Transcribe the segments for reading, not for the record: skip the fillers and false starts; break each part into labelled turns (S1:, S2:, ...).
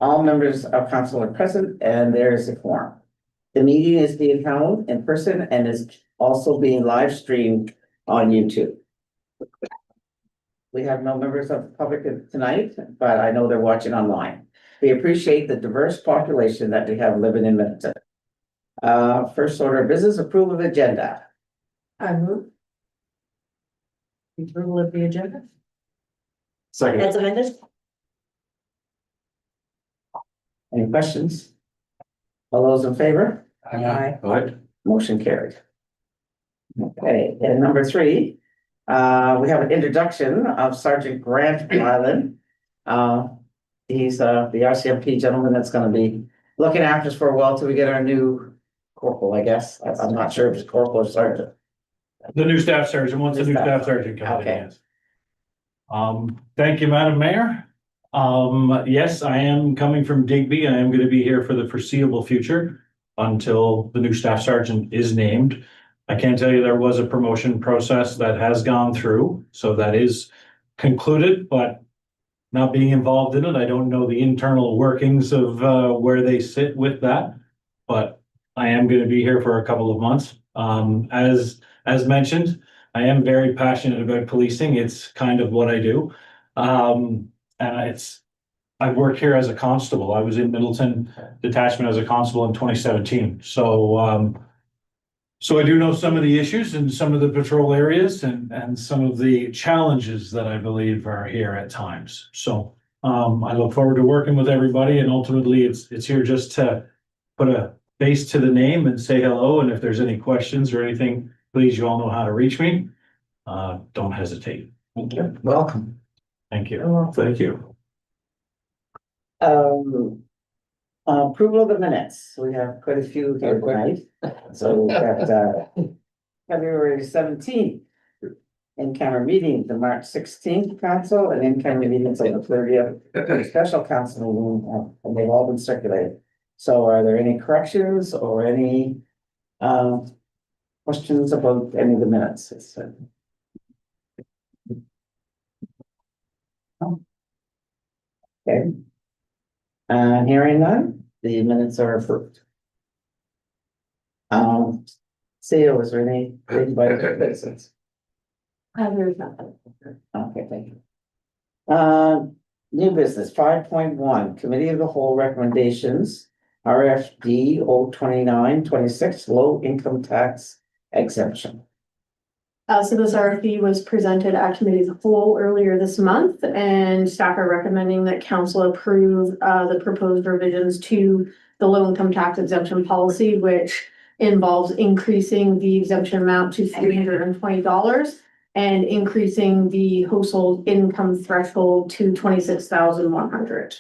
S1: All members of council are present and there is a quorum. The meeting is being held in person and is also being live streamed on YouTube. We have no members of the public tonight, but I know they're watching online. We appreciate the diverse population that we have living in Middleton. First order of business, approval of agenda.
S2: I move. Approval of the agenda.
S3: Second.
S2: As amended.
S1: Any questions? All those in favor?
S2: Aye.
S3: Aye.
S1: Motion carried. Okay, and number 3, we have an introduction of Sergeant Grant Mylan. He's the RCMP gentleman that's gonna be looking after us for a while till we get our new corporal, I guess. I'm not sure if it's corporal or sergeant.
S4: The new staff sergeant, once the new staff sergeant comes in,
S1: Okay.
S4: yes. Thank you, Madam Mayor. Yes, I am coming from Digby. I am gonna be here for the foreseeable future until the new staff sergeant is named. I can tell you there was a promotion process that has gone through, so that is concluded, but not being involved in it, I don't know the internal workings of where they sit with that. But I am gonna be here for a couple of months. As mentioned, I am very passionate about policing. It's kind of what I do. And I've worked here as a constable. I was in Middleton Detachment as a constable in 2017. So I do know some of the issues and some of the patrol areas and some of the challenges that I believe are here at times. So I look forward to working with everybody, and ultimately it's here just to put a face to the name and say hello. And if there's any questions or anything, please, you all know how to reach me. Don't hesitate.
S1: Thank you. Welcome.
S4: Thank you.
S3: Thank you.
S1: Approval of the minutes. We have quite a few here tonight. So we've got February 17th in-camera meeting, the March 16th council, and in-camera meetings on the 30th special council meeting, and they've all been circulated. So are there any corrections or any questions about any of the minutes? Okay. Hearing none, the minutes are approved. CEO, is there anything by the citizens?
S2: There's nothing.
S1: Okay, thank you. New business, 5.1, Committee of the Whole Recommendations, RFD 02926, low income tax exemption.
S5: So this RFP was presented at committee of the whole earlier this month, and staff are recommending that council approve the proposed revisions to the low income tax exemption policy, which involves increasing the exemption amount to $320 and increasing the household income threshold to $26,100.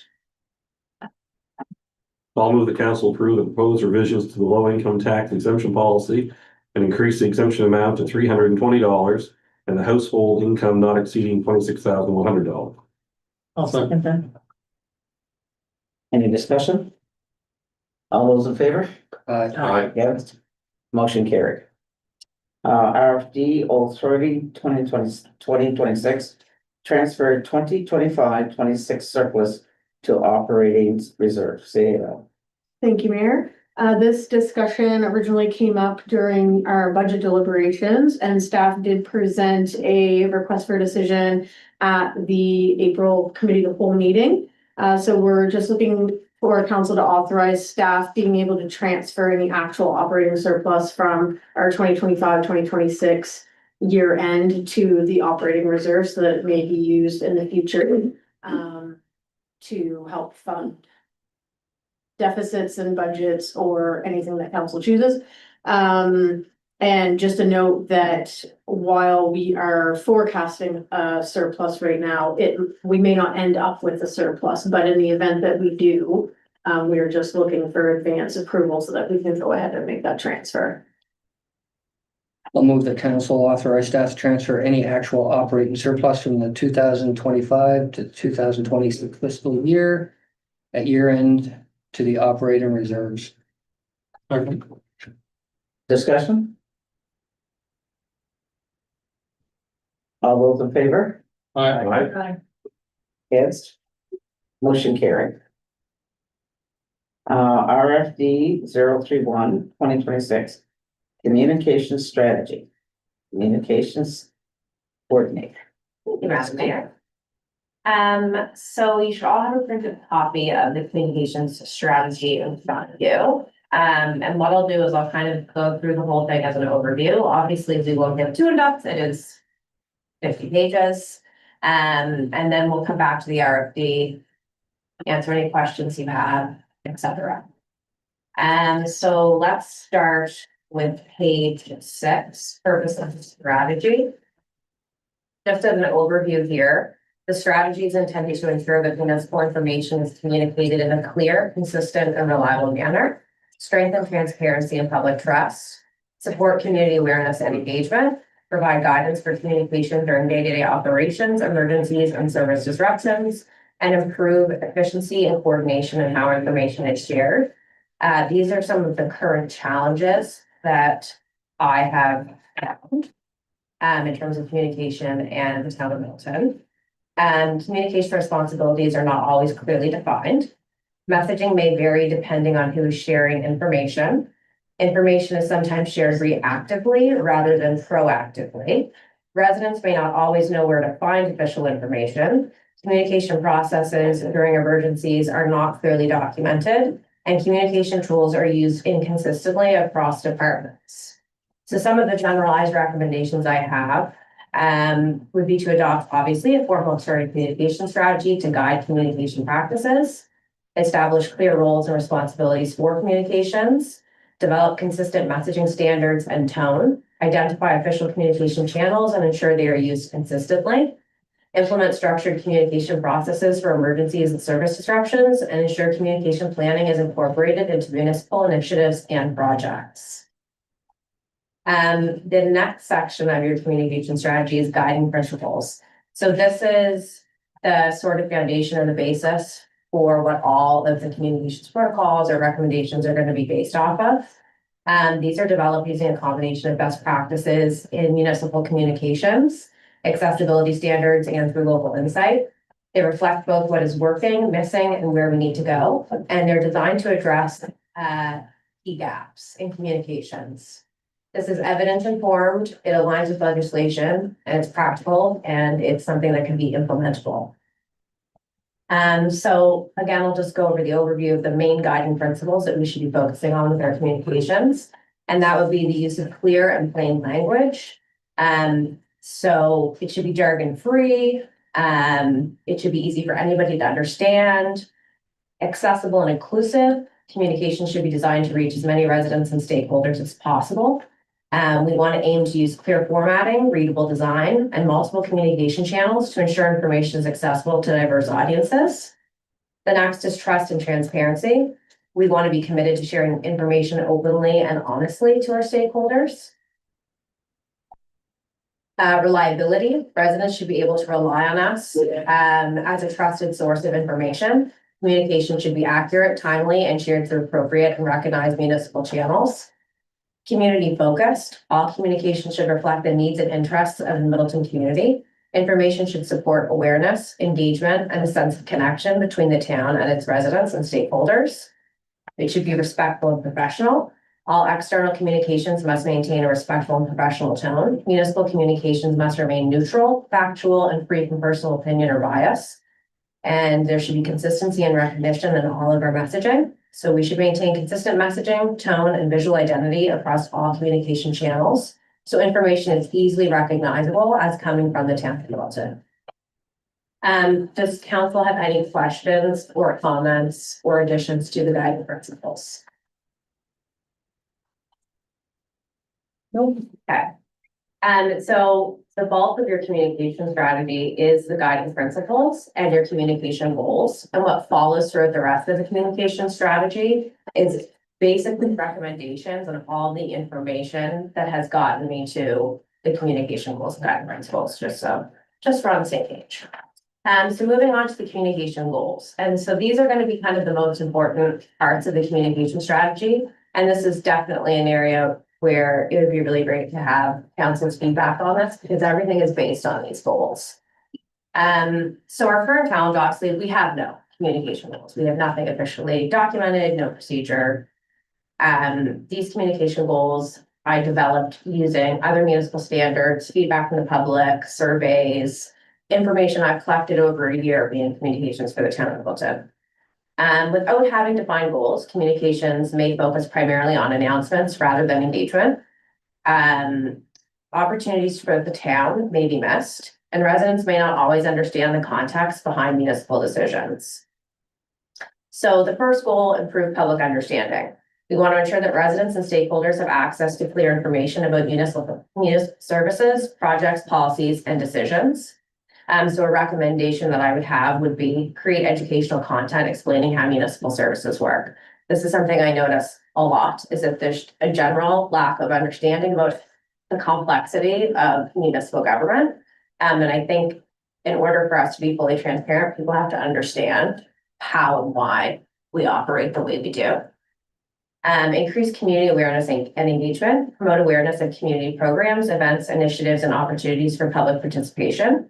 S3: I'll move the council approve the proposed revisions to the low income tax exemption policy and increase the exemption amount to $320 and the household income not exceeding $26,100.
S1: I'll second that. Any discussion? All those in favor?
S3: Aye.
S1: Against? Motion carried. RFD 030 2026, transfer 2025-26 surplus to operating reserve. CEO.
S5: Thank you, Mayor. This discussion originally came up during our budget deliberations, and staff did present a request for decision at the April committee of the whole meeting. So we're just looking for council to authorize staff being able to transfer any actual operating surplus from our 2025-2026 year end to the operating reserve so that it may be used in the future to help fund deficits and budgets or anything that council chooses. And just a note that while we are forecasting a surplus right now, we may not end up with a surplus, but in the event that we do, we are just looking for advance approval so that we can go ahead and make that transfer.
S6: I'll move the council authorize staff to transfer any actual operating surplus from the 2025 to 2026 fiscal year at year end to the operating reserves.
S1: Discussion? All those in favor?
S3: Aye.
S1: Against? Motion carried. RFD 031-2026, communication strategy, communications coordinator.
S7: Thank you, Madam Mayor. So you should all have a printed copy of the communications strategy in front of you. And what I'll do is I'll kind of go through the whole thing as an overview. Obviously, we won't get too in-depth. It is 50 pages. And then we'll come back to the RFD, answer any questions you have, etc. And so let's start with page 6, purpose of the strategy. Just as an overview here, the strategy is intended to ensure that municipal information is communicated in a clear, consistent, and reliable manner, strengthen transparency and public trust, support community awareness and engagement, provide guidance for communication during day-to-day operations, emergencies, and service disruptions, and improve efficiency and coordination in how information is shared. These are some of the current challenges that I have found in terms of communication and the town of Milton. Communication responsibilities are not always clearly defined. Messaging may vary depending on who is sharing information. Information is sometimes shared reactively rather than proactively. Residents may not always know where to find official information. Communication processes during emergencies are not clearly documented, and communication tools are used inconsistently across departments. So some of the generalized recommendations I have would be to adopt, obviously, a formal external communication strategy to guide communication practices, establish clear roles and responsibilities for communications, develop consistent messaging standards and tone, identify official communication channels and ensure they are used consistently, implement structured communication processes for emergencies and service disruptions, and ensure communication planning is incorporated into municipal initiatives and projects. The next section of your communication strategy is guiding principles. So this is the sort of foundation or the basis for what all of the communications protocols or recommendations are going to be based off of. These are developed using a combination of best practices in municipal communications, accessibility standards, and through local insight. They reflect both what is working, missing, and where we need to go, and they're designed to address key gaps in communications. This is evidence informed, it aligns with legislation, and it's practical, and it's something that can be implementable. So again, I'll just go over the overview of the main guiding principles that we should be focusing on with our communications. And that would be the use of clear and plain language. So it should be jargon free. It should be easy for anybody to understand, accessible and inclusive. Communication should be designed to reach as many residents and stakeholders as possible. We want to aim to use clear formatting, readable design, and multiple communication channels to ensure information is accessible to diverse audiences. The next is trust and transparency. We want to be committed to sharing information openly and honestly to our stakeholders. Reliability. Residents should be able to rely on us as a trusted source of information. Communication should be accurate, timely, and shared through appropriate and recognized municipal channels. Community focused. All communication should reflect the needs and interests of the Middleton community. Information should support awareness, engagement, and a sense of connection between the town and its residents and stakeholders. It should be respectful and professional. All external communications must maintain a respectful and professional tone. Municipal communications must remain neutral, factual, and free from personal opinion or bias. And there should be consistency and recognition in all of our messaging. So we should maintain consistent messaging, tone, and visual identity across all communication channels. So information is easily recognizable as coming from the town of Middleton. Does council have any questions or comments or additions to the guiding principles? Nope. Okay. So the bulk of your communication strategy is the guiding principles and your communication goals. And what follows throughout the rest of the communication strategy is basically recommendations on all the information that has gotten me to the communication goals and guiding principles, just for on the same page. So moving on to the communication goals. And so these are going to be kind of the most important parts of the communication strategy. And this is definitely an area where it would be really great to have council's feedback on this because everything is based on these goals. So our current challenge, obviously, we have no communication goals. We have nothing officially documented, no procedure. These communication goals I developed using other municipal standards, feedback from the public, surveys, information I've collected over a year being communications for the town of Littleton. Without having defined goals, communications may focus primarily on announcements rather than engagement. Opportunities for the town may be missed, and residents may not always understand the context behind municipal decisions. So the first goal, improve public understanding. We want to ensure that residents and stakeholders have access to clear information about municipal services, projects, policies, and decisions. So a recommendation that I would have would be create educational content explaining how municipal services work. This is something I notice a lot, is that there's a general lack of understanding about the complexity of municipal government. And I think in order for us to be fully transparent, people have to understand how and why we operate the way we do. Increase community awareness and engagement, promote awareness of community programs, events, initiatives, and opportunities for public participation.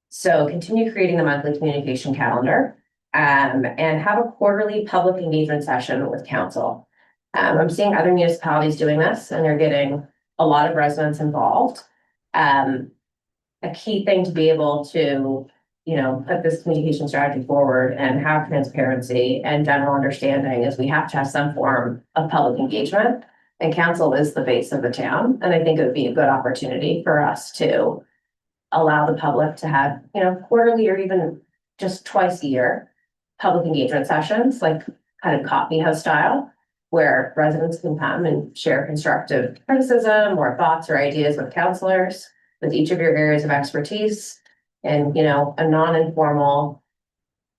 S7: So continue creating the monthly communication calendar, and have a quarterly public engagement session with council. I'm seeing other municipalities doing this, and they're getting a lot of residents involved. A key thing to be able to, put this communication strategy forward and have transparency and general understanding is we have to have some form of public engagement, and council is the base of the town. And I think it would be a good opportunity for us to allow the public to have, quarterly or even just twice a year, public engagement sessions, like kind of coffee house style, where residents can come and share constructive criticism or thoughts or ideas with councilors with each of your areas of expertise. And, a non-informal,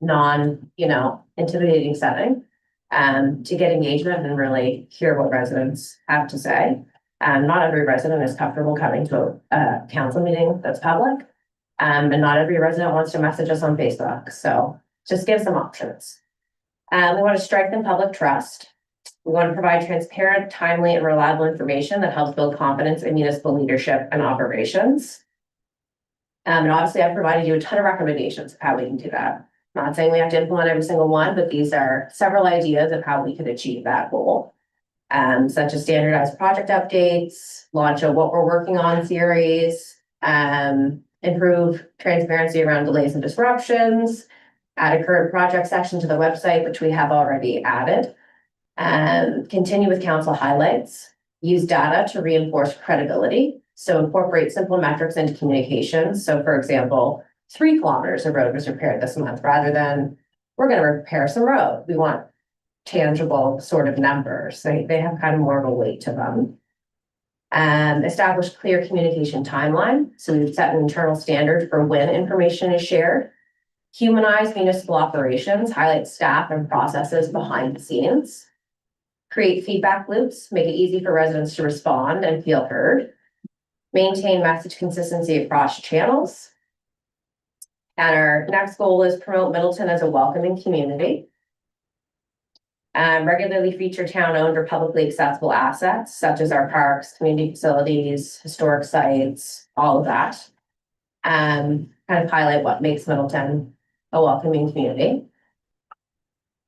S7: intimidating setting, to get engagement and really hear what residents have to say. Not every resident is comfortable coming to a council meeting that's public. And not every resident wants to message us on Facebook. So just give some options. We want to strengthen public trust. We want to provide transparent, timely, and reliable information that helps build confidence in municipal leadership and operations. And obviously I've provided you a ton of recommendations of how we can do that. I'm not saying we have to implement every single one, but these are several ideas of how we could achieve that goal. Such as standardized project updates, launch a what we're working on series, improve transparency around delays and disruptions, add a current project section to the website, which we have already added, continue with council highlights, use data to reinforce credibility. So incorporate simple metrics into communications. So for example, 3 kilometers of road was repaired this month rather than we're going to repair some road. We want tangible sort of numbers. They have kind of more of a weight to them. Establish clear communication timeline. So we've set an internal standard for when information is shared. Humanize municipal operations, highlight staff and processes behind the scenes. Create feedback loops, make it easy for residents to respond and feel heard. Maintain message consistency across channels. And our next goal is promote Middleton as a welcoming community. Regularly feature town-owned or publicly accessible assets, such as our parks, community facilities, historic sites, all of that. Kind of highlight what makes Middleton a welcoming community.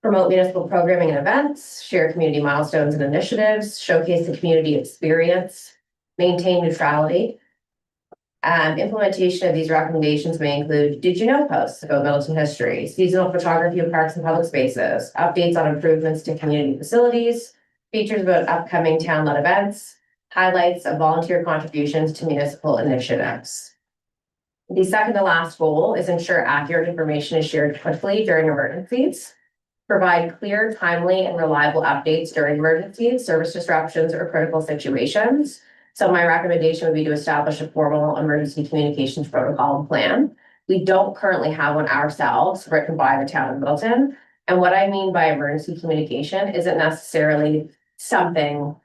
S7: Promote municipal programming and events, share community milestones and initiatives, showcase the community experience, maintain neutrality. Implementation of these recommendations may include did you know posts about Middleton history, seasonal photography of parks and public spaces, updates on improvements to community facilities, features about upcoming town-led events, highlights of volunteer contributions to municipal initiatives. The second to last goal is ensure accurate information is shared quickly during emergencies. Provide clear, timely, and reliable updates during emergencies, service disruptions, or critical situations. So my recommendation would be to establish a formal emergency communications protocol and plan. We don't currently have one ourselves written by the town of Middleton. And what I mean by emergency communication isn't necessarily something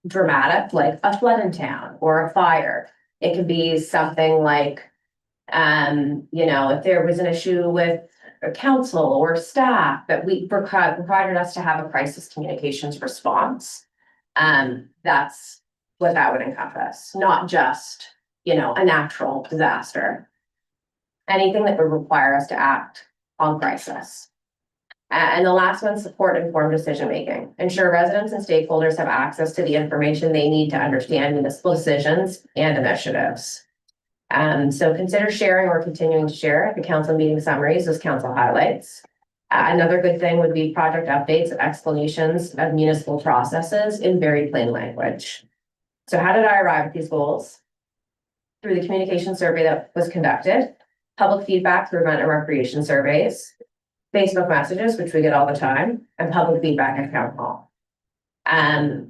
S7: dramatic like a flood in town or a fire. It could be something like, if there was an issue with a council or staff that provided us to have a crisis communications response. That's what that would encompass, not just, a natural disaster. Anything that would require us to act on crisis. And the last one, support informed decision-making. Ensure residents and stakeholders have access to the information they need to understand municipal decisions and initiatives. So consider sharing or continuing to share the council meeting summaries as council highlights. Another good thing would be project updates and explanations of municipal processes in very plain language. So how did I arrive at these goals? Through the communication survey that was conducted, public feedback through event and recreation surveys, Facebook messages, which we get all the time, and public feedback at town hall.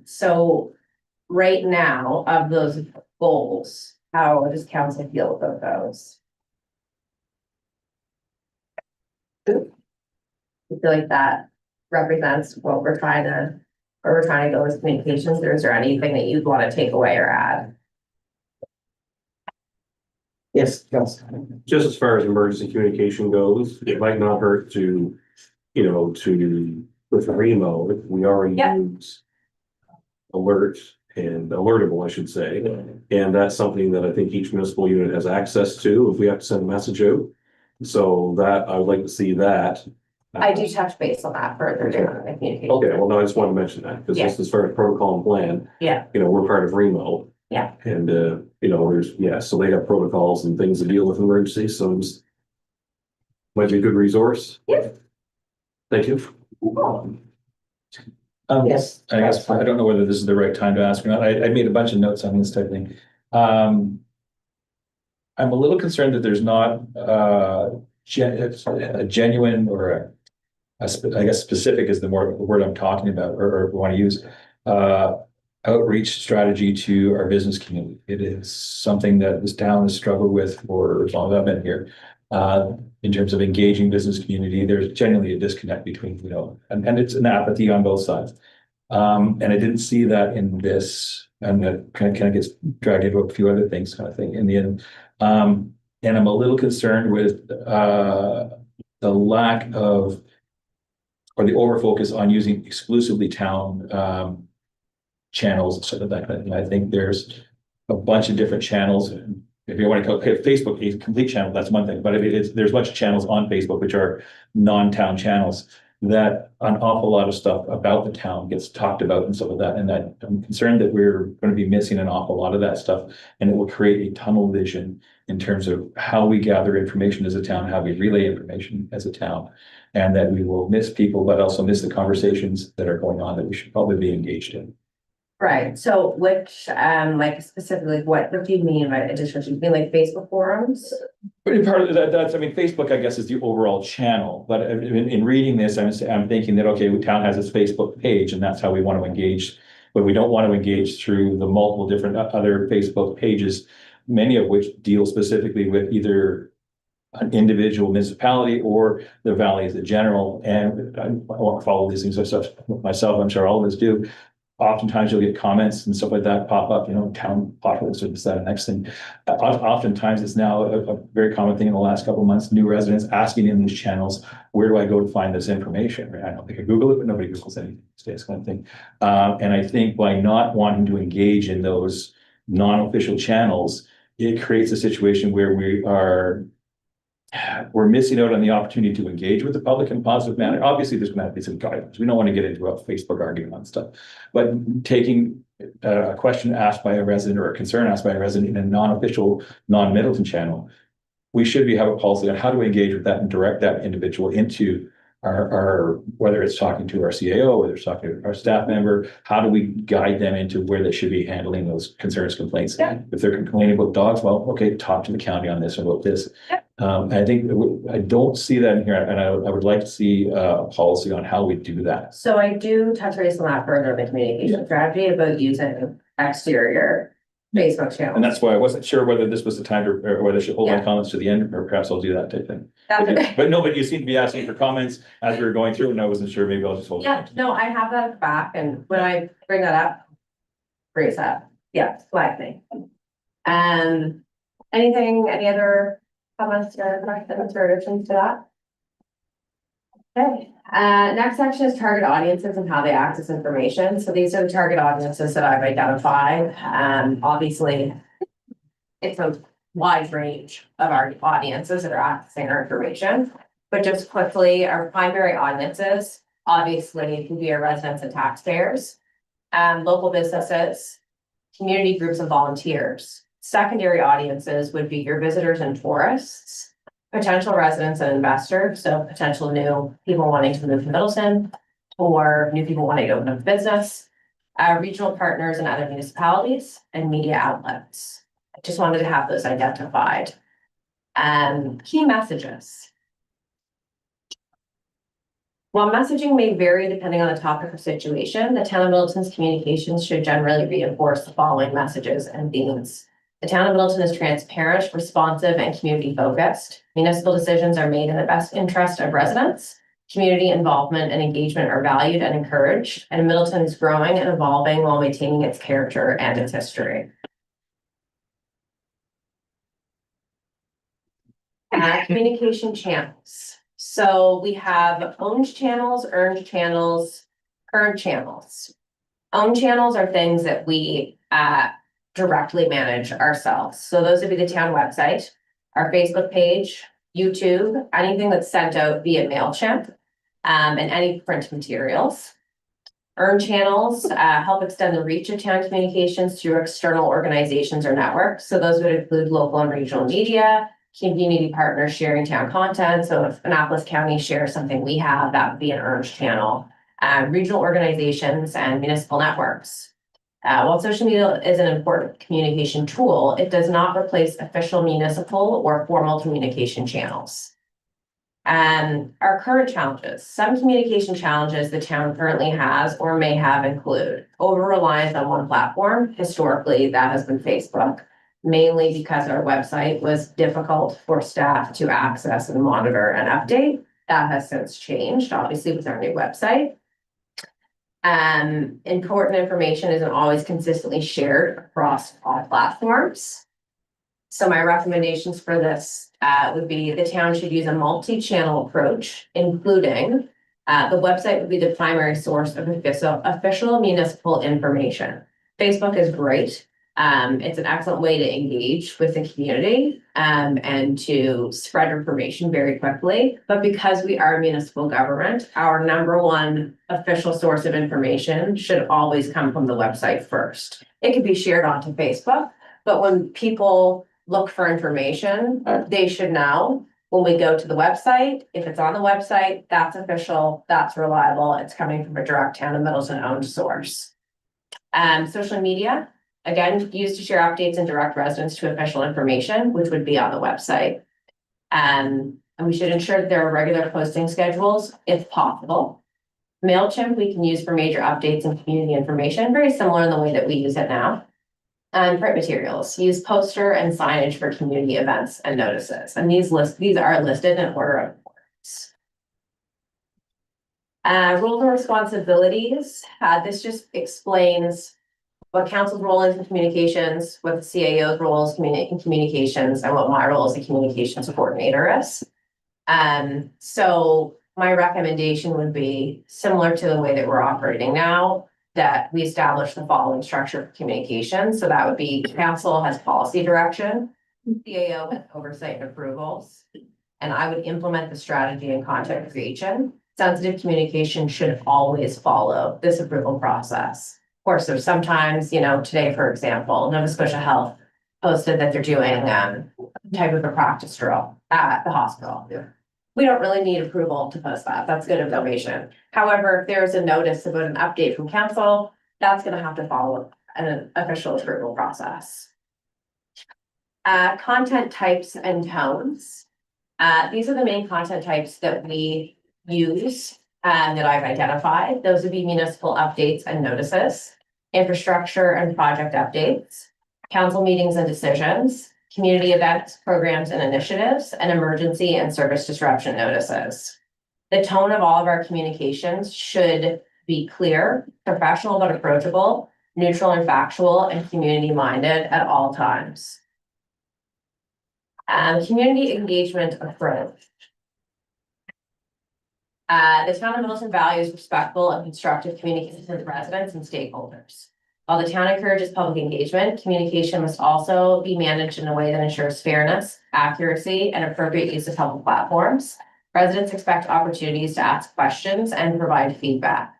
S7: So right now, of those goals, how does council feel about those? I feel like that represents what we're trying to, where we're trying to go with communications, or is there anything that you'd want to take away or add?
S1: Yes,
S3: Just as far as emergency communication goes, it might not hurt to, with Remo, we already
S7: Yeah.
S3: use alert and alertable, I should say. And that's something that I think each municipal unit has access to if we have to send a message out. So that, I would like to see that.
S7: I do touch base on that further during the communication.
S3: Okay, well, no, I just wanted to mention that, because just as far as protocol and plan.
S7: Yeah.
S3: We're part of Remo.
S7: Yeah.
S3: And, so they have protocols and things to deal with emergencies, so it's might be a good resource.
S7: Yeah.
S3: Thank you.
S1: Yes.
S8: I guess, I don't know whether this is the right time to ask or not. I made a bunch of notes on this type of thing. I'm a little concerned that there's not a genuine or I guess specific is the word I'm talking about or want to use, outreach strategy to our business community. It is something that this town has struggled with for as long as I've been here. In terms of engaging business community, there's generally a disconnect between, and it's an apathy on both sides. And I didn't see that in this, and that kind of gets dragged into a few other things kind of thing in the end. And I'm a little concerned with the lack of, or the overfocus on using exclusively town channels, sort of that. And I think there's a bunch of different channels. If you want to call Facebook a complete channel, that's one thing. But there's a bunch of channels on Facebook which are non-town channels that an awful lot of stuff about the town gets talked about and stuff like that. And that I'm concerned that we're going to be missing an awful lot of that stuff, and it will create a tunnel vision in terms of how we gather information as a town, how we relay information as a town, and that we will miss people, but also miss the conversations that are going on that we should probably be engaged in.
S7: Right, so which, like specifically, what do you mean by additional, do you mean like Facebook forums?
S8: But part of that, Facebook, I guess, is the overall channel, but in reading this, I'm thinking that, okay, the town has its Facebook page and that's how we want to engage. But we don't want to engage through the multiple different other Facebook pages, many of which deal specifically with either an individual municipality or the valley as a general. And I won't follow these things myself, I'm sure all of us do. Oftentimes you'll get comments and stuff like that pop up, town populace or this, that, and next thing. Oftentimes it's now a very common thing in the last couple of months, new residents asking in these channels, where do I go to find this information? I don't think I Google it, but nobody Googles anything these days, kind of thing. And I think by not wanting to engage in those non-official channels, it creates a situation where we're missing out on the opportunity to engage with the public in a positive manner. Obviously, there's going to have to be some guidelines. We don't want to get into a Facebook argument on stuff, but taking a question asked by a resident or a concern asked by a resident in a non-official, non-Middleton channel, we should have a policy on how to engage with that and direct that individual into our whether it's talking to our CAO, whether it's talking to our staff member, how do we guide them into where they should be handling those concerns, complaints?
S7: Yeah.
S8: If they're complaining about dogs, well, okay, talk to the county on this or about this.
S7: Yeah.
S8: I think I don't see that in here, and I would like to see a policy on how we do that.
S7: So I do touch base on that further in the communication strategy about using exterior Facebook channels.
S8: And that's why I wasn't sure whether this was the time to, or whether I should hold my
S7: Yeah.
S8: comments to the end, or perhaps I'll do that type thing.
S7: That's okay.
S8: But no, but you seem to be asking for comments as we were going through, and I wasn't sure, maybe I'll just hold.
S7: Yeah, no, I have that back, and when I bring that up, raise that, yeah, flag me. Any other comments or questions or additions to that? Okay, next section is target audiences and how they access information. So these are the target audiences that I've identified. Obviously, it's a wide range of our audiences that are accessing our information. But just quickly, our primary audiences, obviously, would be our residents and taxpayers, local businesses, community groups and volunteers. Secondary audiences would be your visitors and tourists, potential residents and investors, so potential new people wanting to move to Middleton, or new people wanting to open up a business, regional partners and other municipalities, and media outlets. I just wanted to have those identified. Key messages. While messaging may vary depending on the topic or situation, the town of Middleton's communications should generally reinforce the following messages and themes. The town of Middleton is transparent, responsive, and community focused. Municipal decisions are made in the best interest of residents. Community involvement and engagement are valued and encouraged, and Middleton is growing and evolving while maintaining its character and its history. Communication channels. So we have owned channels, earned channels, current channels. Owned channels are things that we directly manage ourselves. So those would be the town website, our Facebook page, YouTube, anything that's sent out via MailChimp, and any print materials. Earned channels help extend the reach of town communications through external organizations or networks. So those would include local and regional media, community partners sharing town content. So if Annapolis County shares something we have, that would be an earned channel. Regional organizations and municipal networks. While social media is an important communication tool, it does not replace official municipal or formal communication channels. Our current challenges. Some communication challenges the town currently has or may have include over-reliance on one platform. Historically, that has been Facebook, mainly because our website was difficult for staff to access and monitor and update. That has since changed, obviously, with our new website. Important information isn't always consistently shared across all platforms. So my recommendations for this would be the town should use a multi-channel approach, including the website would be the primary source of official municipal information. Facebook is great. It's an excellent way to engage with the community and to spread information very quickly. But because we are municipal government, our number one official source of information should always come from the website first. It could be shared onto Facebook, but when people look for information, they should know when we go to the website, if it's on the website, that's official, that's reliable, it's coming from a direct town of Middleton owned source. Social media. Again, used to share updates and direct residents to official information, which would be on the website. And we should ensure that there are regular posting schedules if possible. MailChimp we can use for major updates and community information, very similar in the way that we use it now. And print materials, use poster and signage for community events and notices. And these are listed in order of importance. Roles and responsibilities. This just explains what council's role is in communications, what the CAO's role is in communications, and what my role as a communications coordinator is. So my recommendation would be similar to the way that we're operating now, that we establish the following structure for communication. So that would be council has policy direction, CAO has oversight and approvals, and I would implement the strategy and content creation. Sensitive communication should always follow this approval process. Of course, there's sometimes, today, for example, Nova Scotia Health posted that they're doing type of a practice drill at the hospital. Yeah. We don't really need approval to post that. That's good information. However, if there's a notice about an update from council, that's going to have to follow an official approval process. Content types and tones. These are the main content types that we use that I've identified. Those would be municipal updates and notices, infrastructure and project updates, council meetings and decisions, community events, programs and initiatives, and emergency and service disruption notices. The tone of all of our communications should be clear, professional but approachable, neutral and factual, and community minded at all times. Community engagement approach. The town of Middleton values respectful and constructive communication with residents and stakeholders. While the town encourages public engagement, communication must also be managed in a way that ensures fairness, accuracy, and appropriate use of public platforms. Residents expect opportunities to ask questions and provide feedback.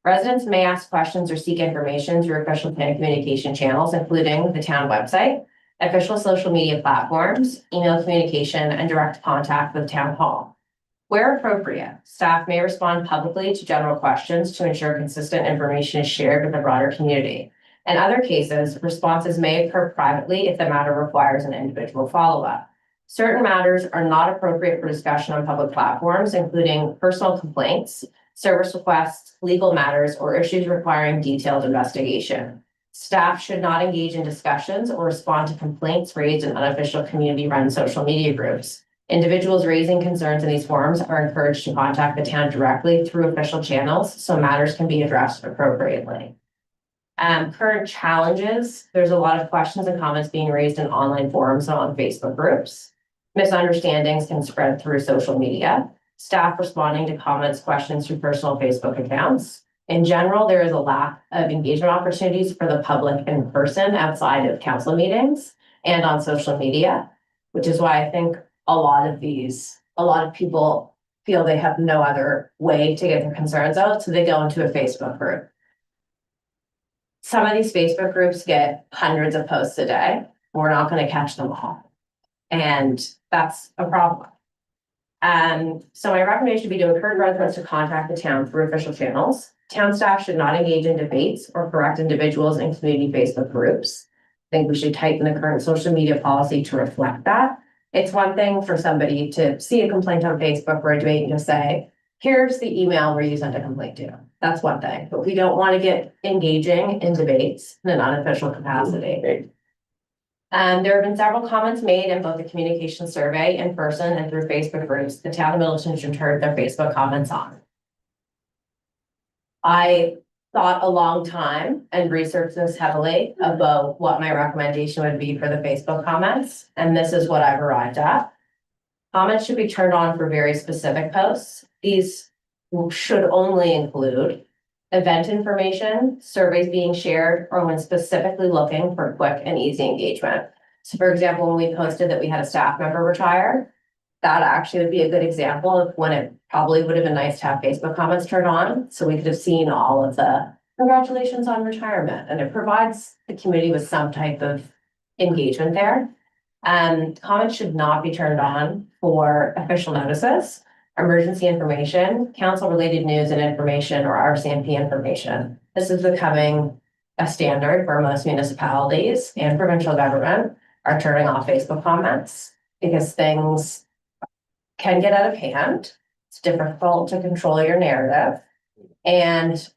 S7: Residents may ask questions or seek information through official plan communication channels, including the town website, official social media platforms, email communication, and direct contact with town hall. Where appropriate, staff may respond publicly to general questions to ensure consistent information is shared with the broader community. In other cases, responses may occur privately if the matter requires an individual follow-up. Certain matters are not appropriate for discussion on public platforms, including personal complaints, service requests, legal matters, or issues requiring detailed investigation. Staff should not engage in discussions or respond to complaints raised in unofficial community-run social media groups. Individuals raising concerns in these forums are encouraged to contact the town directly through official channels so matters can be addressed appropriately. Current challenges, there's a lot of questions and comments being raised in online forums and on Facebook groups. Misunderstandings can spread through social media. Staff responding to comments, questions through personal Facebook accounts. In general, there is a lack of engagement opportunities for the public in person outside of council meetings and on social media, which is why I think a lot of people feel they have no other way to get their concerns out, so they go into a Facebook group. Some of these Facebook groups get hundreds of posts a day. We're not going to catch them all. And that's a problem. So my recommendation would be to encourage residents to contact the town through official channels. Town staff should not engage in debates or correct individuals in community Facebook groups. I think we should tighten the current social media policy to reflect that. It's one thing for somebody to see a complaint on Facebook or a debate and just say, here's the email where you sent a complaint to. That's one thing, but we don't want to get engaging in debates in an unofficial capacity. There have been several comments made in both the communication survey in person and through Facebook groups the town of Middleton should turn their Facebook comments on. I thought a long time and researched this heavily about what my recommendation would be for the Facebook comments, and this is what I've arrived at. Comments should be turned on for very specific posts. These should only include event information, surveys being shared, or when specifically looking for quick and easy engagement. So for example, when we posted that we had a staff member retire, that actually would be a good example of when it probably would have been nice to have Facebook comments turned on. So we could have seen all of the congratulations on retirement, and it provides the community with some type of engagement there. Comments should not be turned on for official notices, emergency information, council-related news and information, or RCMP information. This is becoming a standard where most municipalities and provincial government are turning off Facebook comments because things can get out of hand. It's difficult to control your narrative, and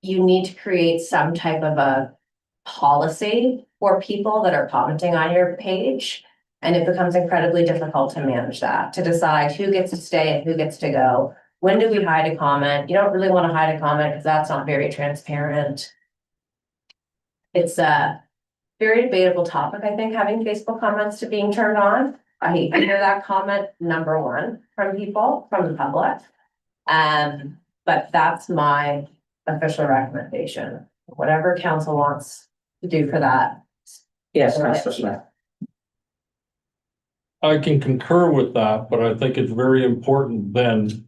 S7: you need to create some type of a policy for people that are commenting on your page. And it becomes incredibly difficult to manage that, to decide who gets to stay and who gets to go. When do we hide a comment? You don't really want to hide a comment because that's not very transparent. It's a very debatable topic, I think, having Facebook comments to being turned on. I hate to hear that comment, number one, from people, from the public. But that's my official recommendation. Whatever council wants to do for that.
S1: Yes, Councilor Smith.
S9: I can concur with that, but I think it's very important then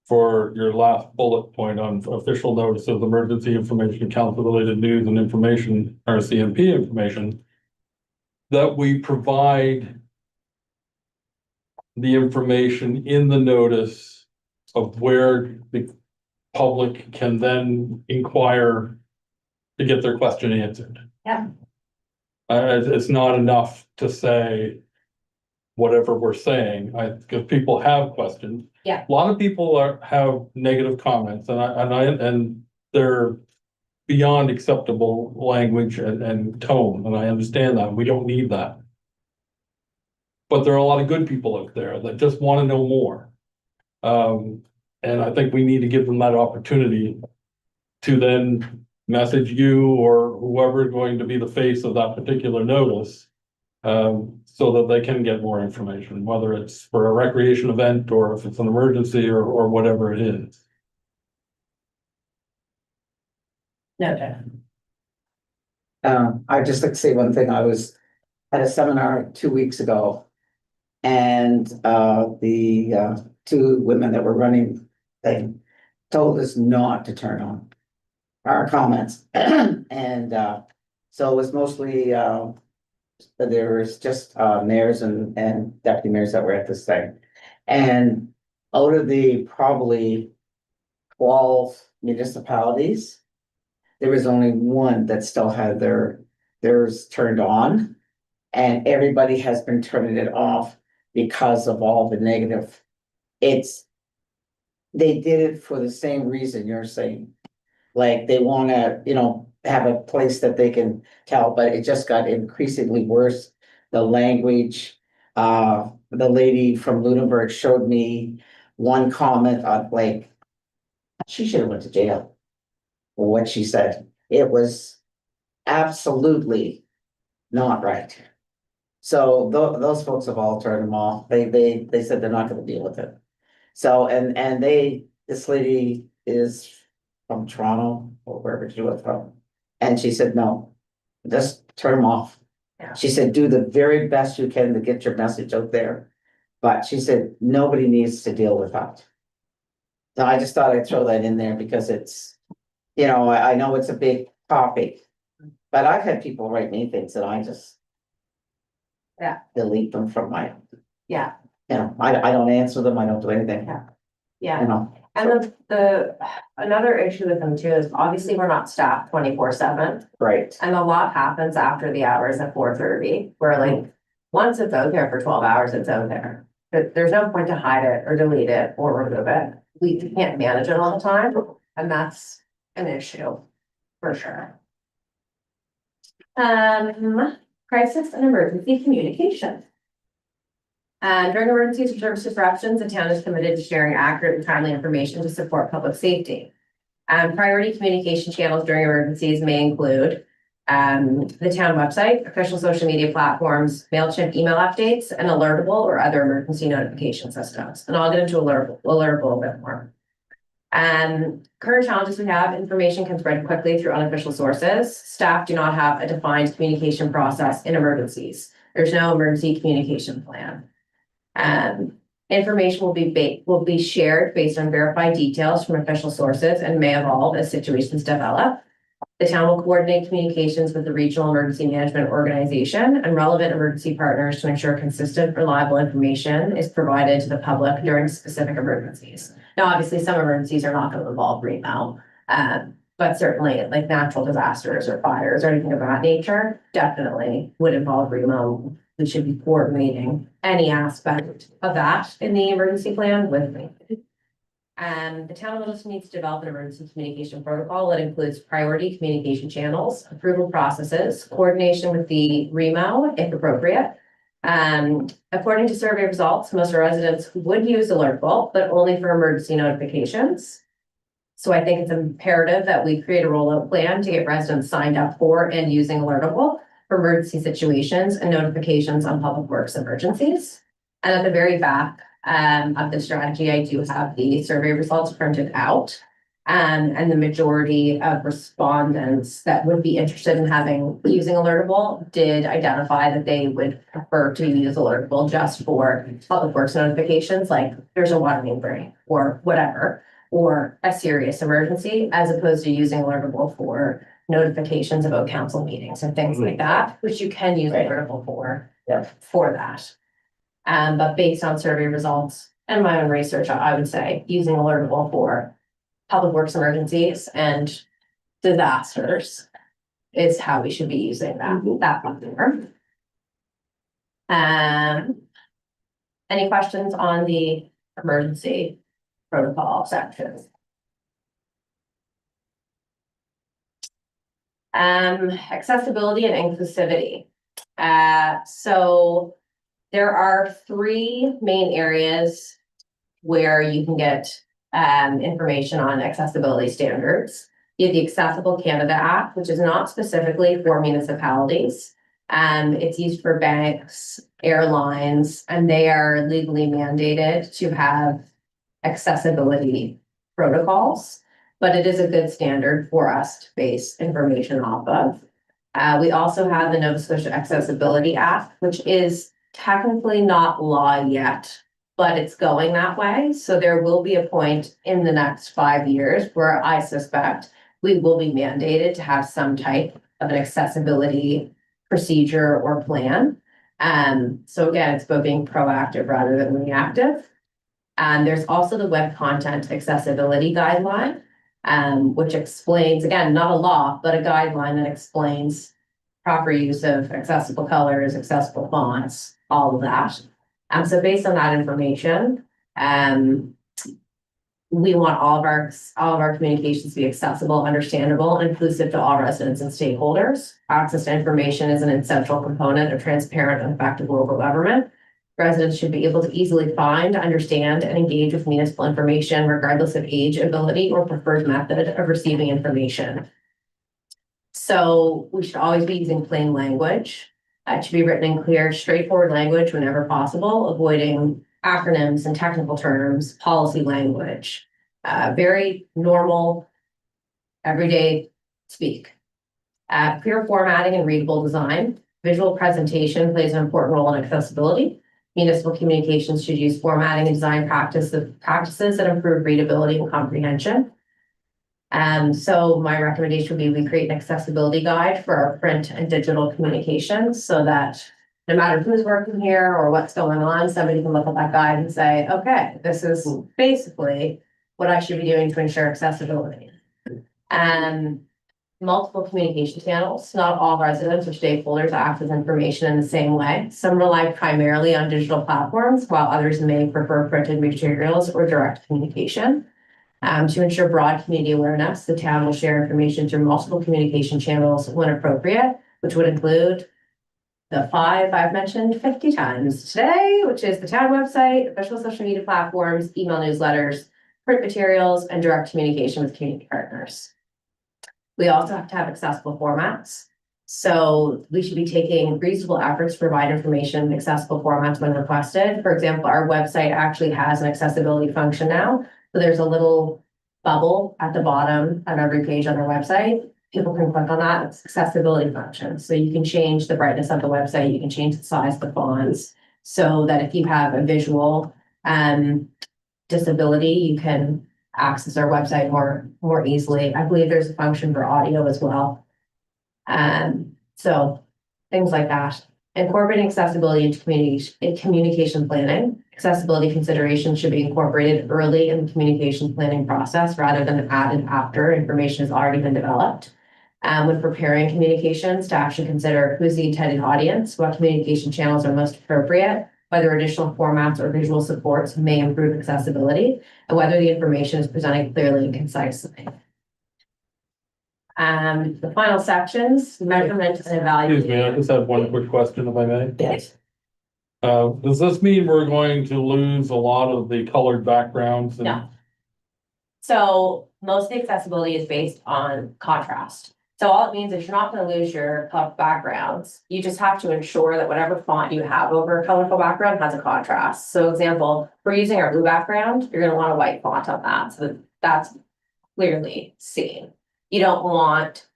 S9: for your last bullet point on official notice of emergency information, council-related news and information, RCMP information, that we provide the information in the notice of where the public can then inquire to get their question answered.
S7: Yeah.
S9: It's not enough to say whatever we're saying, because people have questions.
S7: Yeah.
S9: A lot of people have negative comments and they're beyond acceptable language and tone, and I understand that. We don't need that. But there are a lot of good people out there that just want to know more. And I think we need to give them that opportunity to then message you or whoever is going to be the face of that particular notice, so that they can get more information, whether it's for a recreation event or if it's an emergency or whatever it is.
S7: No.
S1: I'd just like to say one thing. I was at a seminar 2 weeks ago, And the two women that were running, they told us not to turn on our comments. And so it was mostly there was just mayors and deputy mayors that were at this thing. And out of the probably 12 municipalities, there was only one that still had theirs turned on. And everybody has been turning it off because of all the negative. They did it for the same reason you're saying. Like they wanna, have a place that they can tell, but it just got increasingly worse. The language, the lady from Lunenburg showed me one comment on like, she should have went to jail. For what she said, it was absolutely not right. So those folks have all turned them off. They said they're not gonna deal with it. So, and this lady is from Toronto or wherever she was from. And she said, no, just turn them off.
S7: Yeah.
S1: She said, do the very best you can to get your message out there. But she said, nobody needs to deal with that. So I just thought I'd throw that in there because it's, I know it's a big topic. But I've had people write me things that I just.
S7: Yeah.
S1: Delete them from my,
S7: Yeah,
S1: I don't answer them, I don't do anything.
S7: yeah. And another issue with them too is obviously we're not staffed 24/7.
S1: Right,
S7: And a lot happens after the hours at 4:30, where like, once it's out there for 12 hours, it's out there. But there's no point to hide it or delete it or remove it. We can't manage it all the time, and that's an issue for sure. Crisis and emergency communication. During emergencies or service disruptions, the town is committed to sharing accurate and timely information to support public safety. Priority communication channels during emergencies may include the town website, official social media platforms, MailChimp email updates, and Alertable or other emergency notification systems. And I'll get into Alertable a bit more. Current challenges we have, information can spread quickly through unofficial sources. Staff do not have a defined communication process in emergencies. There's no emergency communication plan. Information will be shared based on verified details from official sources and may evolve as situations develop. The town will coordinate communications with the Regional Emergency Management Organization and relevant emergency partners to ensure consistent, reliable information is provided to the public during specific emergencies. Now, obviously, some emergencies are not going to involve remo, but certainly like natural disasters or fires or anything of that nature definitely would involve remo. We should be coordinating any aspect of that in the emergency plan with me. The town will just needs to develop an emergency communication protocol that includes priority communication channels, approval processes, coordination with the REMO if appropriate. According to survey results, most residents would use Alertable, but only for emergency notifications. So I think it's imperative that we create a rollout plan to get residents signed up for and using Alertable for emergency situations and notifications on public works emergencies. And at the very back of the strategy, I do have the survey results printed out. And the majority of respondents that would be interested in using Alertable did identify that they would prefer to use Alertable just for public works notifications, like there's a water main break or whatever, or a serious emergency, as opposed to using Alertable for notifications about council meetings and things like that, which you can use Alertable for that. But based on survey results and my own research, I would say using Alertable for public works emergencies and disasters is how we should be using that platform. Any questions on the emergency protocol sections? Accessibility and inclusivity. So there are three main areas where you can get information on accessibility standards. You have the Accessible Canada Act, which is not specifically for municipalities. It's used for banks, airlines, and they are legally mandated to have accessibility protocols, but it is a good standard for us to base information off of. We also have the Nova Scotia Accessibility Act, which is technically not law yet, but it's going that way. So there will be a point in the next 5 years where I suspect we will be mandated to have some type of an accessibility procedure or plan. So again, it's about being proactive rather than reactive. And there's also the web content accessibility guideline, which explains, again, not a law, but a guideline that explains proper use of accessible colors, accessible fonts, all of that. So based on that information, we want all of our communications to be accessible, understandable, and inclusive to all residents and stakeholders. Access to information is an essential component of transparent and effective local government. Residents should be able to easily find, understand, and engage with municipal information regardless of age, ability, or preferred method of receiving information. So we should always be using plain language. It should be written in clear, straightforward language whenever possible, avoiding acronyms and technical terms, policy language, very normal, everyday speak. Clear formatting and readable design. Visual presentation plays an important role in accessibility. Municipal communications should use formatting and design practices that improve readability and comprehension. So my recommendation would be we create an accessibility guide for our print and digital communications so that no matter who's working here or what's going on, somebody can look at that guide and say, okay, this is basically what I should be doing to ensure accessibility. And multiple communication channels, not all residents or stakeholders access information in the same way. Some rely primarily on digital platforms, while others may prefer printed materials or direct communication. To ensure broad community awareness, the town will share information through multiple communication channels when appropriate, which would include the 5 I've mentioned 50 times today, which is the town website, official social media platforms, email newsletters, print materials, and direct communication with community partners. We also have to have accessible formats. So we should be taking reasonable efforts to provide information in accessible formats when requested. For example, our website actually has an accessibility function now. So there's a little bubble at the bottom of every page on our website. People can click on that. It's accessibility function. So you can change the brightness of the website. You can change the size of the fonts so that if you have a visual disability, you can access our website more easily. I believe there's a function for audio as well. So things like that. Incorporating accessibility into communication planning. Accessibility considerations should be incorporated early in the communication planning process rather than added after information has already been developed. When preparing communications, staff should consider who's the intended audience, what communication channels are most appropriate, whether additional formats or visual supports may improve accessibility, and whether the information is presented clearly and concisely. The final sections, measurement and
S9: Excuse me, I
S7: evaluation.
S9: just have one quick question if I may.
S1: Yes.
S9: Does this mean we're going to lose a lot of the colored backgrounds?
S7: No. So most of the accessibility is based on contrast. So all it means is you're not going to lose your colorful backgrounds. You just have to ensure that whatever font you have over a colorful background has a contrast. So example, we're using our blue background, you're going to want a white font on that. So that that's clearly seen. You don't want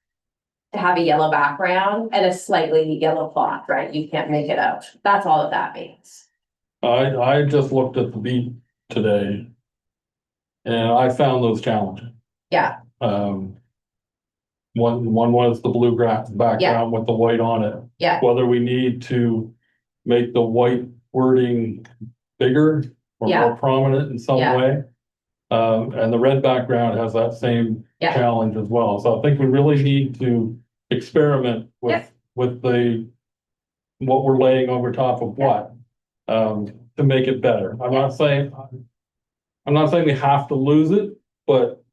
S7: to have a yellow background and a slightly yellow font, right? You can't make it out. That's all that means.
S9: I just looked at the beat today. And I found those challenging.
S7: Yeah,
S9: One was the blue background with the white on it.
S7: yeah,
S9: Whether we need to make the white wording bigger or
S7: Yeah.
S9: more prominent in some
S7: Yeah.
S9: way. And the red background has that same
S7: Yeah.
S9: challenge as well. So I think we really need to experiment
S7: Yeah.
S9: with what we're laying over top of what, to make it better. I'm not saying we have to lose it, but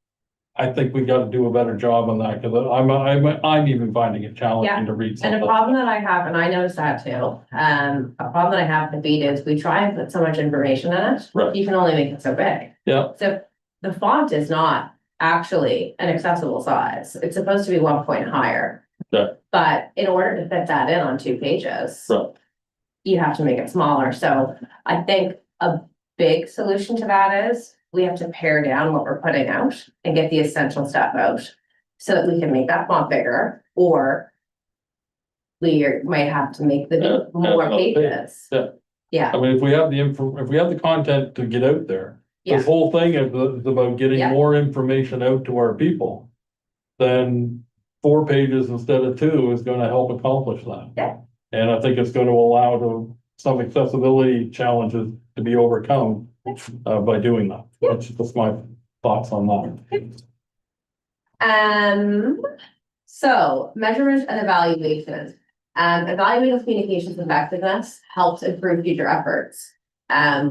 S9: I think we gotta do a better job on that, because I'm even finding it challenging to read
S7: and
S9: something.
S7: a problem that I have, and I noticed that too, a problem that I have with the beat is we try and put so much information in it.
S9: Right.
S7: You can only make it so big.
S9: Yeah.
S7: So the font is not actually an accessible size. It's supposed to be 1 point higher.
S9: Yeah.
S7: But in order to fit that in on 2 pages.
S9: Right.
S7: You have to make it smaller. So I think a big solution to that is we have to pare down what we're putting out and get the essential stuff out so that we can make that font bigger or might have to make the
S9: Yeah,
S7: more
S9: yeah,
S7: pages.
S9: yeah.
S7: Yeah,
S9: I mean, if we have if we have the content to get out there,
S7: yeah,
S9: this whole thing is about getting
S7: Yeah.
S9: more information out to our people. Then 4 pages instead of 2 is gonna help accomplish that.
S7: Yeah.
S9: And I think it's gonna allow some accessibility challenges to be overcome, by doing that.
S7: Yeah.
S9: That's just my thoughts on that.
S7: So measurement and evaluation. Evaluating communications effectiveness helps improve future efforts.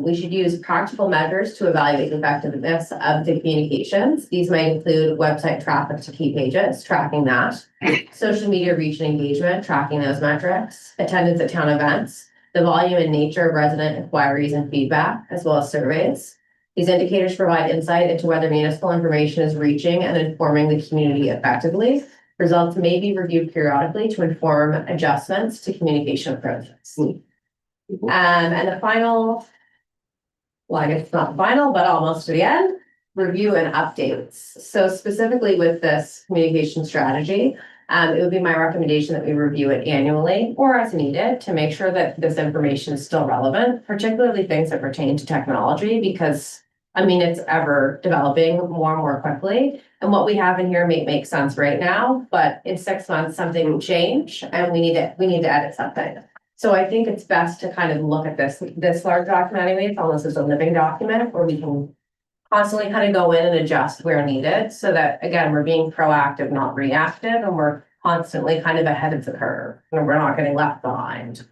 S7: We should use practical measures to evaluate the effectiveness of the communications. These might include website traffic to key pages, tracking that, social media reach and engagement, tracking those metrics, attendance at town events, the volume and nature of resident inquiries and feedback, as well as surveys. These indicators provide insight into whether municipal information is reaching and informing the community effectively. Results may be reviewed periodically to inform adjustments to communication approaches. And the final, well, I guess it's not the final, but almost to the end, review and updates. So specifically with this communication strategy, it would be my recommendation that we review it annually or as needed to make sure that this information is still relevant, particularly things that pertain to technology, because I mean, it's ever developing more and more quickly. And what we have in here may make sense right now, but in 6 months, something will change and we need to edit something. So I think it's best to kind of look at this large document anyway, it's almost as a living document where we can constantly kind of go in and adjust where needed so that, again, we're being proactive, not reactive, and we're constantly kind of ahead of the curve and we're not getting left behind.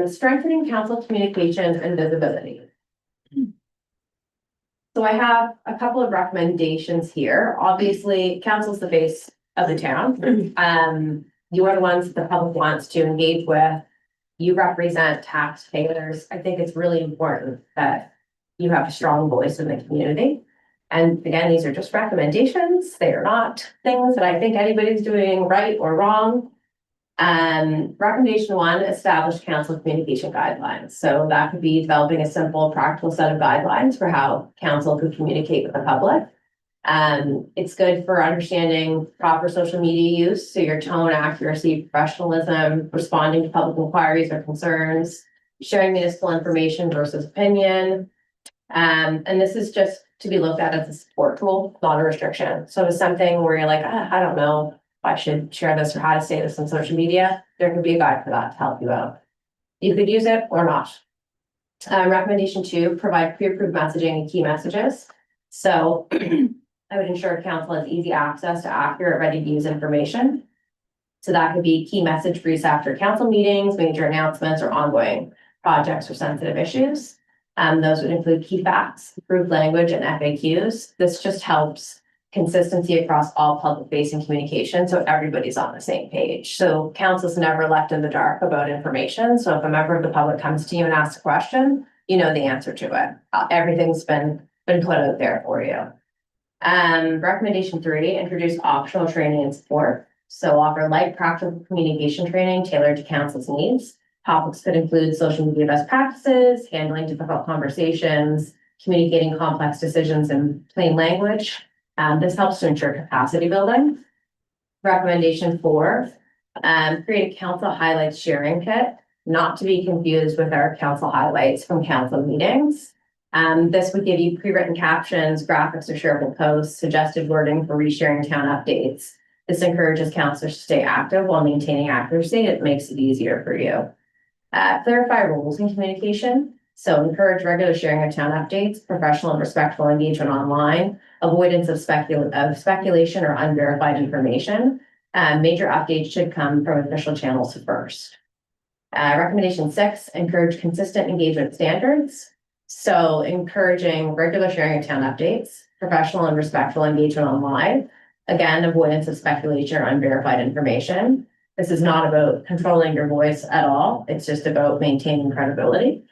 S7: Strengthening council communications and visibility. So I have a couple of recommendations here. Obviously, council's the face of the town. You are the ones the public wants to engage with. You represent taxpayers. I think it's really important that you have a strong voice in the community. And again, these are just recommendations. They are not things that I think anybody's doing right or wrong. Recommendation 1, establish council communication guidelines. So that could be developing a simple, practical set of guidelines for how council could communicate with the public. It's good for understanding proper social media use, so your tone, accuracy, professionalism, responding to public inquiries or concerns, sharing municipal information versus opinion. And this is just to be looked at as a support tool, not a restriction. So if it's something where you're like, I don't know if I should share this or how to say this on social media, there could be a guide for that to help you out. You could use it or not. Recommendation 2, provide pre-approved messaging and key messages. So I would ensure council has easy access to accurate, ready-to-use information. So that could be key message briefs after council meetings, major announcements, or ongoing projects or sensitive issues. Those would include key facts, approved language, and FAQs. This just helps consistency across all public-facing communication, so everybody's on the same page. So council's never left in the dark about information. So if a member of the public comes to you and asks a question, you know the answer to it. Everything's been put out there for you. Recommendation 3, introduce optional training and support. So offer light practical communication training tailored to council's needs. Topics could include social media best practices, handling difficult conversations, communicating complex decisions in plain language. This helps to ensure capacity building. Recommendation 4, create a council highlights sharing kit, not to be confused with our council highlights from council meetings. This would give you pre-written captions, graphics or shareable posts, suggested wording for resharing town updates. This encourages councilors to stay active while maintaining accuracy. It makes it easier for you. Clarify roles in communication. So encourage regular sharing of town updates, professional and respectful engagement online, avoidance of speculation or unverified information. Major updates should come from official channels first. Recommendation 6, encourage consistent engagement standards. So encouraging regular sharing of town updates, professional and respectful engagement online. Again, avoidance of speculation or unverified information. This is not about controlling your voice at all. It's just about maintaining credibility.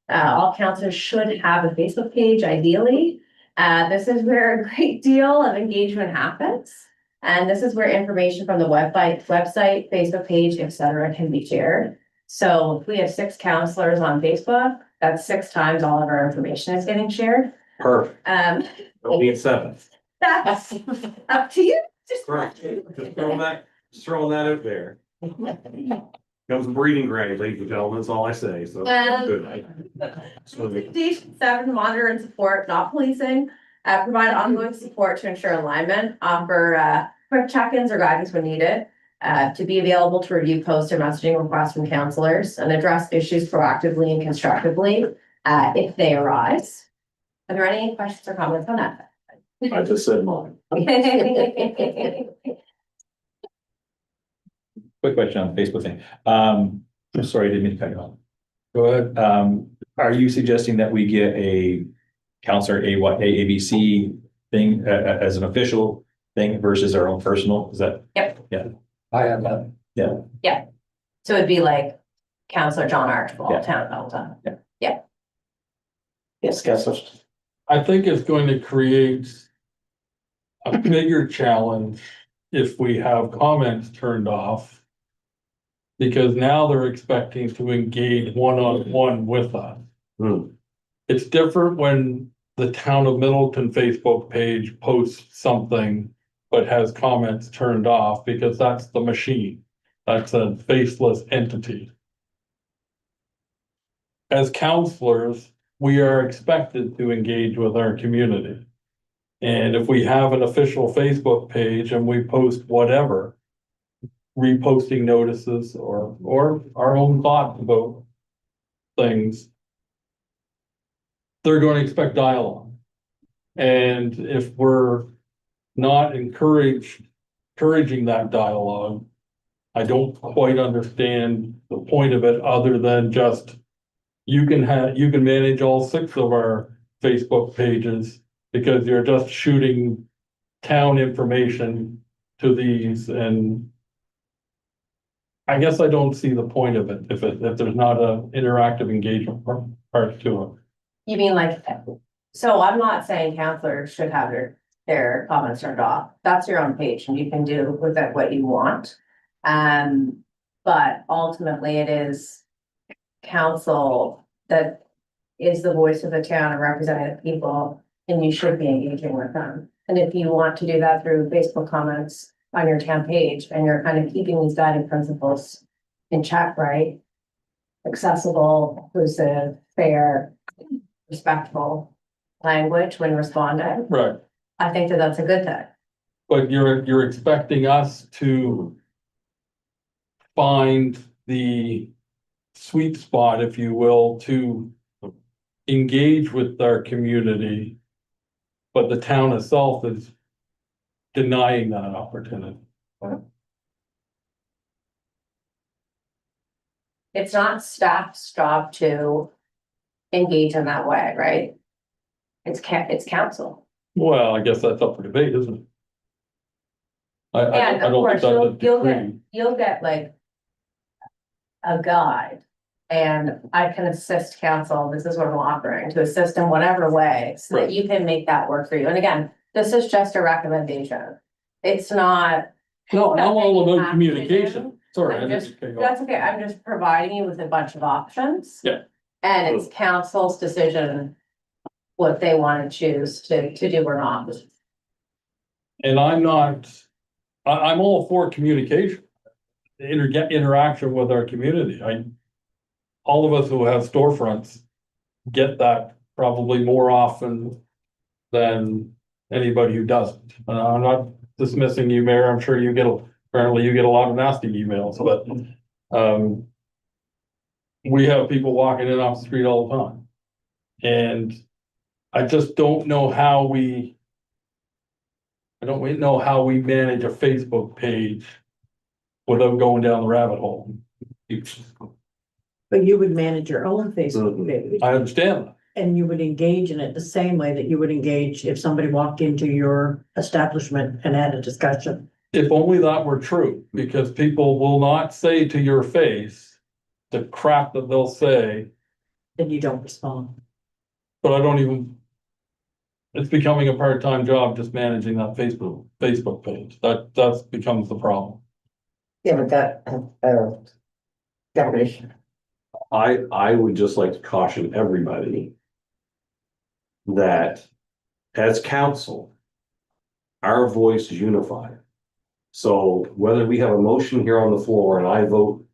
S7: All councilors should have a Facebook page, ideally. This is where a great deal of engagement happens. And this is where information from the website, Facebook page, etc., can be shared. So if we have 6 councilors on Facebook, that's 6 times all of our information is getting shared.
S3: Perfect. Don't need 7.
S7: That's up to you.
S3: Just throwing that out there. Comes a breeding ground, ladies and gentlemen, that's all I say, so. Good.
S7: Station 7, monitor and support, not policing, provide ongoing support to ensure alignment, offer quick check-ins or guidance when needed. To be available to review posts or messaging requests from counselors and address issues proactively and constructively, if they arise. Are there any questions or comments on that?
S3: I just said mine.
S8: Quick question on the Facebook thing. Sorry, I didn't mean to cut you off.
S9: Go ahead.
S8: Are you suggesting that we get a counselor ABC thing as an official thing versus our own personal? Is that?
S7: Yep.
S8: Yeah.
S6: I have that.
S7: So it'd be like Counselor John Archibald,
S8: Yeah.
S7: Town of Elton.
S1: Yes, Counselor.
S9: I think it's going to create a bigger challenge if we have comments turned off. Because now they're expecting to engage one-on-one with us.
S3: Hmm.
S9: It's different when the Town of Middleton Facebook page posts something but has comments turned off because that's the machine. That's a faceless entity. As counselors, we are expected to engage with our community. And if we have an official Facebook page and we post whatever, reposting notices or our own thoughts about things, they're going to expect dialogue. And if we're not encouraging that dialogue, I don't quite understand the point of it other than just you can manage all 6 of our Facebook pages because you're just shooting town information to these, and I guess I don't see the point of it if there's not an interactive engagement part to it.
S7: You mean like, so I'm not saying counselors should have their comments turned off. That's your own page and you can do with it what you want. But ultimately it is council that is the voice of the town and representing the people, and you should be engaging with them. And if you want to do that through Facebook comments on your town page and you're kind of keeping these guiding principles in check, right? Accessible, inclusive, fair, respectful language when responding.
S9: Right.
S7: I think that that's a good thing.
S9: But you're expecting us to find the sweet spot, if you will, to engage with our community. But the town itself is denying that opportunity.
S7: It's not staff's job to engage in that way, right? It's council.
S9: Well, I guess that's up for debate, isn't it? I
S7: And of
S9: don't
S7: course,
S9: think that's a decree.
S7: you'll get like a guide. And I can assist council, this is what I'm offering, to assist in whatever way, so that
S9: Right.
S7: you can make that work for you. And again, this is just a recommendation. It's not.
S9: No, I'm all
S7: something you
S9: about
S7: have to
S9: communication. Sorry, I
S7: I'm
S9: didn't
S7: just-
S9: cut you off.
S7: That's okay, I'm just providing you with a bunch of options.
S9: Yeah.
S7: And it's council's decision what they want to choose to do or not.
S9: And I'm I'm all for communication. Interaction with our community. All of us who have storefronts get that probably more often than anybody who doesn't. And I'm not dismissing you, Mayor. I'm sure apparently you get a lot of nasty emails, but, we have people walking in off the street all the time. And I just don't know how we manage a Facebook page without going down the rabbit hole.
S2: But you would manage your own Facebook
S3: Mhm.
S2: page,
S9: I understand that.
S2: and you would engage in it the same way that you would engage if somebody walked into your establishment and had a discussion.
S9: If only that were true, because people will not say to your face the crap that they'll say,
S2: Then you don't respond.
S9: but I don't even. It's becoming a part-time job just managing that Facebook page. That's becomes the problem.
S1: Yeah, but that, definition.
S3: I would just like to caution everybody that as council, our voice is unified. So whether we have a motion here on the floor and I vote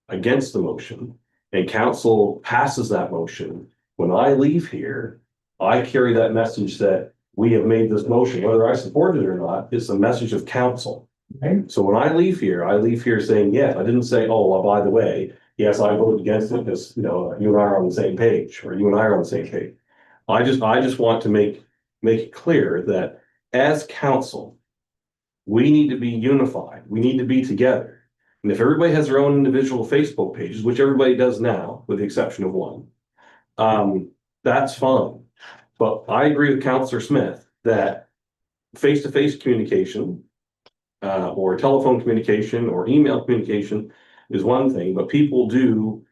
S3: against the motion and council passes that motion, when I leave here, I carry that message that we have made this motion, whether I support it or not, it's a message of council.
S2: Right.
S3: So when I leave here saying, yeah, I didn't say, oh, well, by the way, yes, I voted against it because, you know, you and I are on the same page, or you and I are on the same page. I just want to make it clear that as council, we need to be unified. We need to be together. And if everybody has their own individual Facebook pages, which everybody does now, with the exception of one, that's fine. But I agree with Councillor Smith that face-to-face communication, or telephone communication or email communication is one thing, but people do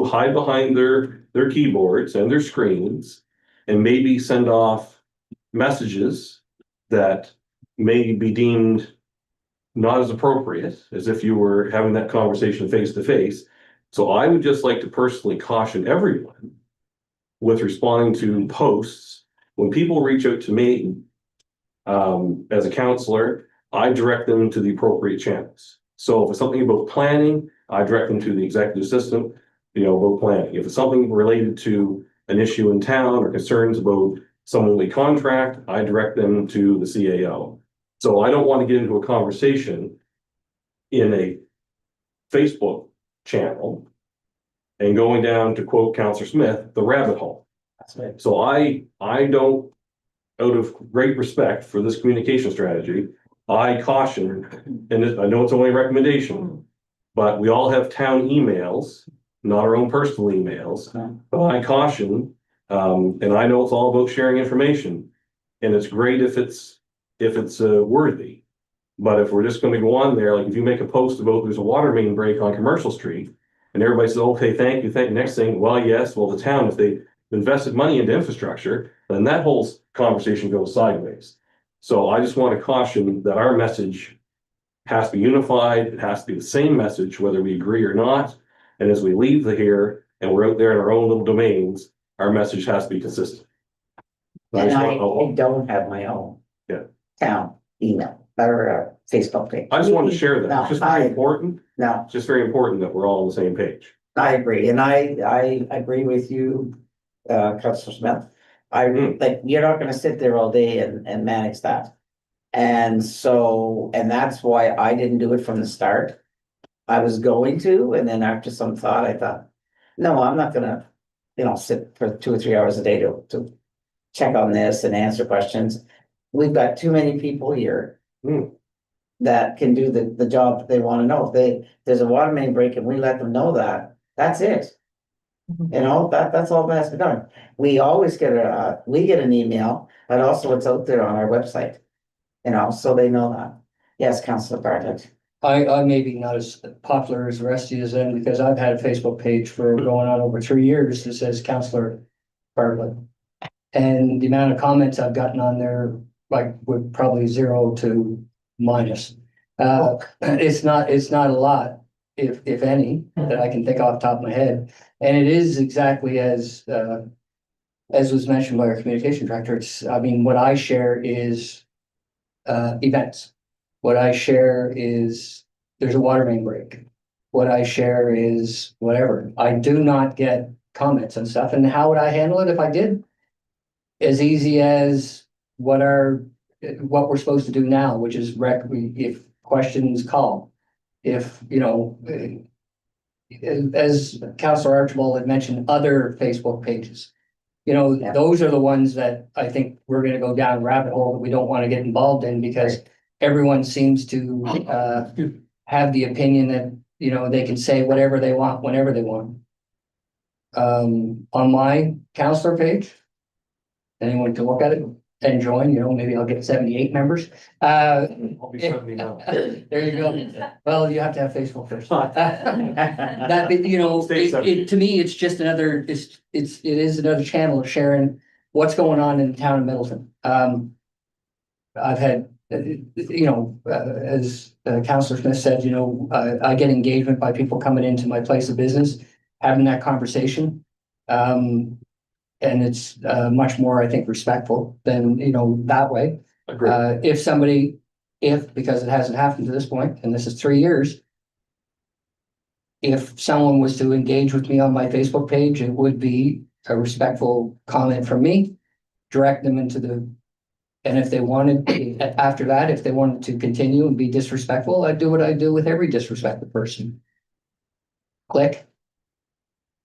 S3: hide behind their keyboards and their screens and maybe send off messages that may be deemed not as appropriate as if you were having that conversation face to face. So I would just like to personally caution everyone with responding to posts. When people reach out to me, as a counselor, I direct them to the appropriate channels. So if it's something about planning, I direct them to the executive assistant, you know, about planning. If it's something related to an issue in town or concerns about someone we contract, I direct them to the CAO. So I don't want to get into a conversation in a Facebook channel and going down, to quote Councillor Smith, the rabbit hole.
S1: That's right.
S3: So I don't, out of great respect for this communication strategy, I caution, and I know it's only a recommendation, but we all have town emails, not our own personal emails. But I caution, and I know it's all about sharing information, and it's great if it's worthy. But if we're just going to go on there, like if you make a post about there's a water main break on Commercial Street, and everybody says, okay, thank you. Next thing, well, yes, well, the town, if they invested money into infrastructure, then that whole conversation goes sideways. So I just want to caution that our message has to be unified. It has to be the same message, whether we agree or not. And as we leave here and we're out there in our own little domains, our message has to be consistent.
S1: And I don't have my own.
S3: Yeah.
S1: Town email or Facebook page.
S3: I just wanted to share that.
S1: No,
S3: It's just very important.
S1: No,
S3: It's just very important that we're all on the same page.
S1: I agree, and I agree with you, Councillor Smith. Like, you're not gonna sit there all day and manage that. And so, and that's why I didn't do it from the start. I was going to, and then after some thought, I thought, no, I'm not gonna, sit for 2 or 3 hours a day to check on this and answer questions. We've got too many people here that can do the job that they wanna know. If there's a water main break and we let them know that, that's it. That's all that has to be done. We always get we get an email, but also it's out there on our website. So they know that. Yes, Councillor Bartlett.
S6: I may be not as popular as the rest of you then, because I've had a Facebook page for going on over 3 years that says Councillor Bartlett. And the amount of comments I've gotten on there, like, would probably 0 to minus. It's not a lot, if any, that I can think off the top of my head. And it is exactly as was mentioned by our communication director. What I share is events. What I share is there's a water main break. What I share is whatever. I do not get comments and stuff. And how would I handle it if I did? As easy as what we're supposed to do now, which is if questions call. If, as Councillor Archibald had mentioned, other Facebook pages. Those are the ones that I think we're gonna go down a rabbit hole that we don't want to get involved in, because everyone seems to have the opinion that, they can say whatever they want, whenever they want. On my councillor page, anyone can look at it and join, maybe I'll get 78 members.
S3: I'll be 70 now.
S6: There you go. Well, you have to have Facebook first.
S3: Stay 70.
S6: To me, it's just another, it is another channel of sharing what's going on in the town of Middleton. I've had, as Councillor Smith said, I get engagement by people coming into my place of business, having that conversation. And it's much more, I think, respectful than, that way.
S3: Agreed.
S6: If somebody if, because it hasn't happened to this point, and this is 3 years, if someone was to engage with me on my Facebook page, it would be a respectful comment from me, direct them into the, and if they wanted, after that, if they wanted to continue and be disrespectful, I'd do what I do with every disrespectful person. Click.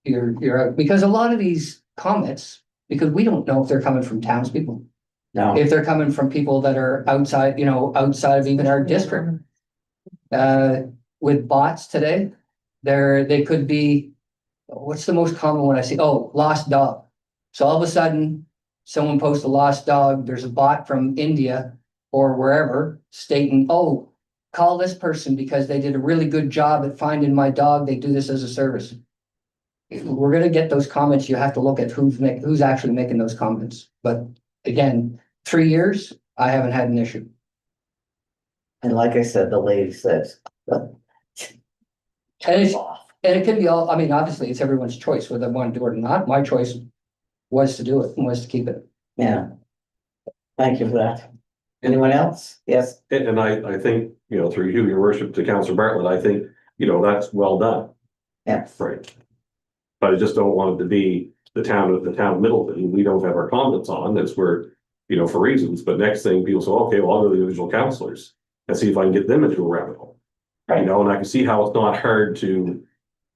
S6: You're out, because a lot of these comments, because we don't know if they're coming from townspeople,
S1: No,
S6: if they're coming from people that are outside, outside of even our district. With bots today, they could be, what's the most common one I see? Oh, lost dog. So all of a sudden, someone posts a lost dog, there's a bot from India or wherever stating, oh, call this person because they did a really good job at finding my dog. They do this as a service. If we're gonna get those comments, you have to look at who's actually making those comments. But again, 3 years, I haven't had an issue.
S1: and like I said, the lady says,
S6: And it can be all, I mean, obviously, it's everyone's choice whether they want to do it or not. My choice was to do it and was to keep it.
S1: yeah. Thank you for that. Anyone else? Yes,
S3: And I think, through you, your worship, to Councillor Bartlett, I think, that's well done.
S1: yeah,
S3: Right. But I just don't want it to be the town of Middleton, we don't have our comments on, that's where, for reasons, but next thing people say, okay, well, I'll go to the individual councillors and see if I can get them into a rabbit hole. And I can see how it's not hard to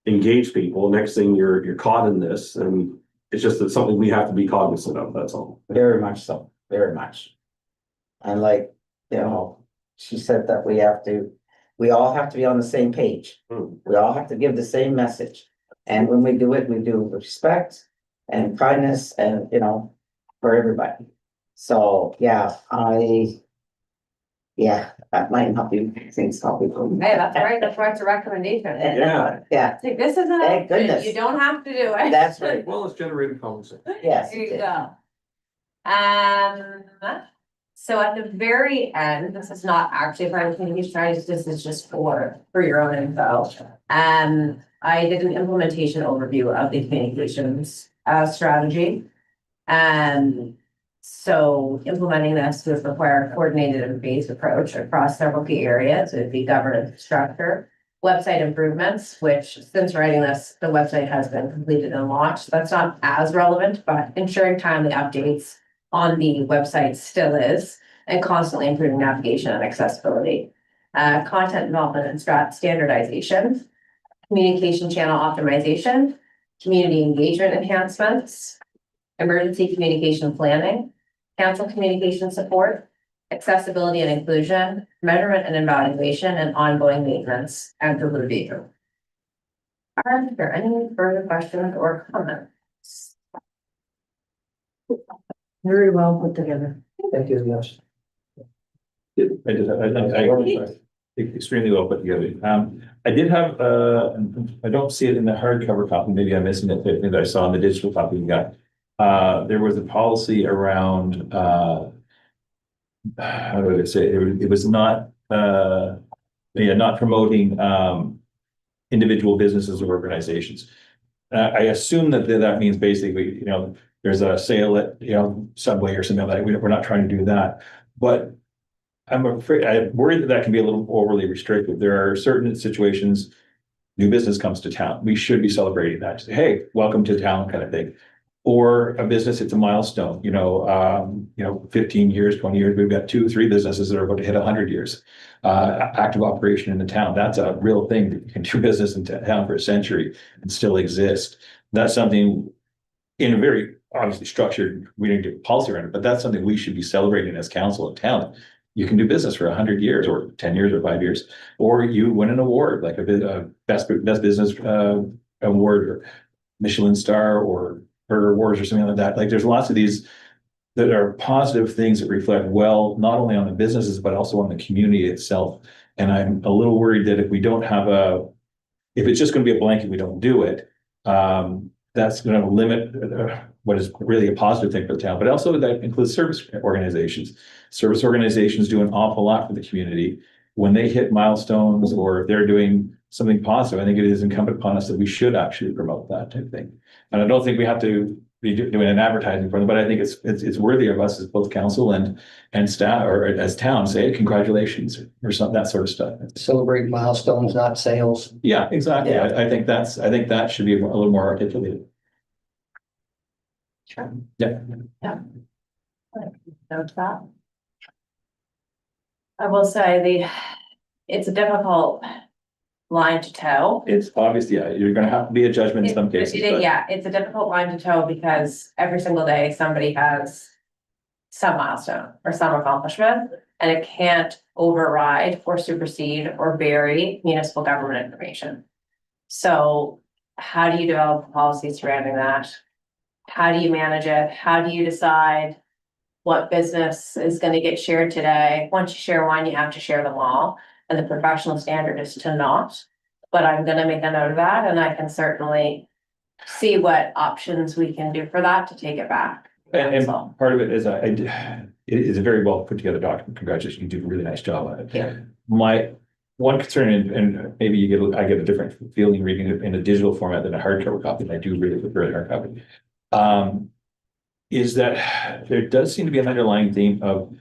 S3: engage people, next thing you're caught in this, and it's just that something we have to be cognizant of, that's all.
S1: very much so, very much. And like, she said that we all have to be on the same page. We all have to give the same message. And when we do it, we do respect and kindness and, for everybody. So, yeah, that might help you, things help you.
S7: Hey, that's right, that's why it's a recommendation.
S3: Yeah.
S1: Yeah,
S7: Like, this isn't an
S1: Thank
S7: option,
S1: goodness.
S7: you don't have to do it.
S1: that's right,
S3: Well, it's generated conversation.
S1: yes.
S7: There you go. So at the very end, this is not actually for community strategies, this is just for your own info. I did an implementation overview of the communications strategy. So implementing this would require a coordinated and phased approach across several key areas. It would be governance structure, website improvements, which since writing this, the website has been completed and launched. That's not as relevant, but ensuring timely updates on the website still is, and constantly improving navigation and accessibility. Content development and standardization, communication channel optimization, community engagement enhancements, emergency communication planning, council communication support, accessibility and inclusion, measurement and evaluation, and ongoing maintenance and review. Are there any further questions or comments?
S2: Very well put together.
S6: Thank you, yes.
S8: Extremely well put together. I did have, I don't see it in the hardcover copy, maybe I'm missing it, that I saw in the digital copy we got. There was a policy around, how do I say, it was not, not promoting, individual businesses or organizations. I assume that means basically, there's a sale at, Subway or something like that. We're not trying to do that, but I'm worried that can be a little overly restrictive. There are certain situations, new business comes to town. We should be celebrating that. Say, hey, welcome to town kind of thing. Or a business, it's a milestone, 15 years, 20 years, we've got 2, 3 businesses that are about to hit 100 years. Active operation in the town. That's a real thing. You can do business in town for a century and still exist. That's something in a very obviously structured, we didn't get policy around it, but that's something we should be celebrating as council of town. You can do business for 100 years or 10 years or 5 years, or you win an award, like a best business award or Michelin star or Burger Awards or something like that. Like there's lots of these that are positive things that reflect well, not only on the businesses, but also on the community itself. And I'm a little worried that if we don't have if it's just going to be a blanket, we don't do it, that's going to limit what is really a positive thing for the town. But also that includes service organizations. Service organizations do an awful lot for the community. When they hit milestones or if they're doing something positive, I think it is incumbent upon us that we should actually promote that type of thing. And I don't think we have to be doing an advertising for them, but I think it's worthy of us as both council and staff, or as town, say congratulations or something, that sort of stuff.
S6: Celebrate milestones, not sales.
S8: Yeah, exactly.
S1: Yeah.
S8: I think that should be a little more articulated.
S7: Sure.
S8: Yeah.
S7: Note that. I will say it's a difficult line to toe.
S8: It's obvious, yeah, you're gonna have to be a judgment in some cases, but
S7: Yeah, it's a difficult line to toe because every single day somebody has some milestone or some accomplishment, and it can't override or supersede or bury municipal government information. So how do you develop policies surrounding that? How do you manage it? How do you decide what business is gonna get shared today? Once you share one, you have to share them all, and the professional standard is to not. But I'm gonna make a note of that, and I can certainly see what options we can do for that to take it back.
S8: and
S7: So,
S8: part of it is it is a very well put together document. Congratulations, you do a really nice job on it.
S7: Yeah.
S8: My one concern, and maybe I get a different feeling reading it in a digital format than a hardcover copy, and I do really prefer a hard copy. Is that there does seem to be an underlying theme of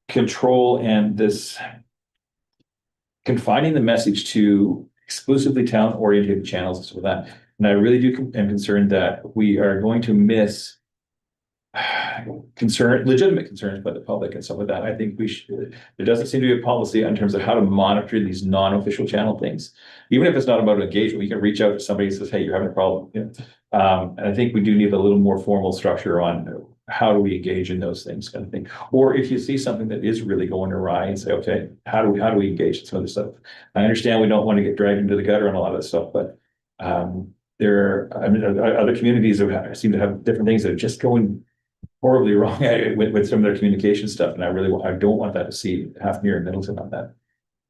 S8: control and this confining the message to exclusively town-oriented channels and so that. And I really am concerned that we are going to miss legitimate concerns by the public and stuff like that. I think there doesn't seem to be a policy in terms of how to monitor these non-official channel things. Even if it's not about engagement, we can reach out to somebody who says, hey, you're having a problem. And I think we do need a little more formal structure on how do we engage in those things kind of thing. Or if you see something that is really going awry and say, okay, how do we engage in some of this stuff? I understand we don't want to get dragged into the gutter on a lot of this stuff, but there are other communities that seem to have different things that are just going horribly wrong with some of their communication stuff. And I don't want that to see happen here in Middleton on that,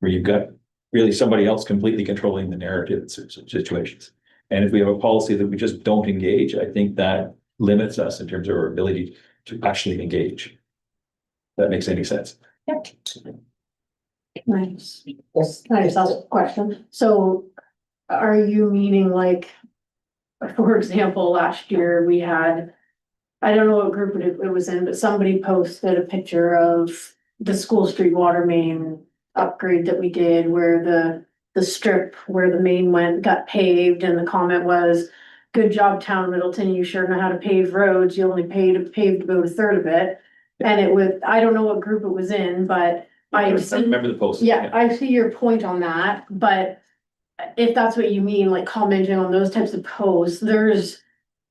S8: where you've got really somebody else completely controlling the narrative in certain situations. And if we have a policy that we just don't engage, I think that limits us in terms of our ability to actually engage. If that makes any sense.
S7: Yep.
S5: Nice. Can I just ask a question? So are you meaning like, for example, last year we had, I don't know what group it was in, but somebody posted a picture of the School Street water main upgrade that we did where the strip where the main went got paved, and the comment was, good job, town Middleton, you sure know how to pave roads, you only paved about a third of it. And it was, I don't know what group it was in, but I
S8: remember the post.
S5: yeah, I see your point on that, but if that's what you mean, like commenting on those types of posts,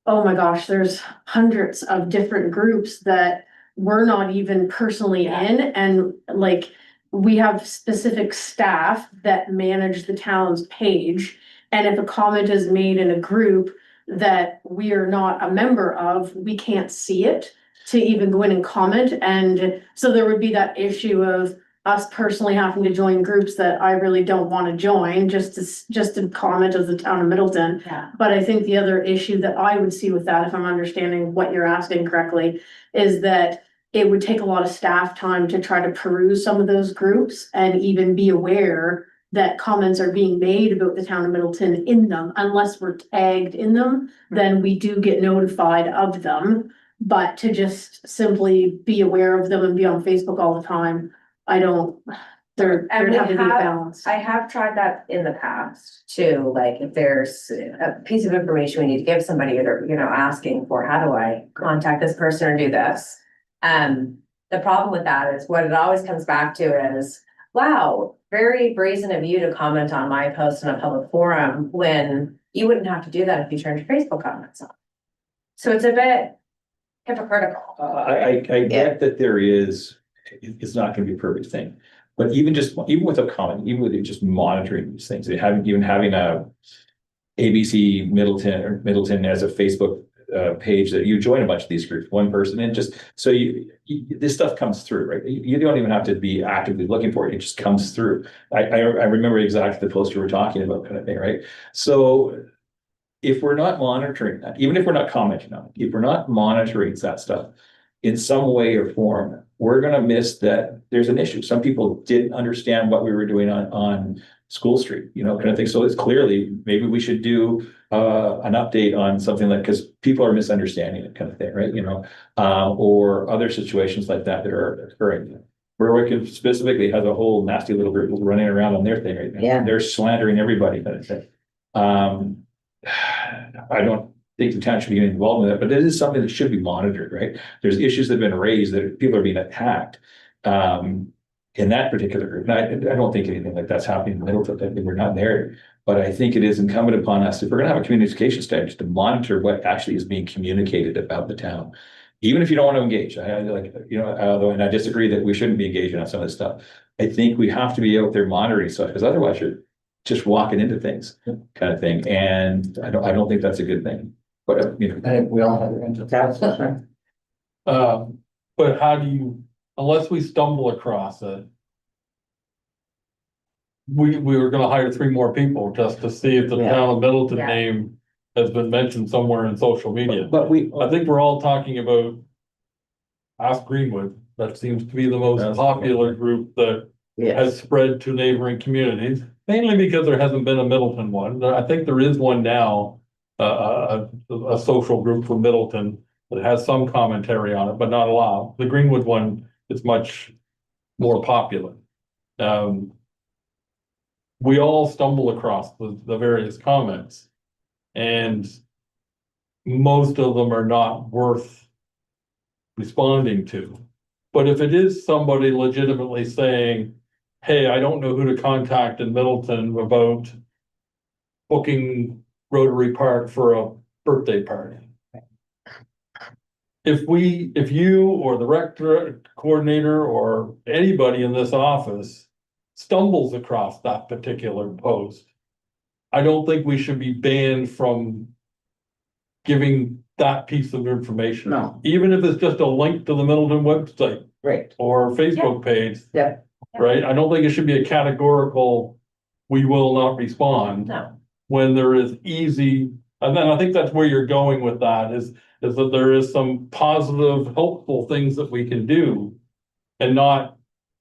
S5: oh my gosh, there's hundreds of different groups that we're not even personally in, and like, we have specific staff that manage the town's page. And if a comment is made in a group that we are not a member of, we can't see it to even go in and comment. And so there would be that issue of us personally having to join groups that I really don't want to join, just to comment as the town of Middleton.
S7: Yeah.
S5: But I think the other issue that I would see with that, if I'm understanding what you're asking correctly, is that it would take a lot of staff time to try to peruse some of those groups and even be aware that comments are being made about the town of Middleton in them. Unless we're tagged in them, then we do get notified of them. But to just simply be aware of them and be on Facebook all the time, there'd have to be a balance.
S7: I have tried that in the past too, like if there's a piece of information we need to give somebody, or, asking for, how do I contact this person or do this? The problem with that is what it always comes back to is, wow, very brazen of you to comment on my post in a public forum when you wouldn't have to do that if you turned your Facebook comments on. So it's a bit hypocritical.
S8: I get that it's not gonna be a perfect thing, but even with a comment, even with just monitoring these things, having a ABC Middleton as a Facebook page that you join a bunch of these groups, one person, and just so this stuff comes through, right? You don't even have to be actively looking for it; it just comes through. I remember exactly the post you were talking about, kind of thing, right? So if we're not monitoring that, even if we're not commenting on it, if we're not monitoring that stuff in some way or form, we're going to miss that there's an issue. Some people didn't understand what we were doing on School Street, you know, kind of thing. So it's clearly, maybe we should do an update on something like, because people are misunderstanding it kind of thing, right? You know, or other situations like that are occurring. Berwick specifically has a whole nasty little group running around on their thing right now.
S1: Yeah.
S8: They're slandering everybody kind of thing. I don't think the town should be involved in that, but it is something that should be monitored, right? There's issues that have been raised that people are being attacked. In that particular group, and I don't think anything like that's happening in Middleton, I think we're not there. But I think it is incumbent upon us, if we're gonna have a communication strategy, to monitor what actually is being communicated about the town. Even if you don't want to engage, I like, you know, although, and I disagree that we shouldn't be engaging on some of this stuff. I think we have to be out there monitoring stuff, because otherwise you're just walking into things kind of thing. And I don't think that's a good thing. But, you know,
S6: I think we all have our answer.
S1: Councillor Smith?
S9: But how do you, unless we stumble across it? We were gonna hire 3 more people just to see if the
S1: Yeah.
S9: town of Middleton
S7: Yeah.
S9: name has been mentioned somewhere in social media.
S8: but we,
S9: I think we're all talking about Ask Greenwood. That seems to be the most
S8: That's-
S9: popular group that has
S1: Yes,
S9: spread to neighboring communities, mainly because there hasn't been a Middleton one. I think there is one now, a social group from Middleton that has some commentary on it, but not a lot. The Greenwood one is much more popular. We all stumble across the various comments, and most of them are not worth responding to. But if it is somebody legitimately saying, hey, I don't know who to contact in Middleton about booking Rotary Park for a birthday party. If you or the rec coordinator or anybody in this office stumbles across that particular post, I don't think we should be banned from giving that piece of information.
S1: no,
S9: Even if it's just a link to the Middleton website
S1: great,
S9: or Facebook page.
S1: Yeah.
S9: Right? I don't think it should be a categorical, we will not respond.
S7: No.
S9: When there is easy, and then I think that's where you're going with that, is that there is some positive, helpful things that we can do. And not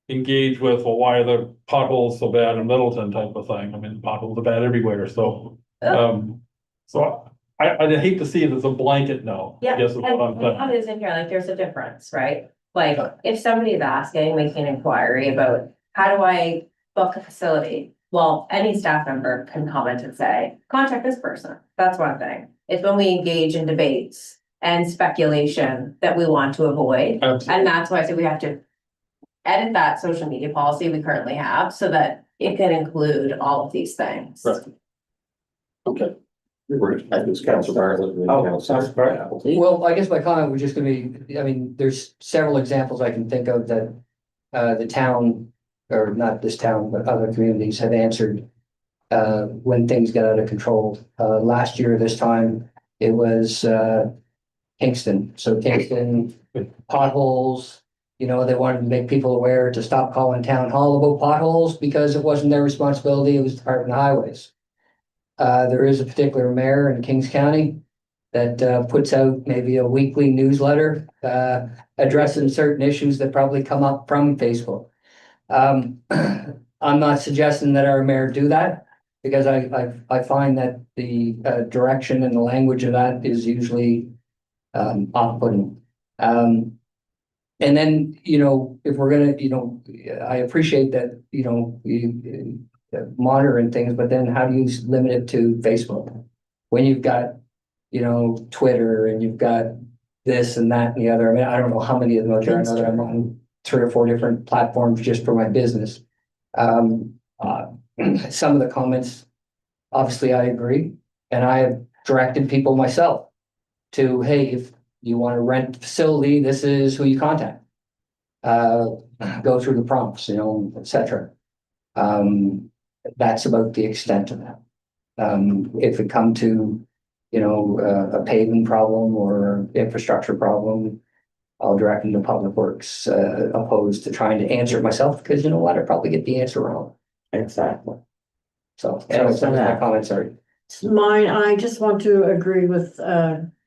S9: engage with, well, why are the potholes so bad in Middleton type of thing? I mean, potholes are bad everywhere, so, so I hate to see it as a blanket no.
S7: Yeah,
S9: I guess is what I'm
S7: and
S9: saying.
S7: that is in here, like, there's a difference, right? Like, if somebody is asking, making an inquiry about, how do I book a facility? Well, any staff member can comment and say, contact this person. That's one thing. It's when we engage in debates and speculation that we want to avoid.
S9: Absolutely.
S7: And that's why I say we have to edit that social media policy we currently have so that it can include all of these things.
S9: Right.
S3: okay. We're gonna, it's Council Bartlett. and then
S1: Oh,
S3: Councillor
S1: Councillor Bartlett.
S3: Appleton.
S6: Well, I guess my comment was just gonna be, I mean, there's several examples I can think of that the town, or not this town, but other communities have answered when things get out of control. Last year, this time, it was Kingston. So Kingston, potholes, you know, they wanted to make people aware to stop calling town hall about potholes because it wasn't their responsibility, it was Department of Highways. There is a particular mayor in Kings County that puts out maybe a weekly newsletter addressing certain issues that probably come up from Facebook. I'm not suggesting that our mayor do that, because I find that the direction and the language of that is usually off-putting. And then, you know, if we're gonna, you know, I appreciate that, you know, you monitoring things, but then how do you limit it to Facebook? When you've got, you know, Twitter and you've got this and that and the other. I mean, I don't know how many of them are there. I know that I'm on 3 or 4 different platforms just for my business. Some of the comments, obviously I agree, and I have directed people myself to, hey, if you want to rent a facility, this is who you contact. Go through the prompts, you know, etc. That's about the extent of that. If it come to, you know, a paving problem or infrastructure problem, I'll direct them to Public Works, opposed to trying to answer it myself, because you know what, I probably get the answer wrong.
S1: exactly.
S6: So, anyway, some of my comments are.
S2: Mine, I just want to agree with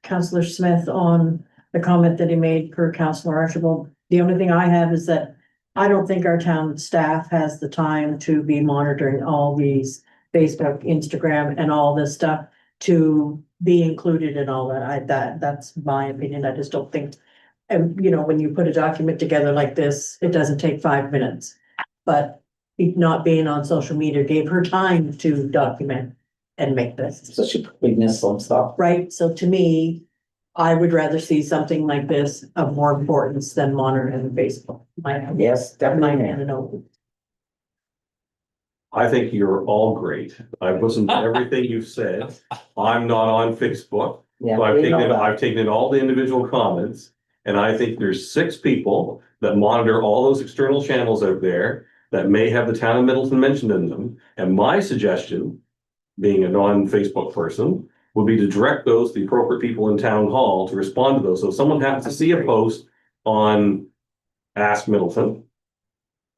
S2: Councillor Smith on the comment that he made per Councillor Archibald. The only thing I have is that I don't think our town staff has the time to be monitoring all these Facebook, Instagram and all this stuff to be included in all that. That's my opinion. I just don't think. And you know, when you put a document together like this, it doesn't take 5 minutes. But not being on social media gave her time to document and make this,
S1: So she probably missed some stuff.
S2: right? So to me, I would rather see something like this of more importance than monitoring Facebook.
S1: Yes,
S2: My
S1: definitely.
S2: opinion.
S3: I think you're all great. I've listened to everything you've said. I'm not on Facebook.
S1: Yeah,
S3: So I've
S1: we
S3: taken,
S1: know that.
S3: I've taken in all the individual comments, and I think there's 6 people that monitor all those external channels out there that may have the town of Middleton mentioned in them. And my suggestion, being a non-Facebook person, would be to direct those to the appropriate people in town hall to respond to those. So if someone happens to see a post on Ask Middleton,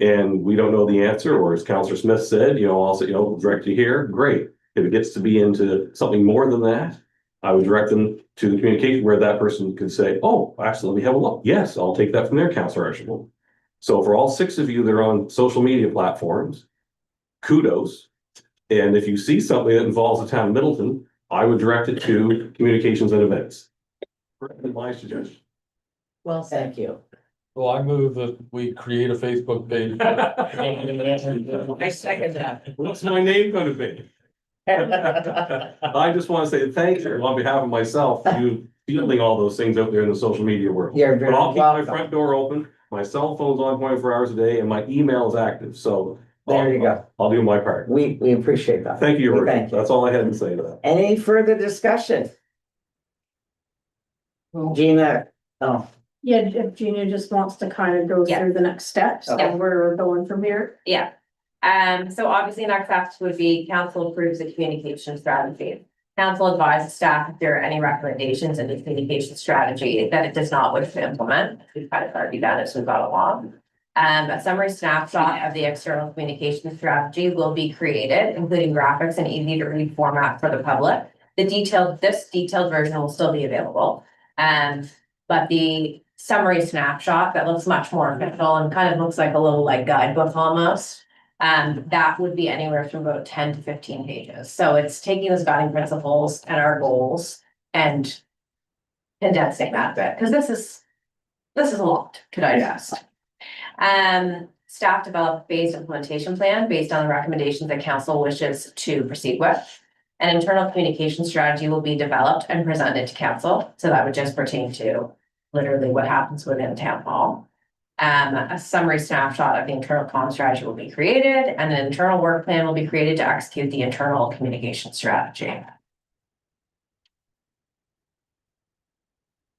S3: and we don't know the answer, or as Counselor Smith said, also, direct you here, great. If it gets to be into something more than that, I would direct them to the communication where that person could say, oh, actually, let me have a look. Yes, I'll take that from there, Counselor Archibald. So for all 6 of you that are on social media platforms, kudos. And if you see something that involves the town of Middleton, I would direct it to communications and events. My suggestion.
S2: Well said.
S1: Thank you.
S9: Well, I move that we create a Facebook page.
S1: I second that.
S3: What's my name gonna be? I just want to say thank you on behalf of myself, for you fielding all those things out there in the social media world.
S1: You're very
S3: But I'll keep my
S1: welcome.
S3: front door open, my cell phone's on 24 hours a day, and my email is active, so.
S1: There you go.
S3: I'll do my part.
S1: We appreciate that.
S3: Thank you,
S1: We
S3: Rick.
S1: thank you.
S3: That's all I had to say to that.
S1: Any further discussion? Gina, oh,
S5: Yeah, if Gina just wants to kind of go
S7: Yeah.
S5: through the next steps
S1: Okay.
S5: and where we're going from here.
S7: Yeah. So obviously next steps would be council approves the communication strategy. Council advises staff if there are any recommendations in the communication strategy that it does not wish to implement. We've kind of already done as we got along. A summary snapshot of the external communication strategy will be created, including graphics and easy to read format for the public. This detailed version will still be available. But the summary snapshot that looks much more official and kind of looks like a little like guidebook almost. That would be anywhere from about 10 to 15 pages. So it's taking those guiding principles and our goals and condensing that bit, because this is a lot to digest. Staff develop a phased implementation plan based on the recommendations that council wishes to proceed with. An internal communication strategy will be developed and presented to council. So that would just pertain to literally what happens within town hall. A summary snapshot of the internal comm strategy will be created, and an internal work plan will be created to execute the internal communication strategy.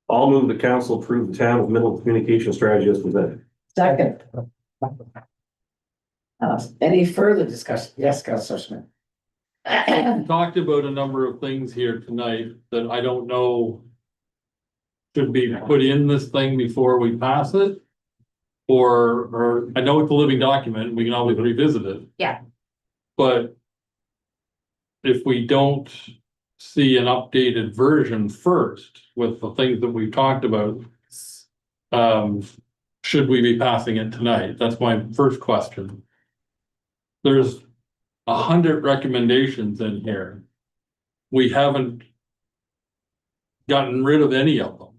S3: I'll move the council approve the town of Middleton communication strategy as presented.
S1: second. Any further discussion? Yes, Councilor Smith.
S9: We talked about a number of things here tonight that I don't know should be put in this thing before we pass it. Or I know it's a living document, we can always revisit it.
S7: Yeah.
S9: But if we don't see an updated version first with the things that we've talked about, should we be passing it tonight? That's my first question. There's 100 recommendations in here. We haven't gotten rid of any of them.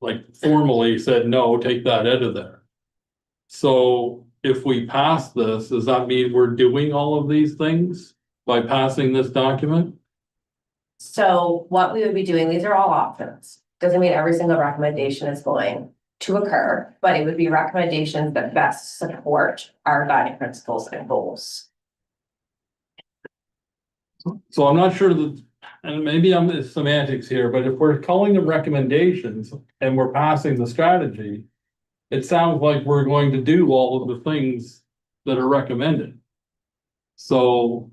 S9: Like formally said, no, take that out of there. So if we pass this, does that mean we're doing all of these things by passing this document?
S7: So what we would be doing, these are all options. Doesn't mean every single recommendation is going to occur, but it would be recommendations that best support our guiding principles and goals.
S9: So I'm not sure that, and maybe I'm semantics here, but if we're calling them recommendations and we're passing the strategy, it sounds like we're going to do all of the things that are recommended. So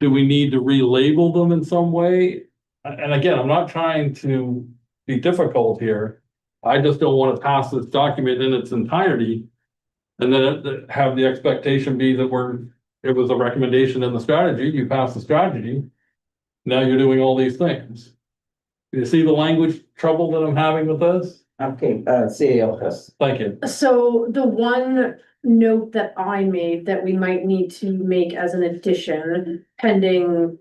S9: do we need to relabel them in some way? And again, I'm not trying to be difficult here. I just don't want to pass this document in its entirety and then have the expectation be that it was a recommendation in the strategy, you passed the strategy. Now you're doing all these things. You see the language trouble that I'm having with this?
S1: Okay, CEO, yes.
S9: Thank you.
S5: So the one note that I made that we might need to make as an addition pending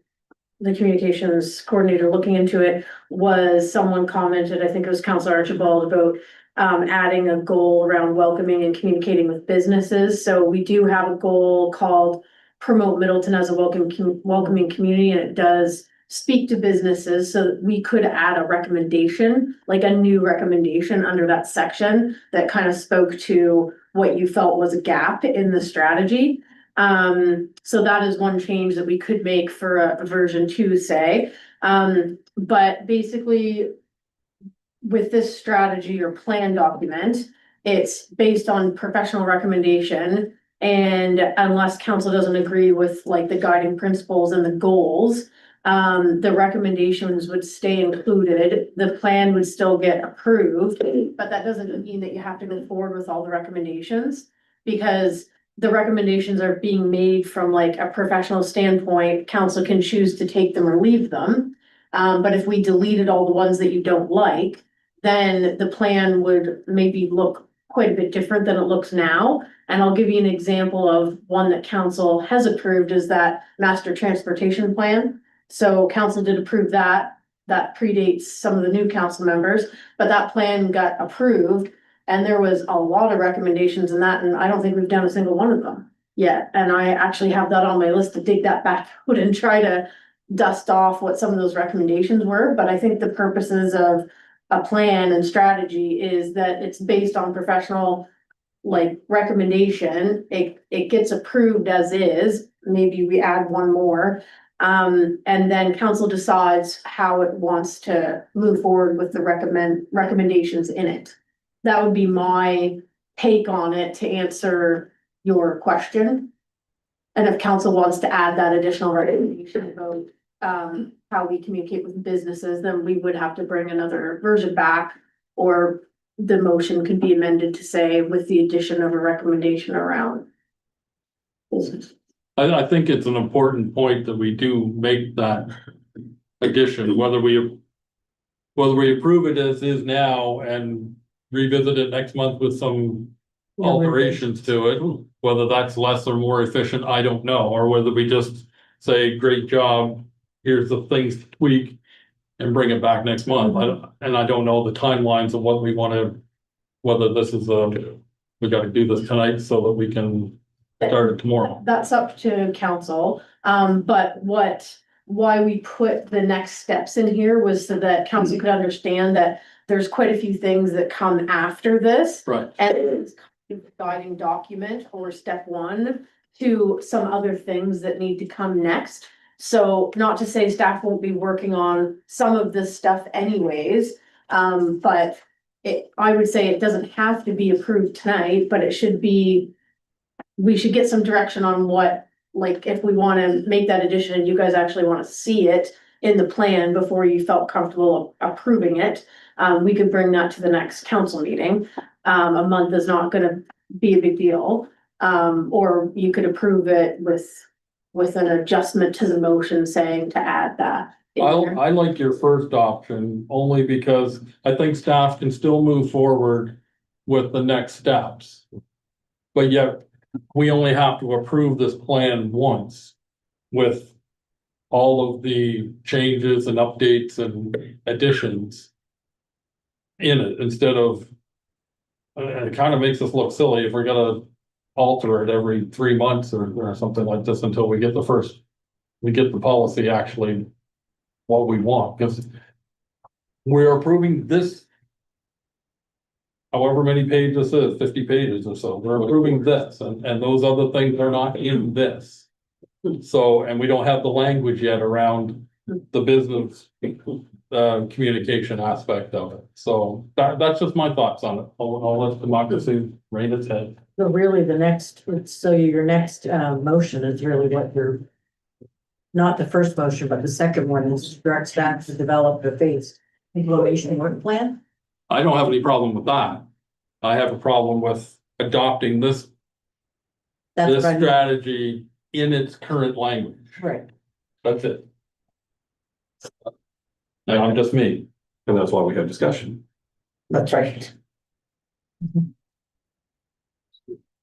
S5: the communications coordinator looking into it was someone commented, I think it was Councilor Archibald, about adding a goal around welcoming and communicating with businesses. So we do have a goal called promote Middleton as a welcoming community, and it does speak to businesses. So we could add a recommendation, like a new recommendation under that section that kind of spoke to what you felt was a gap in the strategy. So that is one change that we could make for a version 2, say. But basically, with this strategy or plan document, it's based on professional recommendation. And unless council doesn't agree with like the guiding principles and the goals, the recommendations would stay included. The plan would still get approved, but that doesn't mean that you have to go forward with all the recommendations, because the recommendations are being made from like a professional standpoint. Council can choose to take them or leave them. But if we deleted all the ones that you don't like, then the plan would maybe look quite a bit different than it looks now. And I'll give you an example of one that council has approved, is that master transportation plan. So council did approve that. That predates some of the new council members, but that plan got approved. And there was a lot of recommendations in that, and I don't think we've done a single one of them yet. And I actually have that on my list to dig that back out and try to dust off what some of those recommendations were. But I think the purposes of a plan and strategy is that it's based on professional like recommendation. It gets approved as is. Maybe we add one more. And then council decides how it wants to move forward with the recommendations in it. That would be my take on it to answer your question. And if council wants to add that additional recommendation about how we communicate with businesses, then we would have to bring another version back, or the motion could be amended to say with the addition of a recommendation around business.
S9: I think it's an important point that we do make that addition, whether we approve it as is now and revisit it next month with some alterations to it, whether that's less or more efficient, I don't know, or whether we just say, great job, here's the things to tweak and bring it back next month. I don't know the timelines of what we want to, whether this is we got to do this tonight so that we can start it tomorrow.
S5: That's up to council. But why we put the next steps in here was so that council could understand that there's quite a few things that come after this.
S9: Right.
S5: And it's kind of a guiding document or step 1 to some other things that need to come next. So not to say staff won't be working on some of this stuff anyways, but I would say it doesn't have to be approved tonight, but it should be, we should get some direction on what, like, if we want to make that addition and you guys actually want to see it in the plan before you felt comfortable approving it, we could bring that to the next council meeting. A month is not going to be a big deal. Or you could approve it with an adjustment to the motion saying to add that.
S9: I like your first option only because I think staff can still move forward with the next steps. But yet we only have to approve this plan once with all of the changes and updates and additions in it, instead of, it kind of makes us look silly if we're gonna alter it every 3 months or something like this until we get the policy actually what we want, because we're approving this. However many pages this is, 50 pages or so, we're approving this, and those other things are not in this. So, and we don't have the language yet around the business communication aspect of it. So that's just my thoughts on it. I'll let democracy reign its head.
S2: So really the next, so your next motion is really what you're, not the first motion, but the second one is direct staff to develop a phased implementation work plan.
S9: I don't have any problem with that. I have a problem with adopting this
S2: That's what I mean.
S9: strategy in its current language.
S2: Right.
S9: That's it. And I'm just me.
S3: And that's why we have discussion.
S1: That's right.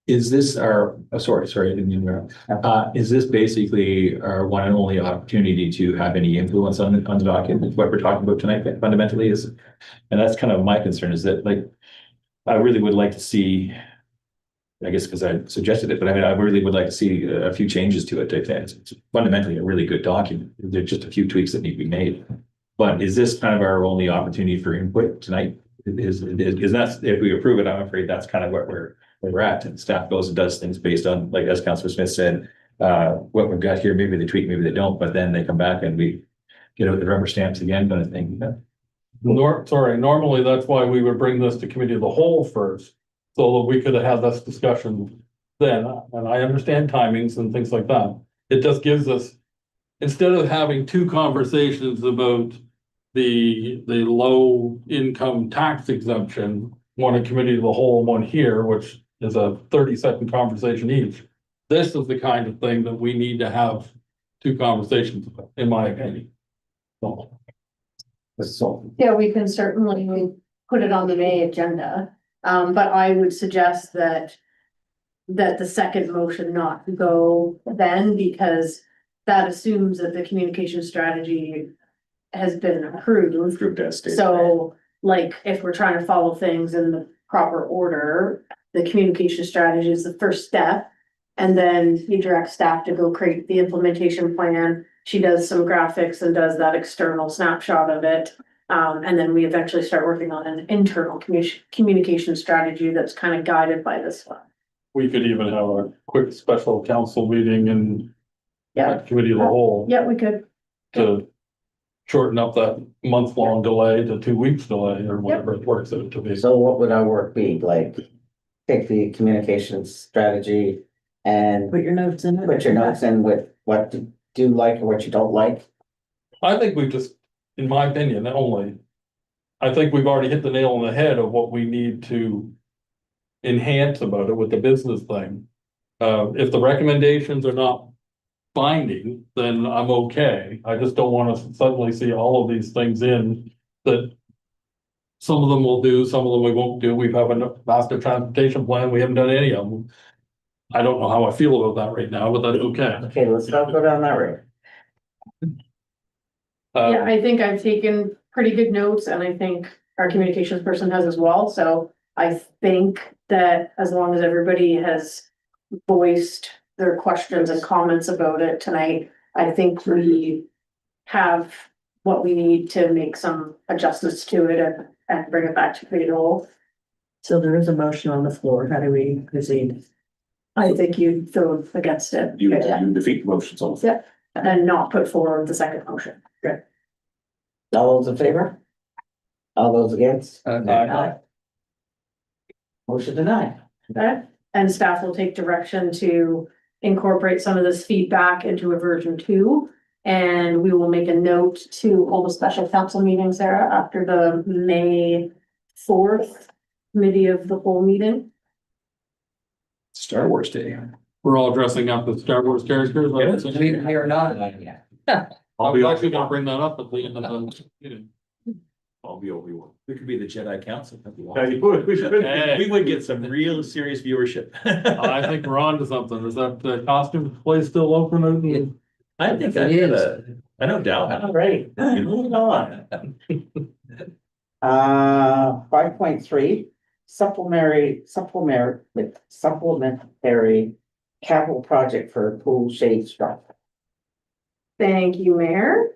S8: Is this our, sorry, I didn't mean to interrupt. Is this basically our one and only opportunity to have any influence on the document? What we're talking about tonight fundamentally is, and that's kind of my concern, is that like, I really would like to see, I guess because I suggested it, but I mean, I really would like to see a few changes to it. I think it's fundamentally a really good document. There's just a few tweaks that need to be made. But is this kind of our only opportunity for input tonight? Is that, if we approve it, I'm afraid that's kind of what we're at, and staff goes and does things based on, like, as Councillor Smith said, what we've got here, maybe they tweak, maybe they don't, but then they come back and we get out the rubber stamps again, kind of thing.
S9: Normally that's why we would bring this to committee of the whole first, so that we could have had this discussion then, and I understand timings and things like that. It just gives us, instead of having two conversations about the low income tax exemption, one in committee of the whole and one here, which is a 30-second conversation each. This is the kind of thing that we need to have two conversations about, in my opinion.
S1: So,
S5: Yeah, we can certainly put it on the May agenda, but I would suggest that the second motion not go then, because that assumes that the communication strategy has been approved.
S8: Approved as stated.
S5: So, like, if we're trying to follow things in the proper order, the communication strategy is the first step. And then you direct staff to go create the implementation plan. She does some graphics and does that external snapshot of it. And then we eventually start working on an internal communication strategy that's kind of guided by this one.
S9: We could even have a quick special council meeting and
S5: Yeah,
S9: committee of the whole
S5: yeah, we could.
S9: to shorten up that month-long delay to 2 weeks delay or whatever it works out to be.
S1: so what would our work be? Like, take the communications strategy and
S2: Put your notes in it.
S1: put your notes in with what you do like and what you don't like.
S9: I think we've just, in my opinion, only, I think we've already hit the nail on the head of what we need to enhance about it with the business thing. If the recommendations are not binding, then I'm okay. I just don't want to suddenly see all of these things in that some of them will do, some of them we won't do. We've have a master transportation plan. We haven't done any of them. I don't know how I feel about that right now, but that's okay.
S1: Okay, let's not go down that road.
S5: Yeah, I think I've taken pretty good notes and I think our communications person has as well. So I think that as long as everybody has voiced their questions and comments about it tonight, I think we have what we need to make some adjustments to it and bring it back to committee of the whole.
S2: So there is a motion on the floor. How do we proceed?
S5: I think you throw against it.
S3: You defeat the motions on.
S5: Yeah, and then not put forward the second motion.
S1: All those in favor? All those against?
S6: Aye.
S1: Motion denied.
S5: Okay, and staff will take direction to incorporate some of this feedback into a version 2. And we will make a note to hold a special council meeting, Sarah, after the May 4th committee of the whole meeting.
S8: Star Wars Day.
S9: We're all dressing up as Star Wars characters.
S6: Believe it or not,
S9: I was actually gonna bring that up at the end of the meeting.
S3: I'll be Obi-Wan.
S8: We could be the Jedi Council.
S9: Hey.
S8: We would get some real serious viewership.
S9: I think we're on to something. Is that the costume place still open?
S8: I think
S6: It is.
S8: I know Dal.
S1: All right, moving on. 5.3, supplementary capital project for pool shade structure.
S5: Thank you, Mayor.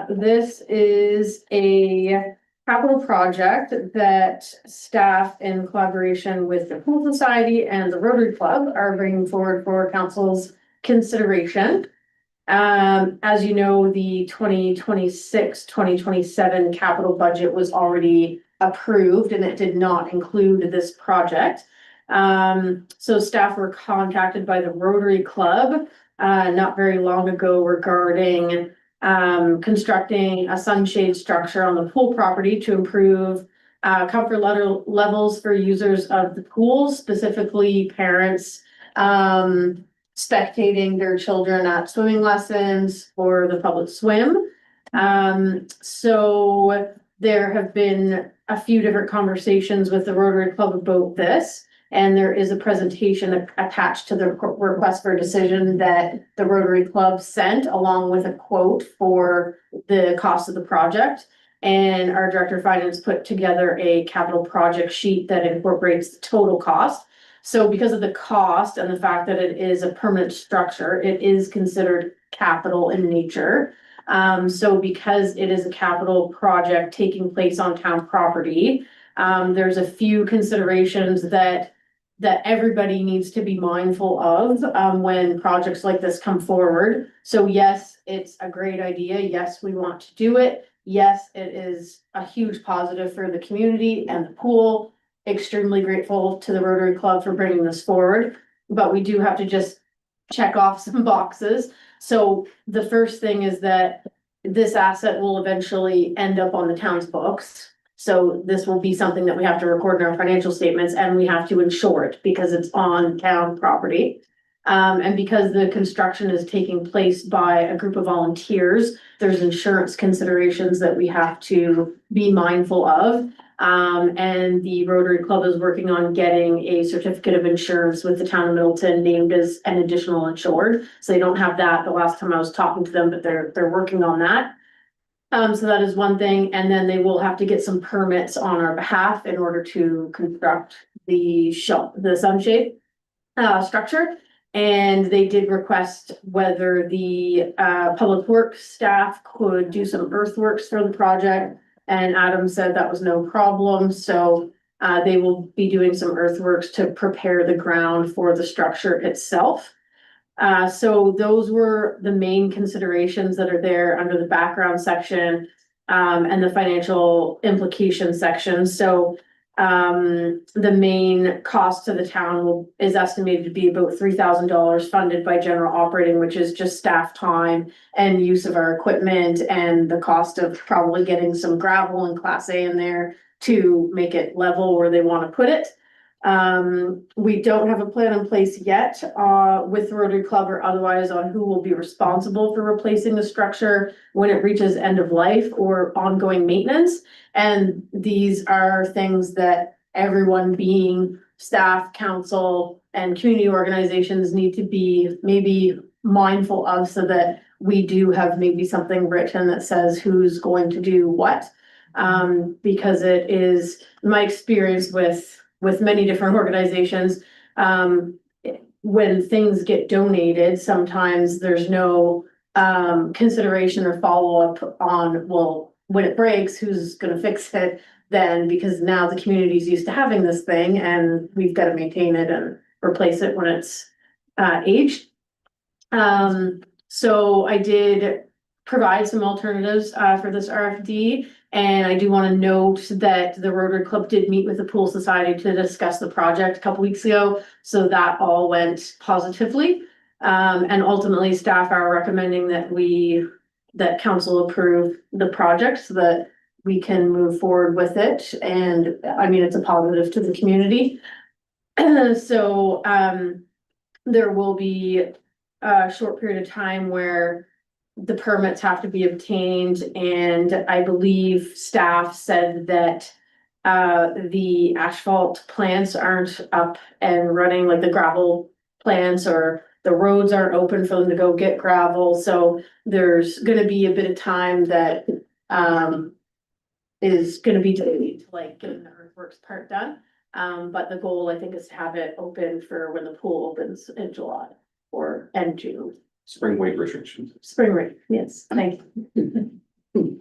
S5: This is a capital project that staff in collaboration with the Pool Society and the Rotary Club are bringing forward for council's consideration. As you know, the 2026-2027 capital budget was already approved and it did not include this project. So staff were contacted by the Rotary Club not very long ago regarding constructing a sunshade structure on the pool property to improve comfort levels for users of the pool, specifically parents spectating their children at swimming lessons or the public swim. So there have been a few different conversations with the Rotary Club about this. And there is a presentation attached to the request for a decision that the Rotary Club sent along with a quote for the cost of the project. And our Director of Finance put together a capital project sheet that incorporates the total cost. So because of the cost and the fact that it is a permanent structure, it is considered capital in nature. So because it is a capital project taking place on town property, there's a few considerations that everybody needs to be mindful of, when projects like this come forward. So yes, it's a great idea. Yes, we want to do it. Yes, it is a huge positive for the community and the pool. Extremely grateful to the Rotary Club for bringing this forward, but we do have to just check off some boxes. So the first thing is that this asset will eventually end up on the town's books. So this will be something that we have to record in our financial statements, and we have to insure it because it's on town property. And because the construction is taking place by a group of volunteers, there's insurance considerations that we have to be mindful of. And the Rotary Club is working on getting a certificate of insurance with the town of Middleton named as an additional insured. So they don't have that the last time I was talking to them, but they're working on that. So that is one thing, and then they will have to get some permits on our behalf in order to construct the sunshade structure. And they did request whether the public works staff could do some earthworks for the project. And Adam said that was no problem, so they will be doing some earthworks to prepare the ground for the structure itself. So those were the main considerations that are there under the background section, and the financial implication section. So, the main cost to the town is estimated to be about $3,000 funded by general operating, which is just staff time and use of our equipment and the cost of probably getting some gravel and Class A in there to make it level where they want to put it. We don't have a plan in place yet, with the Rotary Club or otherwise on who will be responsible for replacing the structure when it reaches end of life or ongoing maintenance. And these are things that everyone, being staff, council, and community organizations, need to be maybe mindful of, so that we do have maybe something written that says who's going to do what. Because it is my experience with many different organizations, when things get donated, sometimes there's no consideration or follow-up on, well, when it breaks, who's gonna fix it then? Because now the community's used to having this thing and we've got to maintain it and replace it when it's aged. So I did provide some alternatives for this RFD. And I do want to note that the Rotary Club did meet with the Pool Society to discuss the project a couple weeks ago. So that all went positively. And ultimately staff are recommending that council approve the project so that we can move forward with it. And I mean, it's a positive to the community. So there will be a short period of time where the permits have to be obtained, and I believe staff said that the asphalt plants aren't up and running, like the gravel plants, or the roads aren't open for them to go get gravel. So there's gonna be a bit of time that is gonna be delayed to like getting the earthworks part done. But the goal, I think, is to have it open for when the pool opens in July or end June.
S3: Spring weight restrictions.
S5: Spring break, yes, thank you.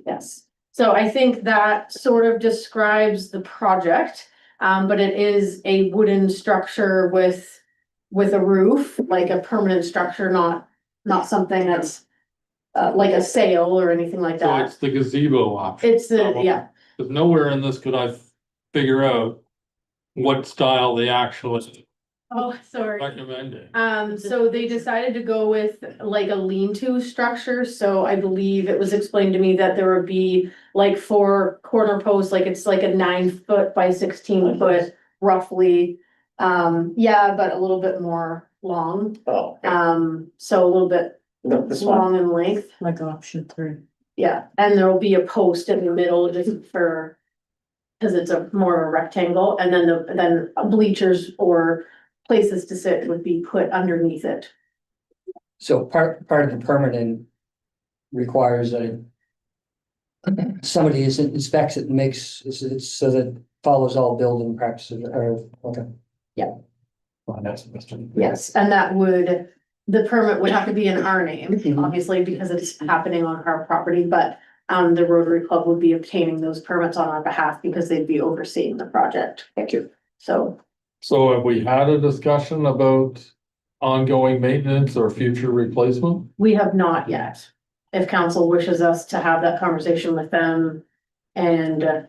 S5: Yes, so I think that sort of describes the project, but it is a wooden structure with a roof, like a permanent structure, not something that's like a sail or anything like
S9: So
S5: that.
S9: it's the gazebo option.
S5: It's yeah,
S9: Cause nowhere in this could I figure out what style they actually
S5: oh, sorry.
S9: recommended.
S5: So they decided to go with like a lean-to structure, so I believe it was explained to me that there would be like 4 corner posts, like it's like a 9-foot by 16-foot roughly. Yeah, but a little bit more long,
S1: Oh,
S5: so a little bit
S1: no, this one,
S5: long in length,
S2: Like option 3.
S5: yeah, and there will be a post in the middle just for Cause it's a more of a rectangle, and then bleachers or places to sit would be put underneath it.
S6: So part of the permitting requires that somebody inspects it and makes, it's so that it follows all building practices, or, okay.
S8: Well, that's the question.
S5: Yes, and the permit would have to be in our name, obviously, because it's happening on our property, but the Rotary Club would be obtaining those permits on our behalf because they'd be overseeing the project. Thank you. So
S9: So have we had a discussion about ongoing maintenance or future replacement?
S5: we have not yet. If council wishes us to have that conversation with them, and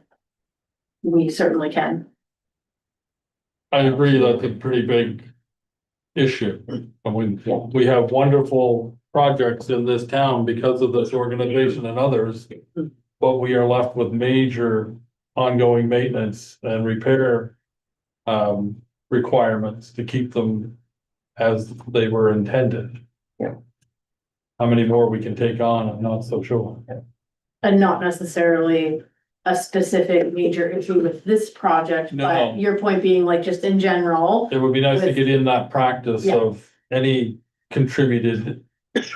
S5: we certainly can.
S9: I agree, that's a pretty big issue. And we have wonderful projects in this town because of this organization and others. But we are left with major ongoing maintenance and repair requirements to keep them as they were intended.
S6: Yeah.
S9: How many more we can take on, I'm not so sure.
S5: And not necessarily a specific major issue with this project,
S9: No.
S5: but your point being like just in general.
S9: It would be nice to
S5: With-
S9: get in that practice
S5: Yeah.
S9: of any contributed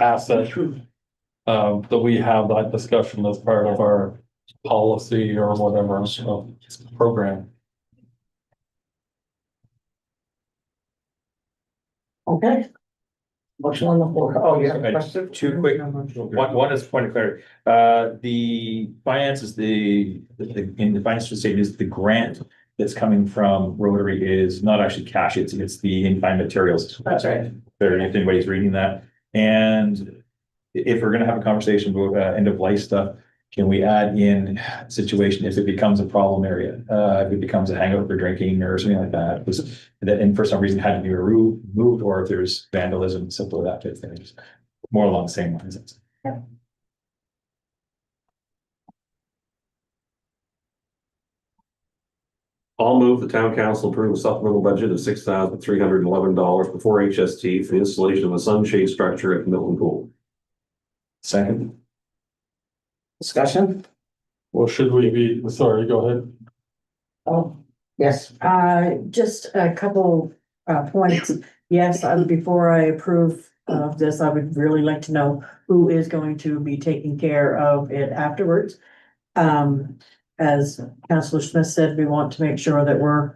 S9: asset. That we have that discussion as part of our policy or whatever, program.
S1: Okay. Motion on the floor. Oh, you have a
S8: Okay,
S1: question?
S8: two quick- One is point of clarity, the finances, in the financial statement is the grant that's coming from Rotary is not actually cash, it's the in-kind materials.
S1: That's right.
S8: If anybody's reading that, and if we're gonna have a conversation about end of life stuff, can we add in situation if it becomes a problem area? If it becomes a hangout for drinking or something like that, and for some reason had to be removed, or if there's vandalism, simple that type of thing, just more along the same lines.
S3: I'll move the town council approve a supplemental budget of $6,311 before HST for the installation of a sunshade structure at Milton Pool.
S8: Second.
S1: Discussion?
S9: Well, should we be, sorry, go ahead.
S1: Oh, yes.
S2: Just a couple points. Yes, before I approve of this, I would really like to know who is going to be taking care of it afterwards. As Councillor Smith said, we want to make sure that we're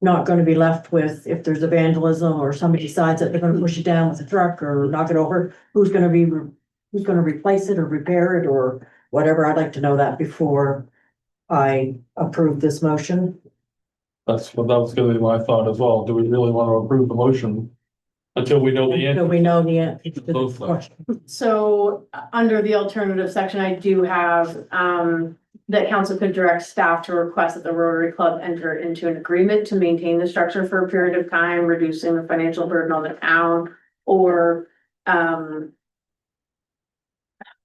S2: not going to be left with, if there's a vandalism or somebody decides that they're going to push it down with a truck or knock it over, who's going to replace it or repair it or whatever. I'd like to know that before I approve this motion.
S9: That was gonna be my thought as well. Do we really want to approve the motion until we know the
S2: So
S9: answer?
S2: we know the answer to
S9: Both
S2: the question.
S5: So under the alternative section, I do have, that council could direct staff to request that the Rotary Club enter into an agreement to maintain the structure for a period of time, reducing the financial burden on the town or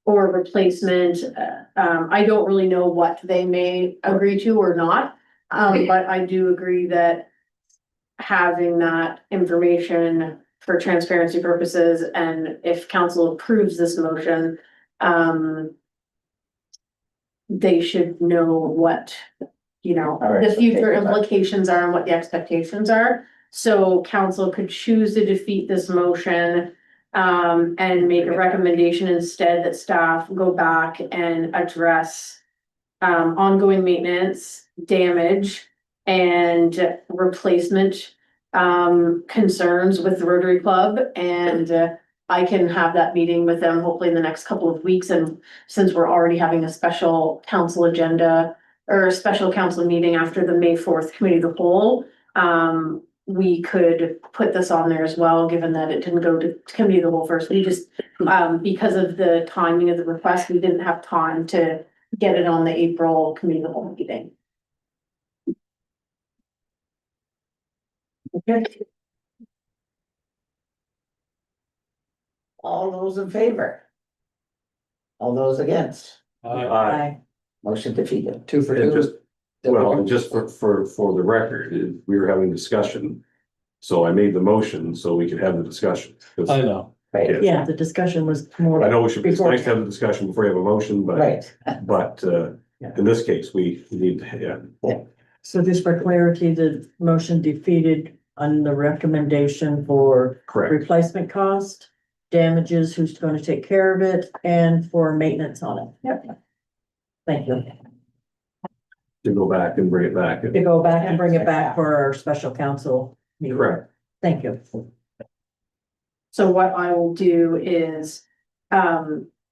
S5: replacement. I don't really know what they may agree to or not. But I do agree that having that information for transparency purposes, and if council approves this motion, they should know what,
S1: Our
S5: the future
S1: expectations are.
S5: implications are and what the expectations are. So council could choose to defeat this motion, and make a recommendation instead that staff go back and address ongoing maintenance, damage, and replacement concerns with the Rotary Club. And I can have that meeting with them hopefully in the next couple of weeks. And since we're already having a special council agenda or a special council meeting after the May 4th committee of the whole, we could put this on there as well, given that it didn't go to committee of the whole first. We just, because of the timing of the request, we didn't have time to get it on the April committee of the whole meeting.
S1: Okay. All those in favor? All those against?
S3: Aye.
S1: Motion defeated.
S6: 2 for
S3: And
S6: 2.
S3: just, well, and just for the record, we were having discussion. So I made the motion so we could have the discussion. 'Cause
S9: I know.
S1: Right,
S2: Yeah, the discussion was more.
S3: I know it's
S2: Before-
S3: nice to have the discussion before you have a motion, but,
S1: right.
S3: but, In this case, we need, yeah,
S2: So just for clarity, the motion defeated on the recommendation for
S3: correct.
S2: replacement cost, damages, who's gonna take care of it, and for maintenance on it. Yep. Thank you.
S3: To go back and bring it back.
S2: To go back and bring it back for our special council meeting.
S3: Correct.
S2: Thank you.
S5: So what I will do is,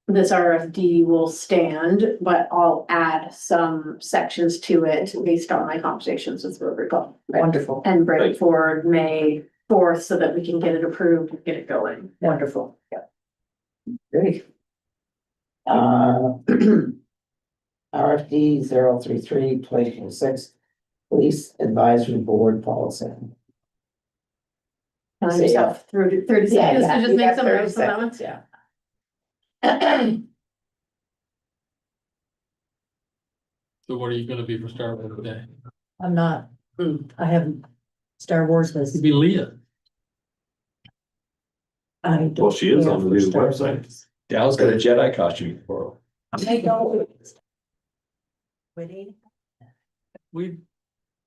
S5: this RFD will stand, but I'll add some sections to it based on my conversations with Roberto.
S2: Wonderful,
S5: And bring it forward May 4th so that we can get it approved and get it going.
S2: wonderful.
S1: Great. RFD 033/2026, Police Advisory Board Policy.
S5: And I just have 30 seconds to just make some
S1: You have
S5: notes on that one.
S1: 30 seconds, yeah.
S9: So what are you gonna be for Star Wars today?
S2: I'm not, I haven't, Star Wars was.
S9: You'd be Leah.
S2: I don't
S3: Well, she is
S2: care
S3: on the
S2: for
S3: new
S2: Star
S3: website.
S2: Wars.
S8: Dal's got a Jedi costume for
S2: I don't. Witty?
S9: We,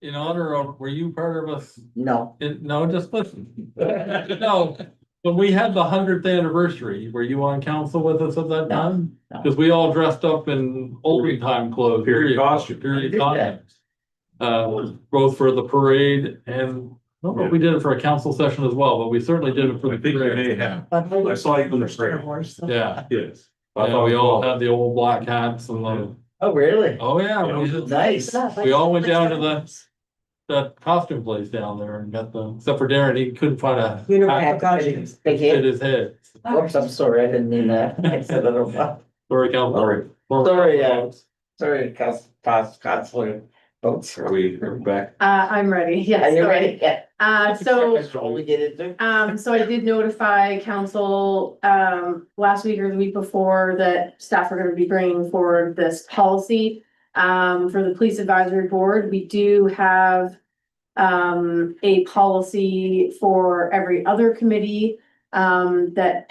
S9: in honor of, were you part of us?
S1: No,
S9: No, just listen. No, when we had the 100th anniversary, were you on council with us at that time?
S1: no.
S9: Cause we all dressed up in olden time clothes.
S3: Period costume.
S9: Period costumes. Both for the parade and, no, but we did it for a council session as well, but we certainly did it for
S3: I
S9: the
S3: think you may
S9: parade.
S3: have,
S2: But
S3: I saw you on the
S2: Star
S3: screen.
S2: Wars. so-
S9: Yeah,
S3: Yes.
S9: yeah, we all had the old black hats and the,
S1: Oh, really?
S9: oh yeah, we did.
S1: Nice.
S9: We all went down to that costume place down there and got the, except for Darren, he couldn't find a
S2: You know,
S9: hat
S2: have
S9: to
S2: costumes.
S1: Big
S9: fit
S1: hit.
S9: his head.
S1: Whoops, I'm sorry, I didn't mean that. I said it over.
S9: Sorry, council.
S3: Sorry.
S1: Sorry, Councilor Boats.
S3: Are we back?
S5: I'm ready, yes.
S1: Are you
S5: sorry.
S1: ready? Yeah.
S5: So.
S1: That's all we get into.
S5: So I did notify council, last week or the week before that staff are gonna be bringing forward this policy. For the police advisory board, we do have, a policy for every other committee, that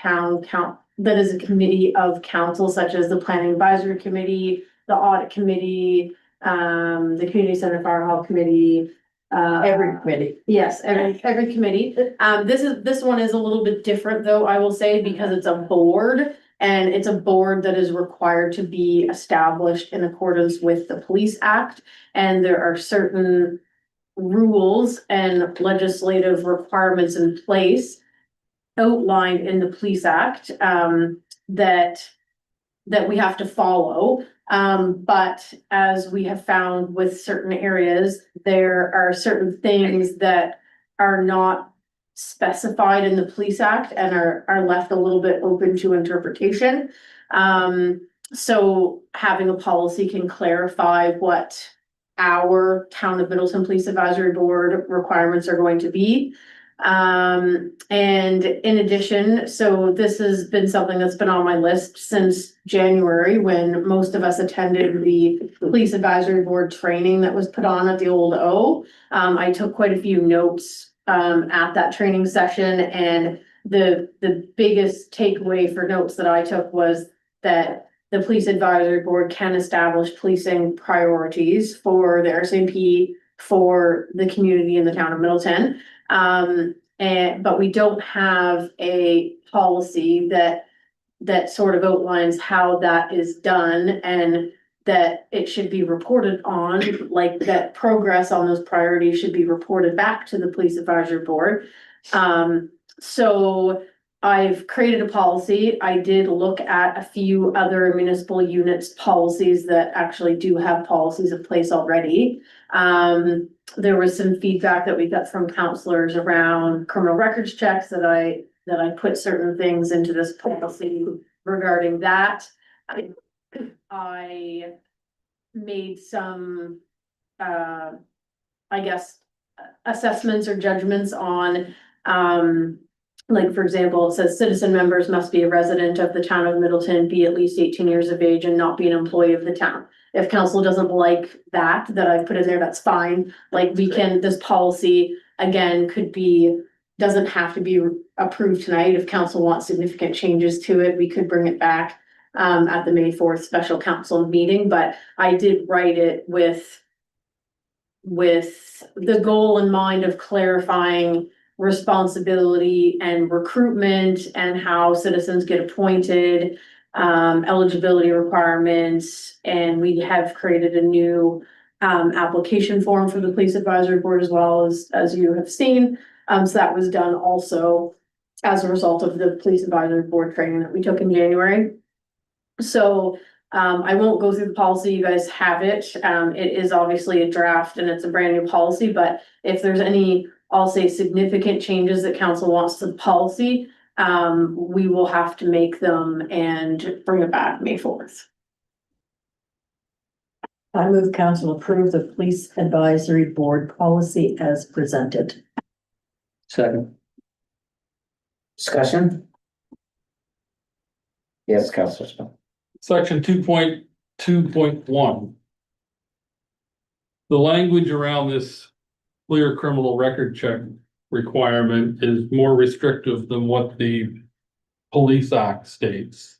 S5: that is a committee of council, such as the planning advisory committee, the audit committee, the community center fire hall committee.
S2: Every committee.
S5: Yes, every committee. This one is a little bit different though, I will say, because it's a board. And it's a board that is required to be established in accordance with the Police Act. And there are certain rules and legislative requirements in place outlined in the Police Act, that we have to follow. But as we have found with certain areas, there are certain things that are not specified in the Police Act and are left a little bit open to interpretation. So having a policy can clarify what our Town of Middleton Police Advisory Board requirements are going to be. And in addition, so this has been something that's been on my list since January, when most of us attended the Police Advisory Board training that was put on at the old O. I took quite a few notes at that training session, and the biggest takeaway for notes that I took was that the Police Advisory Board can establish policing priorities for the RCMP for the community in the town of Middleton. But we don't have a policy that sort of outlines how that is done, and that it should be reported on, like that progress on those priorities should be reported back to the Police Advisory Board. So I've created a policy. I did look at a few other municipal units policies that actually do have policies in place already. There was some feedback that we got from counselors around criminal records checks that I put certain things into this policy regarding that. I made some, I guess, assessments or judgments on, like, for example, it says citizen members must be a resident of the town of Middleton, be at least 18 years of age, and not be an employee of the town. If council doesn't like that I've put in there, that's fine. Like, this policy, again, doesn't have to be approved tonight. If council wants significant changes to it, we could bring it back. at the May 4th special council meeting, but I did write it with the goal in mind of clarifying responsibility and recruitment and how citizens get appointed, eligibility requirements, and we have created a new application form for the police advisory board as well as you have seen. So that was done also as a result of the police advisory board training that we took in January. So I won't go through the policy, you guys have it. It is obviously a draft and it's a brand new policy, but if there's any, I'll say, significant changes that council wants to the policy, we will have to make them and bring it back May 4th.
S2: I move council approve the police advisory board policy as presented.
S6: Second.
S1: Discussion? Yes, Councilor Smith.
S9: Section 2.2.1. The language around this clear criminal record check requirement is more restrictive than what the Police Act states.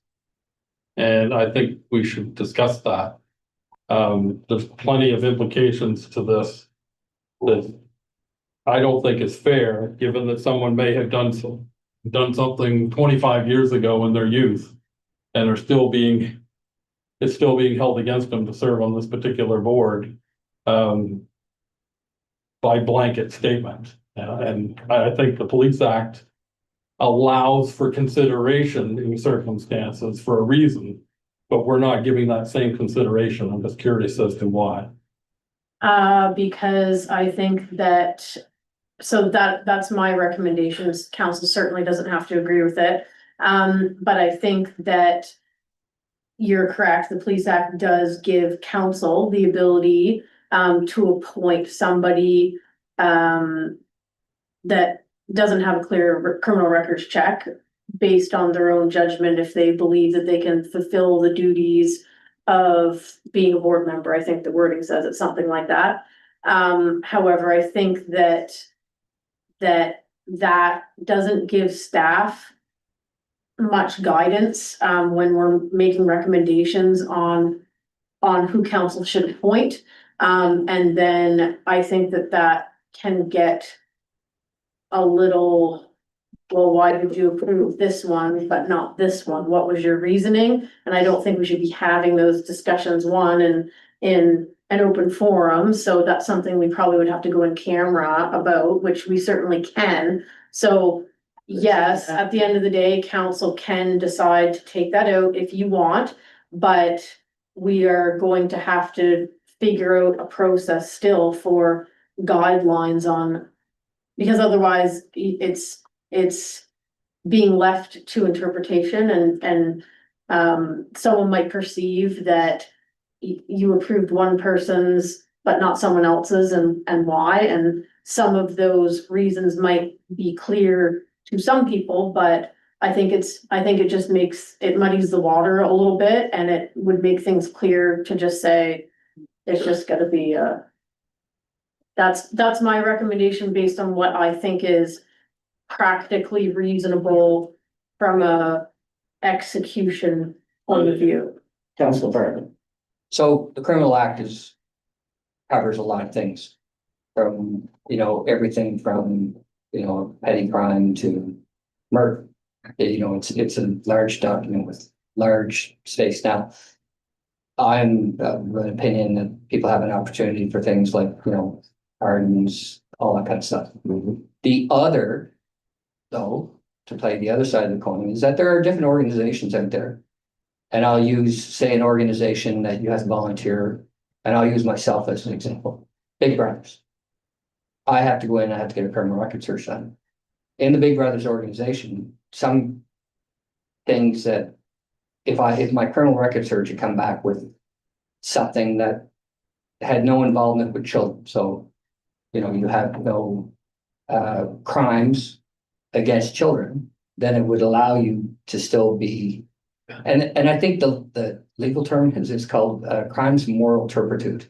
S9: And I think we should discuss that. There's plenty of implications to this that I don't think is fair, given that someone may have done something 25 years ago in their youth and it's still being held against them to serve on this particular board by blanket statement. And I think the Police Act allows for consideration in circumstances for a reason, but we're not giving that same consideration. I'm just curious as to why.
S5: Because I think that, so that's my recommendations. Council certainly doesn't have to agree with it. But I think that you're correct. The Police Act does give council the ability to appoint somebody that doesn't have a clear criminal records check based on their own judgment if they believe that they can fulfill the duties of being a board member. I think the wording says it's something like that. However, I think that doesn't give staff much guidance when we're making recommendations on who council should appoint. And then I think that can get a little, well, why did you approve this one but not this one? What was your reasoning? And I don't think we should be having those discussions, in an open forum. So that's something we probably would have to go in camera about, which we certainly can. So yes, at the end of the day, council can decide to take that out if you want, but we are going to have to figure out a process still for guidelines on, because otherwise it's being left to interpretation and someone might perceive that you approved one person's but not someone else's and why, and some of those reasons might be clear to some people, but I think it just muddies the water a little bit, and it would make things clear to just say it's just gotta be that's my recommendation based on what I think is practically reasonable from a execution point of view.
S1: Councilor Barton.
S6: So the criminal act covers a lot of things. From, everything from, petty crime to murder. It's a large document with large space. Now, I'm of an opinion that people have an opportunity for things like, pardons, all that kind of stuff. The other, though, to play the other side of the coin, is that there are different organizations out there. And I'll use, say, an organization that you have to volunteer, and I'll use myself as an example. Big Brothers. I have to go in, I have to get a criminal record search done. In the Big Brothers organization, some things that if my criminal record search had come back with something that had no involvement with children, so you have no crimes against children, then it would allow you to still be, and I think the legal term is called crimes of moral turpitude.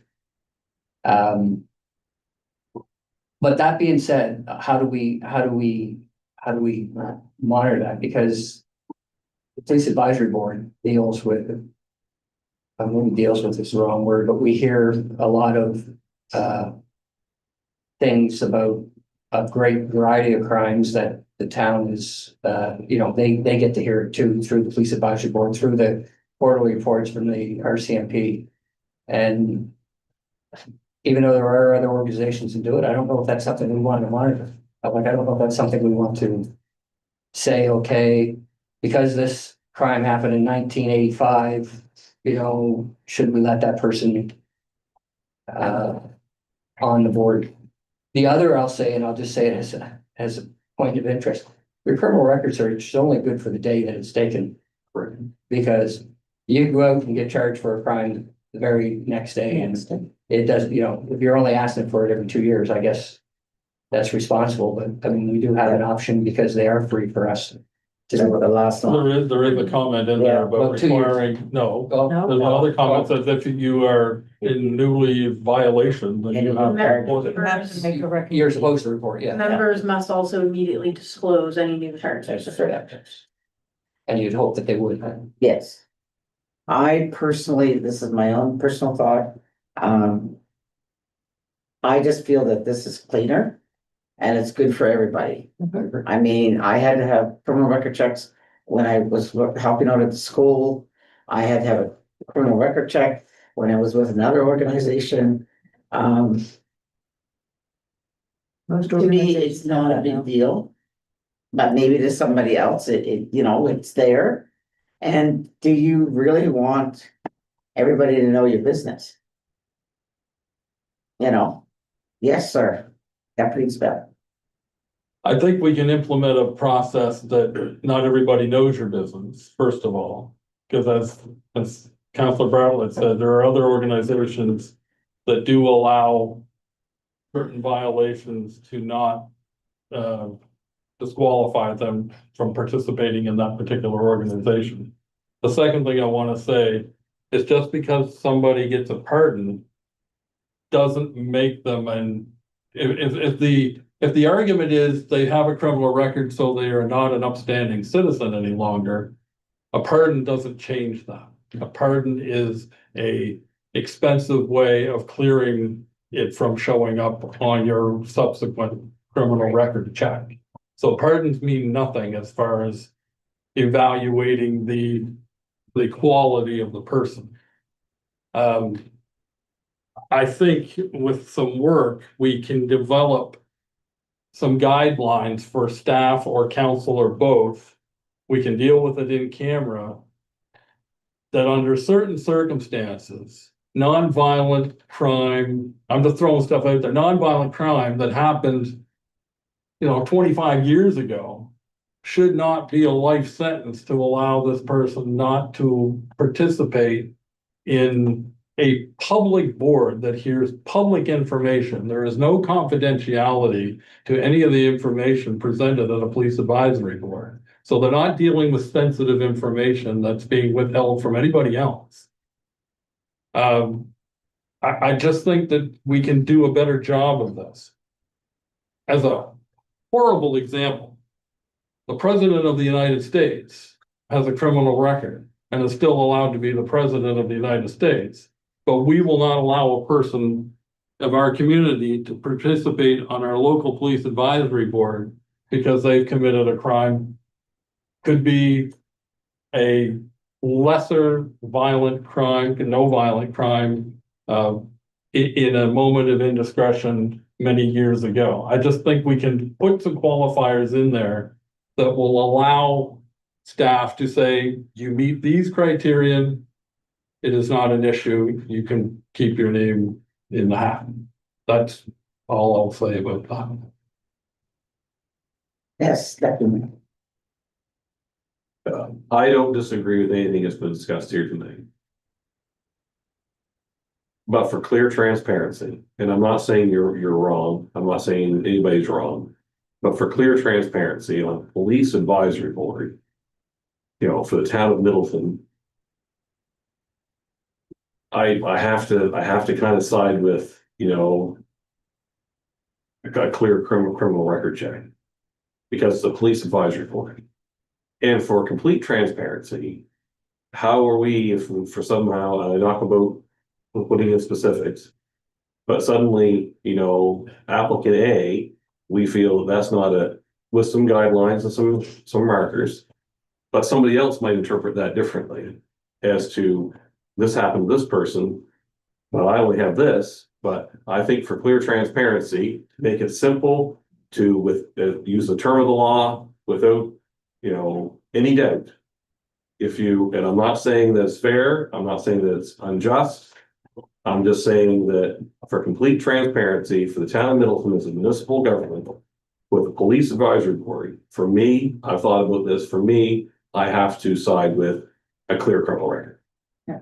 S6: But that being said, how do we monitor that? Because the police advisory board deals with. Maybe deals with is the wrong word, but we hear a lot of, things about a great variety of crimes that the town is, they get to hear it too, through the police advisory board, through the quarterly reports from the RCMP. And even though there are other organizations that do it, I don't know if that's something we want to monitor. I don't know if that's something we want to say, okay, because this crime happened in 1985, should we let that person on the board? The other I'll say, and I'll just say it as a point of interest, your criminal record search is only good for the day that it's taken. Because you go out and get charged for a crime the very next day, and it does, if you're only asking for it every 2 years, I guess that's responsible, but I mean, we do have an option because they are free for us.
S1: The last one.
S9: There is a comment in there about
S6: Well, 2 years.
S9: requiring, no.
S6: Well,
S2: No.
S9: There's another comment that if you are in newly violation, then you have.
S2: You have to make a record.
S6: You're supposed to report, yeah.
S5: Members must also immediately disclose any new charges.
S6: And you'd hope that they would.
S1: Yes. I personally, this is my own personal thought, I just feel that this is cleaner and it's good for everybody. I mean, I had to have criminal record checks when I was helping out at the school. I had to have a criminal record check when I was with another organization. To me, it's not a big deal. But maybe to somebody else, it's there. And do you really want everybody to know your business? Yes, sir. Deputy Inspector.
S9: I think we can implement a process that not everybody knows your business, first of all. Because as Councilor Bartlett said, there are other organizations that do allow certain violations to not disqualify them from participating in that particular organization. The second thing I want to say is just because somebody gets a pardon doesn't make them if the argument is they have a criminal record, so they are not an upstanding citizen any longer, a pardon doesn't change that. A pardon is a expensive way of clearing it from showing up on your subsequent criminal record check. So pardons mean nothing as far as evaluating the quality of the person. I think with some work, we can develop some guidelines for staff or council or both. We can deal with it in camera. That under certain circumstances, nonviolent crime, I'm just throwing stuff out there, nonviolent crime that happened, 25 years ago should not be a life sentence to allow this person not to participate in a public board that hears public information. There is no confidentiality to any of the information presented at a police advisory board. So they're not dealing with sensitive information that's being withheld from anybody else. I just think that we can do a better job of this. As a horrible example, the President of the United States has a criminal record and is still allowed to be the President of the United States. But we will not allow a person of our community to participate on our local police advisory board because they've committed a crime. Could be a lesser violent crime, no violent crime, in a moment of indiscretion many years ago. I just think we can put some qualifiers in there that will allow staff to say, you meet these criteria, it is not an issue, you can keep your name in the hat. That's all I'll say about that.
S1: Yes, definitely.
S3: I don't disagree with anything that's been discussed here tonight. But for clear transparency, and I'm not saying you're wrong, I'm not saying anybody's wrong, but for clear transparency on police advisory board, for the town of Middleton, I have to kind of side with, a clear criminal record check. Because the police advisory board. And for complete transparency, how are we, if for somehow, I talk about putting in specifics, but suddenly, you know, applicant A, we feel that's not a, with some guidelines and some markers, but somebody else might interpret that differently as to this happened to this person. Well, I only have this, but I think for clear transparency, make it simple to use the term of the law without, you know, any doubt. If you, and I'm not saying that it's fair, I'm not saying that it's unjust. I'm just saying that for complete transparency for the town of Middleton as a municipal government with a police advisory board, for me, I've thought about this, for me, I have to side with a clear criminal record.
S1: Yeah.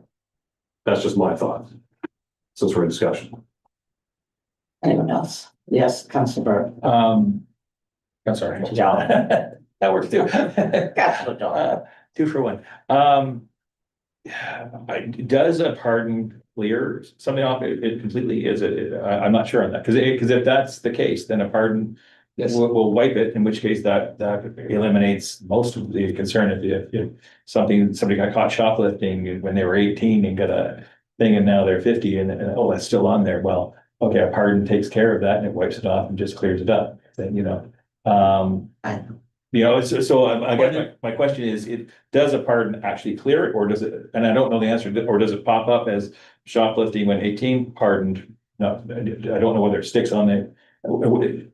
S3: That's just my thought, since we're in discussion.
S1: Anyone else? Yes, Councilor Burke.
S8: I'm sorry.
S1: John.
S8: That works too.
S1: Councilor John.
S8: 2 for 1. Does a pardon clear something off it completely? Is it, I'm not sure on that, because if that's the case, then a pardon will wipe it, in which case that eliminates most of the concern. If somebody got caught shoplifting when they were 18 and got a thing and now they're 50 and oh, that's still on there. Well, okay, a pardon takes care of that and it wipes it off and just clears it up. Then, you know, so I guess my question is, does a pardon actually clear it, or does it, and I don't know the answer, or does it pop up as shoplifting when 18 pardoned? No, I don't know whether it sticks on there.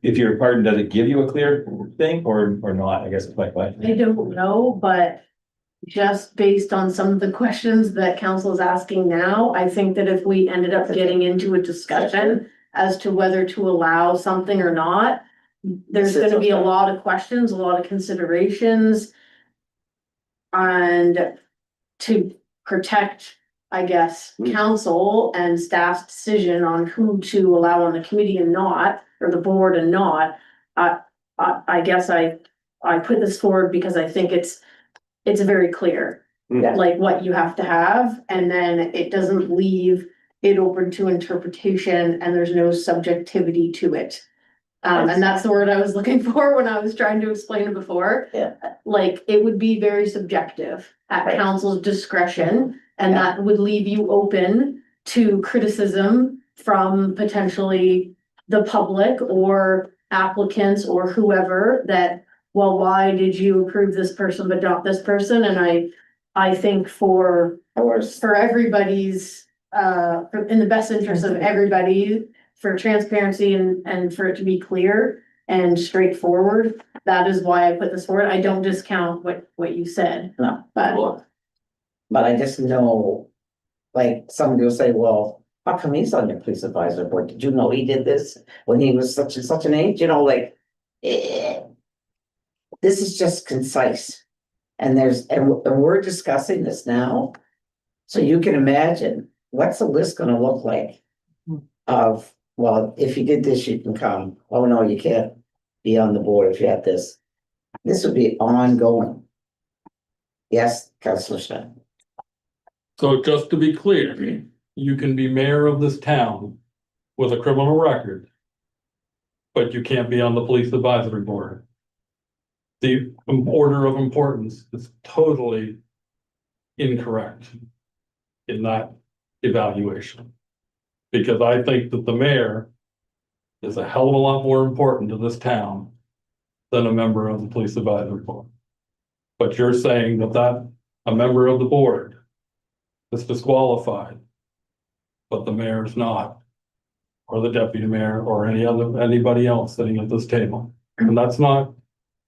S8: If you're pardoned, does it give you a clear thing or not? I guess it's my question.
S5: I don't know, but just based on some of the questions that council is asking now, I think that if we ended up getting into a discussion as to whether to allow something or not, there's gonna be a lot of questions, a lot of considerations. And to protect, I guess, council and staff's decision on who to allow on the committee and not, or the board and not, I guess I put this forward because I think it's very clear.
S1: Yeah.
S5: Like what you have to have, and then it doesn't leave it open to interpretation and there's no subjectivity to it. And that's the word I was looking for when I was trying to explain it before.
S1: Yeah.
S5: Like, it would be very subjective at
S1: Right.
S5: council's discretion, and that would leave you open to criticism from potentially the public or applicants or whoever that, well, why did you approve this person but not this person? And I think for everybody's, in the best interest of everybody, for transparency and for it to be clear and straightforward, that is why I put this forward. I don't discount what you said,
S1: No,
S5: but
S1: but I just know, like, somebody will say, well, how come he's on your police advisory board? Did you know he did this when he was such and such an age? You know, like, this is just concise. And we're discussing this now. So you can imagine, what's the list gonna look like of, well, if you did this, you can come. Oh, no, you can't be on the board if you have this. This would be ongoing. Yes, Councilor Schmidt.
S9: So just to be clear, you can be mayor of this town with a criminal record, but you can't be on the police advisory board. The order of importance is totally incorrect in that evaluation. Because I think that the mayor is a hell of a lot more important to this town than a member of the police advisory board. But you're saying that a member of the board is disqualified, but the mayor is not, or the deputy mayor, or anybody else sitting at this table. And that's not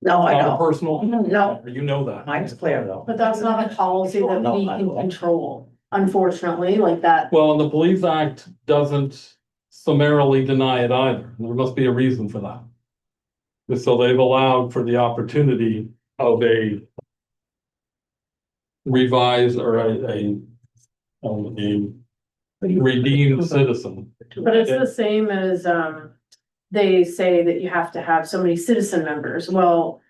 S1: No, I
S9: a
S1: know.
S9: personal.
S1: No.
S9: You know that.
S1: Mine's clear though.
S5: but that's not a policy that we can control, unfortunately, like that.
S9: Well, and the Police Act doesn't summarily deny it either. There must be a reason for that. So they've allowed for the opportunity of a revised or a redeemed citizen.
S5: But it's the same as, they say that you have to have so many citizen members. Well,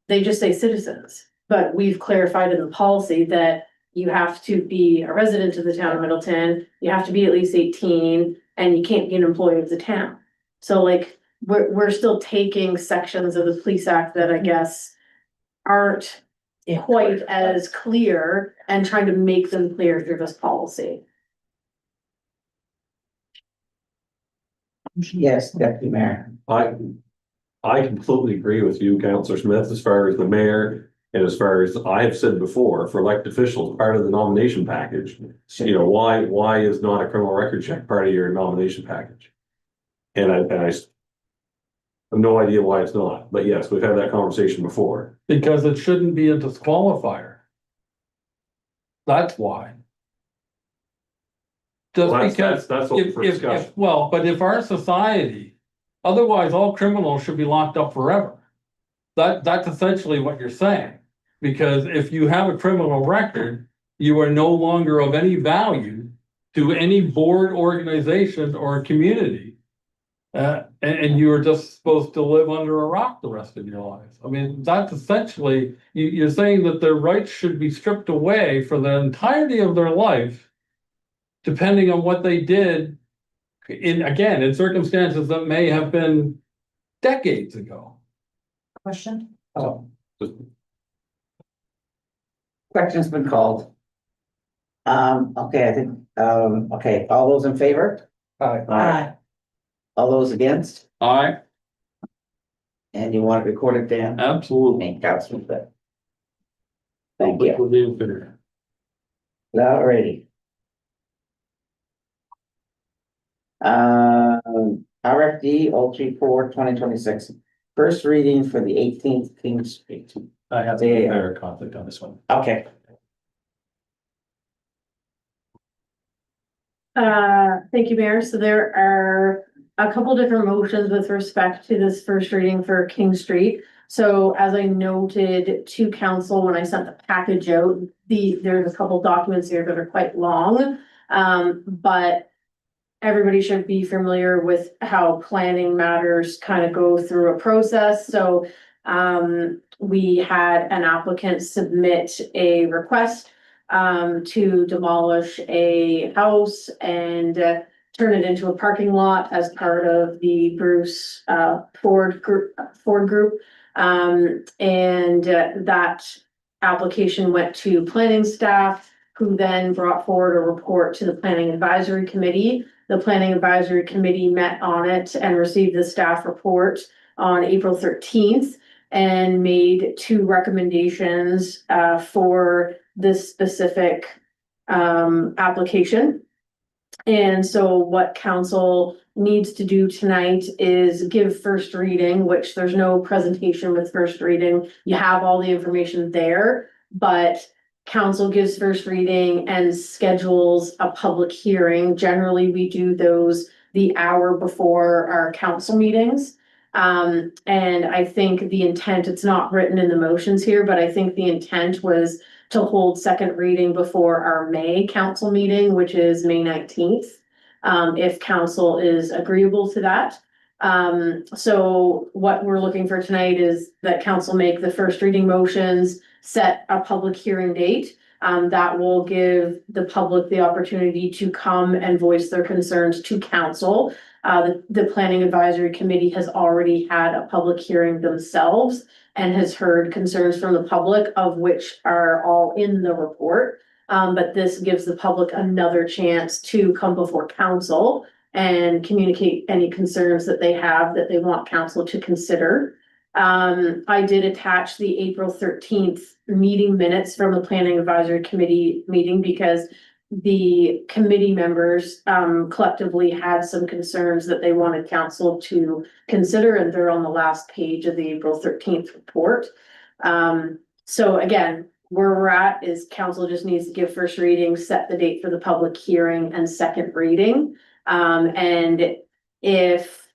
S5: they just say citizens, but we've clarified in the policy that you have to be a resident of the town of Middleton, you have to be at least 18, and you can't be an employee of the town. So like, we're still taking sections of the Police Act that I guess aren't quite as clear and trying to make them clear through this policy.
S1: Yes, Deputy Mayor.
S3: I completely agree with you, Councillor Smith, as far as the mayor. And as far as I have said before, for elected officials, part of the nomination package, you know, why is not a criminal record check part of your nomination package? And I have no idea why it's not, but yes, we've had that conversation before.
S9: Because it shouldn't be a disqualifier. That's why. Just
S3: Well,
S9: because
S3: that's open for discussion.
S9: well, but if our society, otherwise all criminals should be locked up forever. That's essentially what you're saying. Because if you have a criminal record, you are no longer of any value to any board, organization, or community. And you are just supposed to live under a rock the rest of your life. I mean, that's essentially, you're saying that their rights should be stripped away for the entirety of their life, depending on what they did in circumstances that may have been decades ago.
S2: Question?
S1: Oh. Question's been called. Okay, I think, okay, all those in favor?
S2: Aye.
S1: All those against?
S9: Aye,
S1: And you want it recorded, Dan?
S9: absolutely.
S1: Thank Councilor Smith. Thank you.
S9: you.
S1: Alrighty. RFD 034-2026, first reading for the 18th King Street.
S8: I have to declare a conflict on this one.
S1: Okay,
S5: Thank you, Mayor. So there are a couple different motions with respect to this first reading for King Street. So as I noted to council when I sent the package out, there's a couple documents here that are quite long. But everybody should be familiar with how planning matters kind of go through a process. So we had an applicant submit a request to demolish a house and turn it into a parking lot as part of the Bruce Ford Group. And that application went to planning staff, who then brought forward a report to the Planning Advisory Committee. The Planning Advisory Committee met on it and received the staff report on April 13th and made 2 recommendations for this specific application. And so what council needs to do tonight is give first reading, which there's no presentation with first reading. You have all the information there, but council gives first reading and schedules a public hearing. Generally, we do those the hour before our council meetings. And I think the intent, it's not written in the motions here, but I think the intent was to hold second reading before our May council meeting, which is May 19th. If council is agreeable to that. So what we're looking for tonight is that council make the first reading motions, set a public hearing date. That will give the public the opportunity to come and voice their concerns to council. The Planning Advisory Committee has already had a public hearing themselves and has heard concerns from the public, of which are all in the report. But this gives the public another chance to come before council and communicate any concerns that they have that they want council to consider. I did attach the April 13th meeting minutes from the Planning Advisory Committee meeting because the committee members collectively had some concerns that they wanted council to consider, and they're on the last page of the April 13th report. So again, where we're at is council just needs to give first reading, set the date for the public hearing and second reading. And if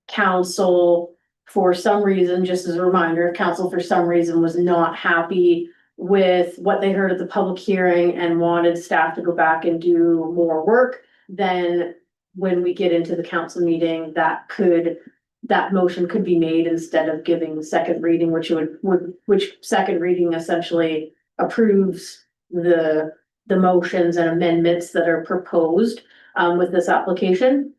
S5: council, for some reason, just as a reminder, if council for some reason was not happy with what they heard at the public hearing and wanted staff to go back and do more work, then when we get into the council meeting, that motion could be made instead of giving the second reading, which second reading essentially approves the motions and amendments that are proposed with this application.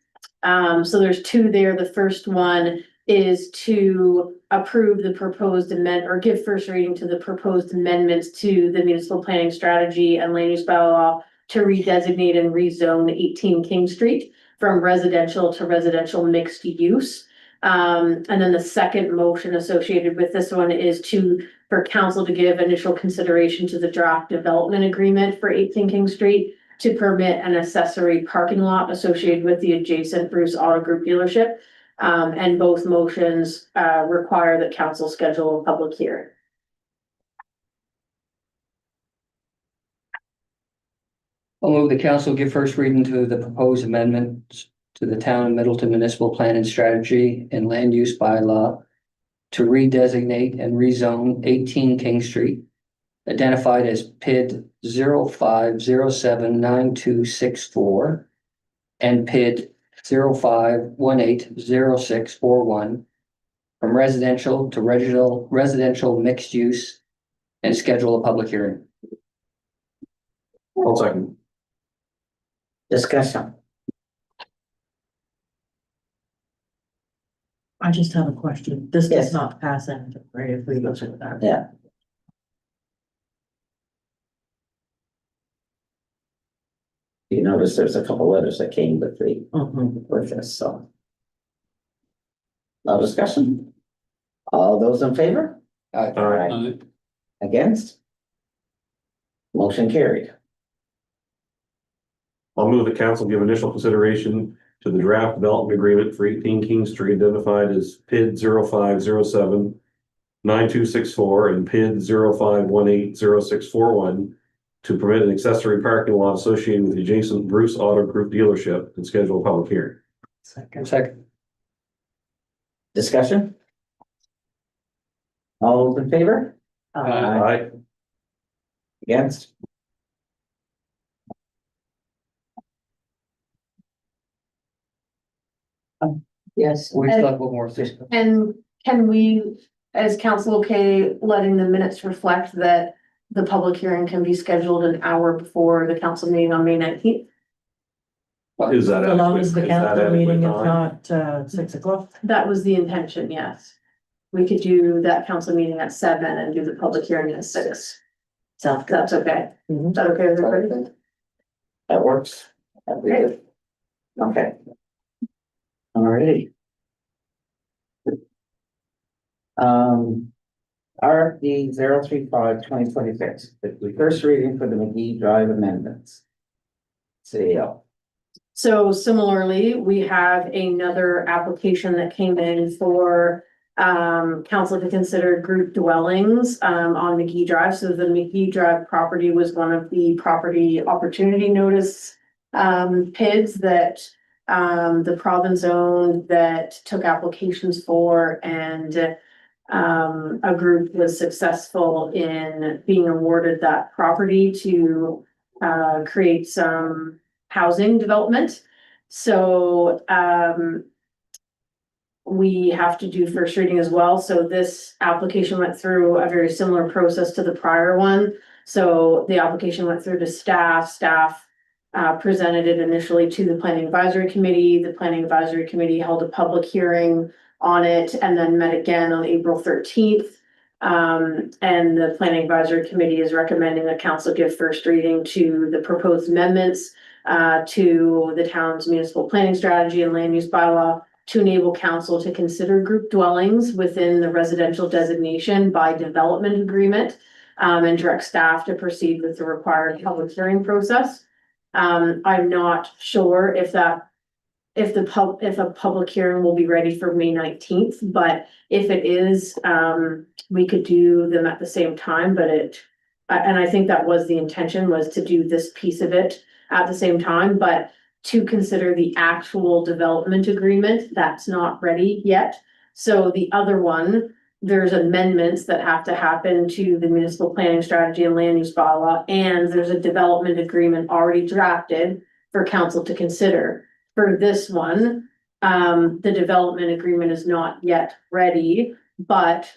S5: So there's 2 there. The first one is to approve the proposed amendment or give first reading to the proposed amendments to the municipal planning strategy and land use bylaw to redesignate and rezone 18 King Street from residential to residential mixed use. And then the second motion associated with this one is for council to give initial consideration to the draft development agreement for 18 King Street to permit an accessory parking lot associated with the adjacent Bruce Auto Group dealership. And both motions require that council schedule a public hearing.
S6: I'll move the council give first reading to the proposed amendments to the Town of Middleton Municipal Plan and Strategy and Land Use Bylaw to redesignate and rezone 18 King Street, identified as PID 05079264 and PID 05180641 from residential to residential mixed use and schedule a public hearing.
S3: One second.
S1: Discussion.
S2: I just have a question. This
S1: Yes.
S2: does not pass anything, right? If we go through that.
S1: Yeah. You notice there's a couple letters that came with with this, so. No discussion? All those in favor?
S6: Aye.
S1: Aye. Against? Motion carried.
S3: I'll move the council give initial consideration to the draft development agreement for 18 King Street identified as PID 05079264 and PID 05180641 to permit an accessory parking lot associated with the adjacent Bruce Auto Group dealership and schedule a public hearing.
S6: Second.
S1: Discussion? All those in favor?
S3: Aye.
S1: Against? Yes.
S6: We still have one more thing.
S5: And can we, as council, okay, letting the minutes reflect that the public hearing can be scheduled an hour before the council meeting on May 19th?
S3: Is that
S2: As long
S3: adequate?
S2: as the
S3: Is that
S2: council
S3: adequate
S2: meeting is
S3: time?
S2: not 6 o'clock.
S5: That was the intention, yes. We could do that council meeting at 7 and do the public hearing at 6.
S2: Sounds good.
S5: That's okay.
S2: Mhm.
S5: Is that okay with everybody?
S1: That works. That'd be good. Okay. Alrighty. RFD 035-2026, the first reading for the McGee Drive amendments. CEO.
S5: So similarly, we have another application that came in for council to consider group dwellings on McGee Drive. So the McGee Drive property was one of the property opportunity notice PIDs that the province owned that took applications for, and a group was successful in being awarded that property to create some housing development. So we have to do first reading as well. So this application went through a very similar process to the prior one. So the application went through to staff. Presented it initially to the Planning Advisory Committee. The Planning Advisory Committee held a public hearing on it and then met again on April 13th. And the Planning Advisory Committee is recommending that council give first reading to the proposed amendments to the town's municipal planning strategy and land use bylaw to enable council to consider group dwellings within the residential designation by development agreement, and direct staff to proceed with the required public hearing process. I'm not sure if a public hearing will be ready for May 19th, but if it is, we could do them at the same time, and I think that was the intention, was to do this piece of it at the same time, but to consider the actual development agreement, that's not ready yet. So the other one, there's amendments that have to happen to the municipal planning strategy and land use bylaw, and there's a development agreement already drafted for council to consider. For this one, the development agreement is not yet ready, but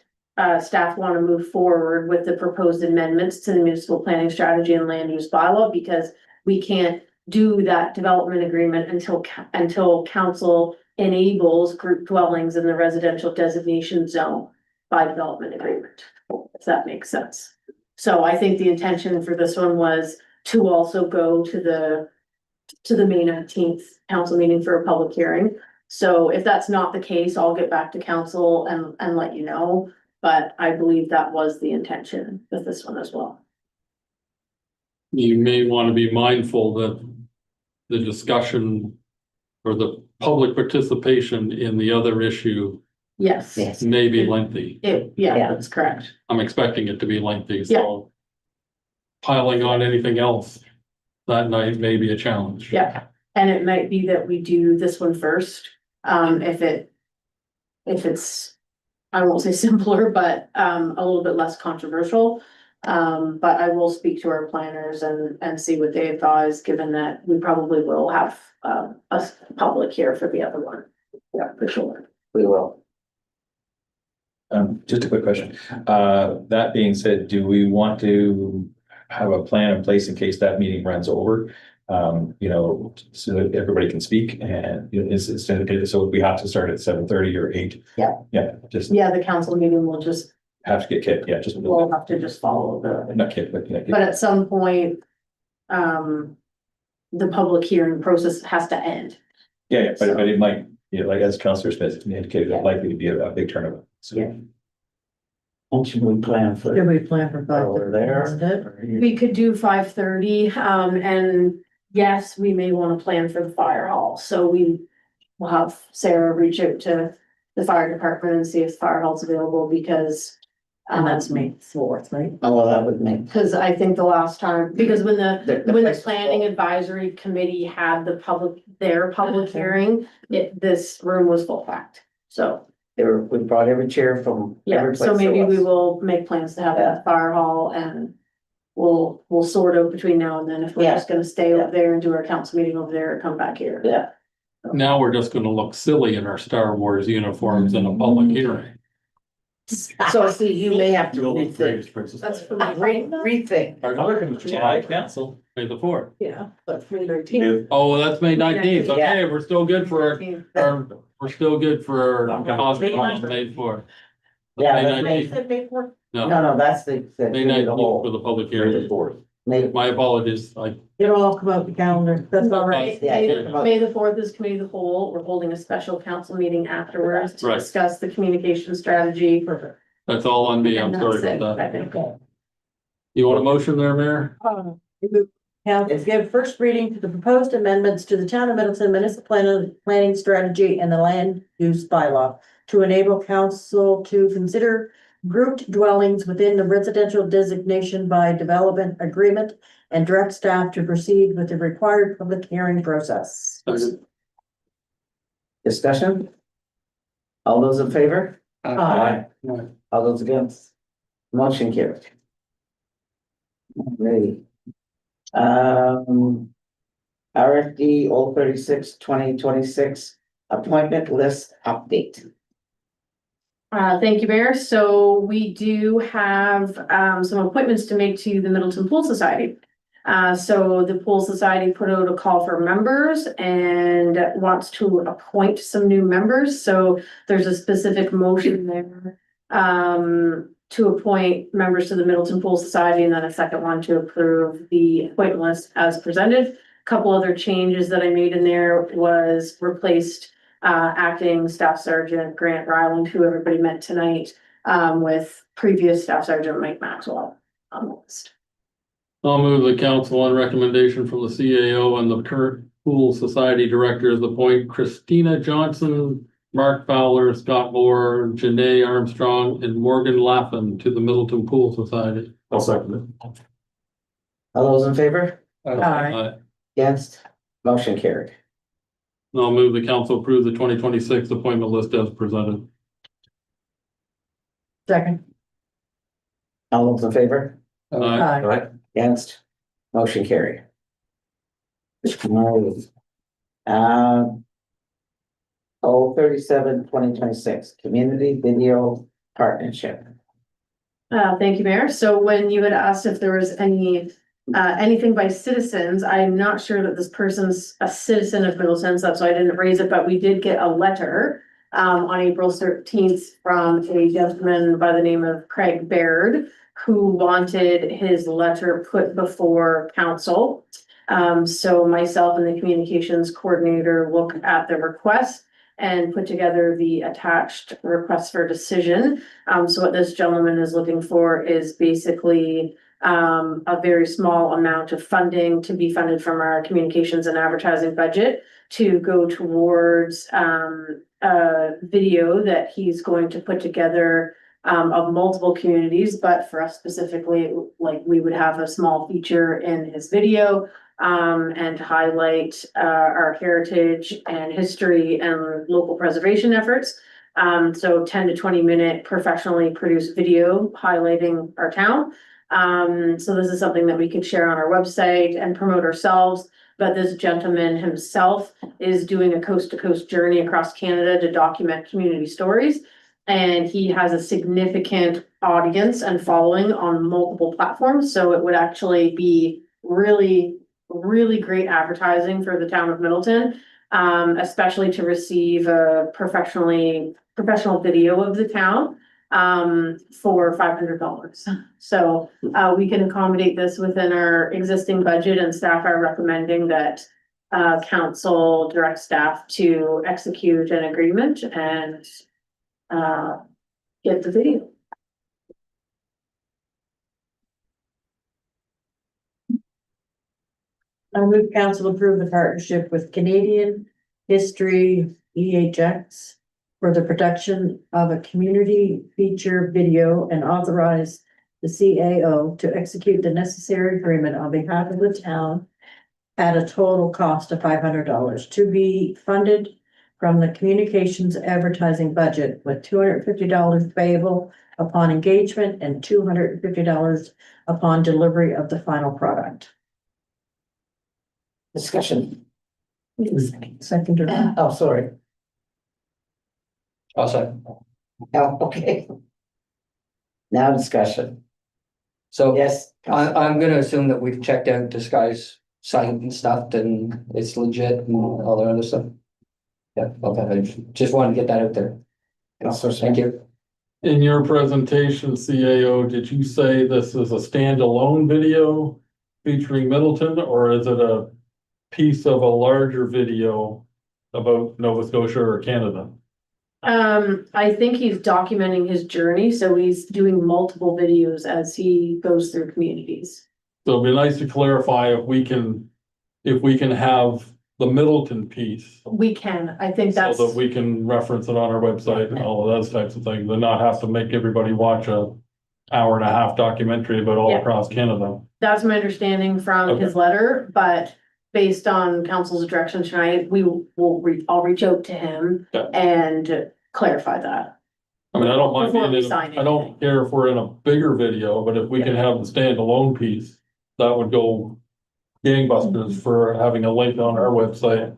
S5: staff want to move forward with the proposed amendments to the municipal planning strategy and land use bylaw, because we can't do that development agreement until council enables group dwellings in the residential designation zone by development agreement, if that makes sense. So I think the intention for this one was to also go to the May 19th council meeting for a public hearing. So if that's not the case, I'll get back to council and let you know, but I believe that was the intention with this one as well.
S9: You may want to be mindful that the discussion or the public participation in the other issue
S5: Yes.
S1: Yes.
S9: may be lengthy.
S5: Yeah, that's correct.
S9: I'm expecting it to be lengthy, so piling on anything else that night may be a challenge.
S5: Yeah, and it might be that we do this one first, if it's, I won't say simpler, but, a little bit less controversial. But I will speak to our planners and see what they advise, given that we probably will have, a public here for the other one. Yeah, for sure.
S1: We will.
S8: Just a quick question. That being said, do we want to have a plan in place in case that meeting runs over? So that everybody can speak and so we have to start at 7:30 or 8.
S5: Yeah.
S8: Yeah, just
S5: Yeah, the council meeting will just,
S8: have to get kicked. Yeah, just
S5: we'll have to just follow
S8: not kicked, but yeah.
S5: but at some point, the public hearing process has to end.
S8: Yeah, but it might, like as Councillor Smith indicated, it's likely to be a big turnover. So
S5: Yeah.
S1: And should we plan for?
S2: Should we plan for
S1: Over there?
S2: instead?
S5: We could do 5:30, and yes, we may want to plan for the fire hall, so we will have Sarah reach out to the fire department and see if fire hall's available, because
S2: And that's May 4th, right?
S1: Oh, well, that would make.
S5: because I think the last time, because when
S1: The
S5: when the
S1: place-
S5: planning advisory committee had their public hearing, this room was full packed. So,
S1: We brought every chair from
S5: yeah,
S1: every place.
S5: so maybe
S1: there
S5: we
S1: was.
S5: will make plans to have a fire hall, and we'll sort out between now and then if we're
S1: Yeah.
S5: just gonna stay over there and do our council meeting over there or come back here.
S1: Yeah.
S9: Now we're just gonna look silly in our Star Wars uniforms in a public hearing.
S1: So see, you may have to
S3: The old
S1: rethink,
S3: phrase, Princess.
S5: That's for
S1: rethink.
S8: July council.
S9: May the fourth.
S2: Yeah, but May 19th.
S9: Oh, that's May 19th. Okay, we're still good for we're still good for
S3: I'm coming.
S9: hospital May 4th.
S1: Yeah,
S9: May
S1: that's May,
S9: 19th.
S1: no,
S9: No,
S1: that's the.
S9: May 19th for the public hearing.
S1: May,
S9: My apologies.
S2: It'll all come out the calendar. That's all right.
S1: Yeah,
S5: May the 4th is committee of the whole. We're holding a special council meeting afterwards to
S9: Right.
S5: discuss the communication strategy.
S2: Perfect.
S9: That's all on me. I'm
S5: And
S9: sorry
S5: that's
S9: about
S5: it, I
S9: that.
S5: think.
S9: You want a motion there, Mayor?
S2: Council give first reading to the proposed amendments to the Town of Middleton Municipal Planning Strategy and the Land Use Bylaw to enable council to consider grouped dwellings within the residential designation by development agreement and direct staff to proceed with the required public hearing process.
S1: discussion? All those in favor?
S2: Aye.
S1: All those against? Motion carried. Ready. RFD 036/2026 appointment list update.
S5: Thank you, Mayor. So we do have, some appointments to make to the Middleton Pool Society. So the Pool Society put out a call for members and wants to appoint some new members. So there's a specific motion there, to appoint members to the Middleton Pool Society, and then a second one to approve the appointment list as presented. Couple other changes that I made in there was replaced acting Staff Sergeant Grant Ryland, who everybody met tonight, with previous Staff Sergeant Mike Maxwell on the list.
S9: I'll move the council on recommendation from the CAO and the current pool society directors appoint Christina Johnson, Mark Fowler, Scott Moore, Janae Armstrong, and Morgan Laffin to the Middleton Pool Society.
S3: I'll second it.
S1: All those in favor?
S2: Aye.
S1: Against? Motion carried.
S9: I'll move the council approve the 2026 appointment list as presented.
S2: Second.
S1: All those in favor?
S9: Aye.
S2: Aye.
S3: All right.
S1: Against? Motion carried. Alright. 037/2026 Community Video Partnership.
S5: Thank you, Mayor. So when you had asked if there was any Anything by citizens, I'm not sure that this person's a citizen of Middleton, so that's why I didn't raise it, but we did get a letter. On April 13th from a gentleman by the name of Craig Baird, who wanted his letter put before council. So myself and the communications coordinator look at the request and put together the attached request for decision. So what this gentleman is looking for is basically a very small amount of funding to be funded from our communications and advertising budget to go towards a video that he's going to put together of multiple communities, but for us specifically, like we would have a small feature in his video and highlight our heritage and history and local preservation efforts. So 10 to 20 minute professionally produced video highlighting our town. So this is something that we could share on our website and promote ourselves. But this gentleman himself is doing a coast to coast journey across Canada to document community stories. And he has a significant audience and following on multiple platforms. So it would actually be really, really great advertising for the town of Middleton. Especially to receive a professional video of the town for $500. So we can accommodate this within our existing budget, and staff are recommending that council direct staff to execute an agreement and get the video.
S2: I move council approve the partnership with Canadian History EHX for the production of a community feature video and authorize the CAO to execute the necessary agreement on behalf of the town at a total cost of $500 to be funded from the communications advertising budget, with $250 payable upon engagement and $250 upon delivery of the final product.
S1: Discussion.
S2: Second.
S1: Oh, sorry.
S6: Also,
S1: Oh, okay. Now discussion.
S6: so
S1: Yes.
S6: I'm gonna assume that we've checked out this guy's site and stuff and it's legit and all that other stuff. Yeah, okay, I just wanted to get that out there.
S1: Councilor
S6: Thank
S1: Smith.
S6: you.
S9: In your presentation, CAO, did you say this is a standalone video featuring Middleton, or is it a piece of a larger video about Nova Scotia or Canada?
S5: I think he's documenting his journey, so he's doing multiple videos as he goes through communities.
S9: So it'd be nice to clarify if we can have the Middleton piece.
S5: We can, I think
S9: So
S5: that's,
S9: that we can reference it on our website and all of those types of things, and not have to make everybody watch a hour and a half documentary about all
S5: Yeah.
S9: across Canada.
S5: that's my understanding from his letter, but based on council's direction tonight, I'll reach out to him
S9: Yeah.
S5: and clarify that.
S9: I mean, I don't mind
S5: Before
S9: being
S5: we
S9: in,
S5: sign
S9: I don't
S5: anything.
S9: care if we're in a bigger video, but if we can have the standalone piece, that would go gangbusters for having a link on our website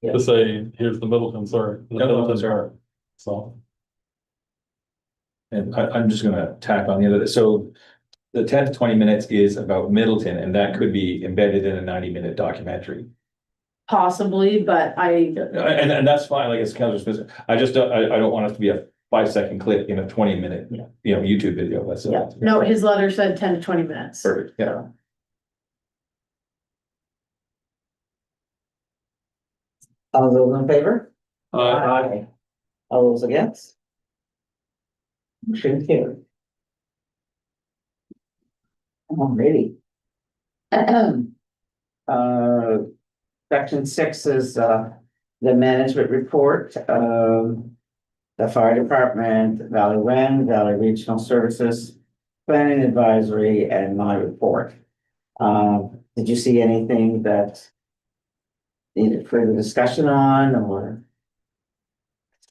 S1: Yeah.
S9: to say, here's the Middleton, sorry. the
S8: No,
S9: Middleton
S8: that's all right.
S9: part. So,
S8: And I'm just gonna tack on the other, so the 10 to 20 minutes is about Middleton, and that could be embedded in a 90-minute documentary.
S5: Possibly, but
S8: And that's fine, like it's kind of specific. I just don't, I don't want us to be a 5-second clip in a 20-minute, YouTube video. That's
S5: yeah, no, his letter said 10 to 20 minutes.
S8: perfect, yeah.
S1: All those in favor?
S9: Aye.
S1: All those against? Motion carried. Alrighty. Section 6 is, the management report, the fire department, Valley Wind, Valley Regional Services, planning advisory, and my report. Did you see anything that needed further discussion on, or?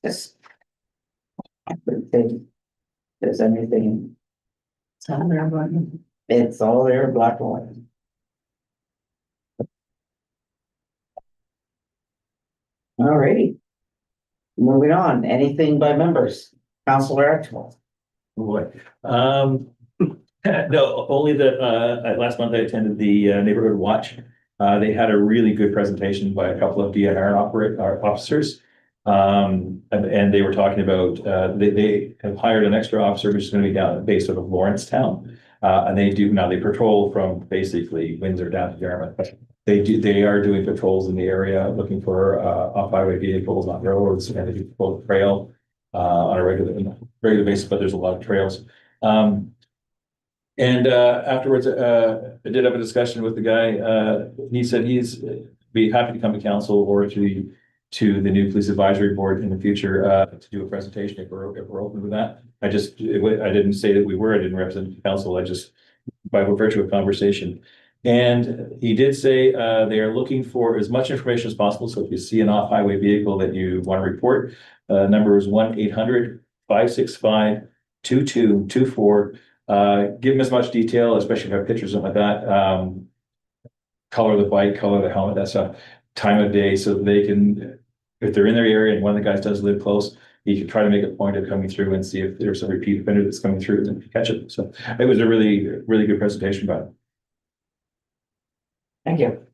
S1: Just. I couldn't think if there's anything, it's all there, black and white. Alrighty. Moving on, anything by members, Councilor Actual.
S8: Boy, No, only that, last month I attended the Neighborhood Watch. They had a really good presentation by a couple of DNR officers. And they were talking about, they have hired an extra officer, which is gonna be down based out of Lawrencetown. And they patrol from basically Windsor down to Yarmouth. But they are doing patrols in the area, looking for, off-highway vehicles on roads, and they do patrol the trail, on a regular basis, but there's a lot of trails. And afterwards, I did have a discussion with the guy. He said he's be happy to come to council or to the new police advisory board in the future to do a presentation if we're open with that. I didn't say that we were. I didn't represent the council. I just by virtue of conversation. And he did say they are looking for as much information as possible. So if you see an off-highway vehicle that you want to report, number is 1-800-565-2224. Give them as much detail, especially if you have pictures and like that. Color of the bike, color of the helmet, that stuff, time of day, so that they can, if they're in their area and one of the guys does live close, you can try to make a point of coming through and see if there's a repeat offender that's coming through and catch it. So it was a really, really good presentation about it.
S1: Thank you.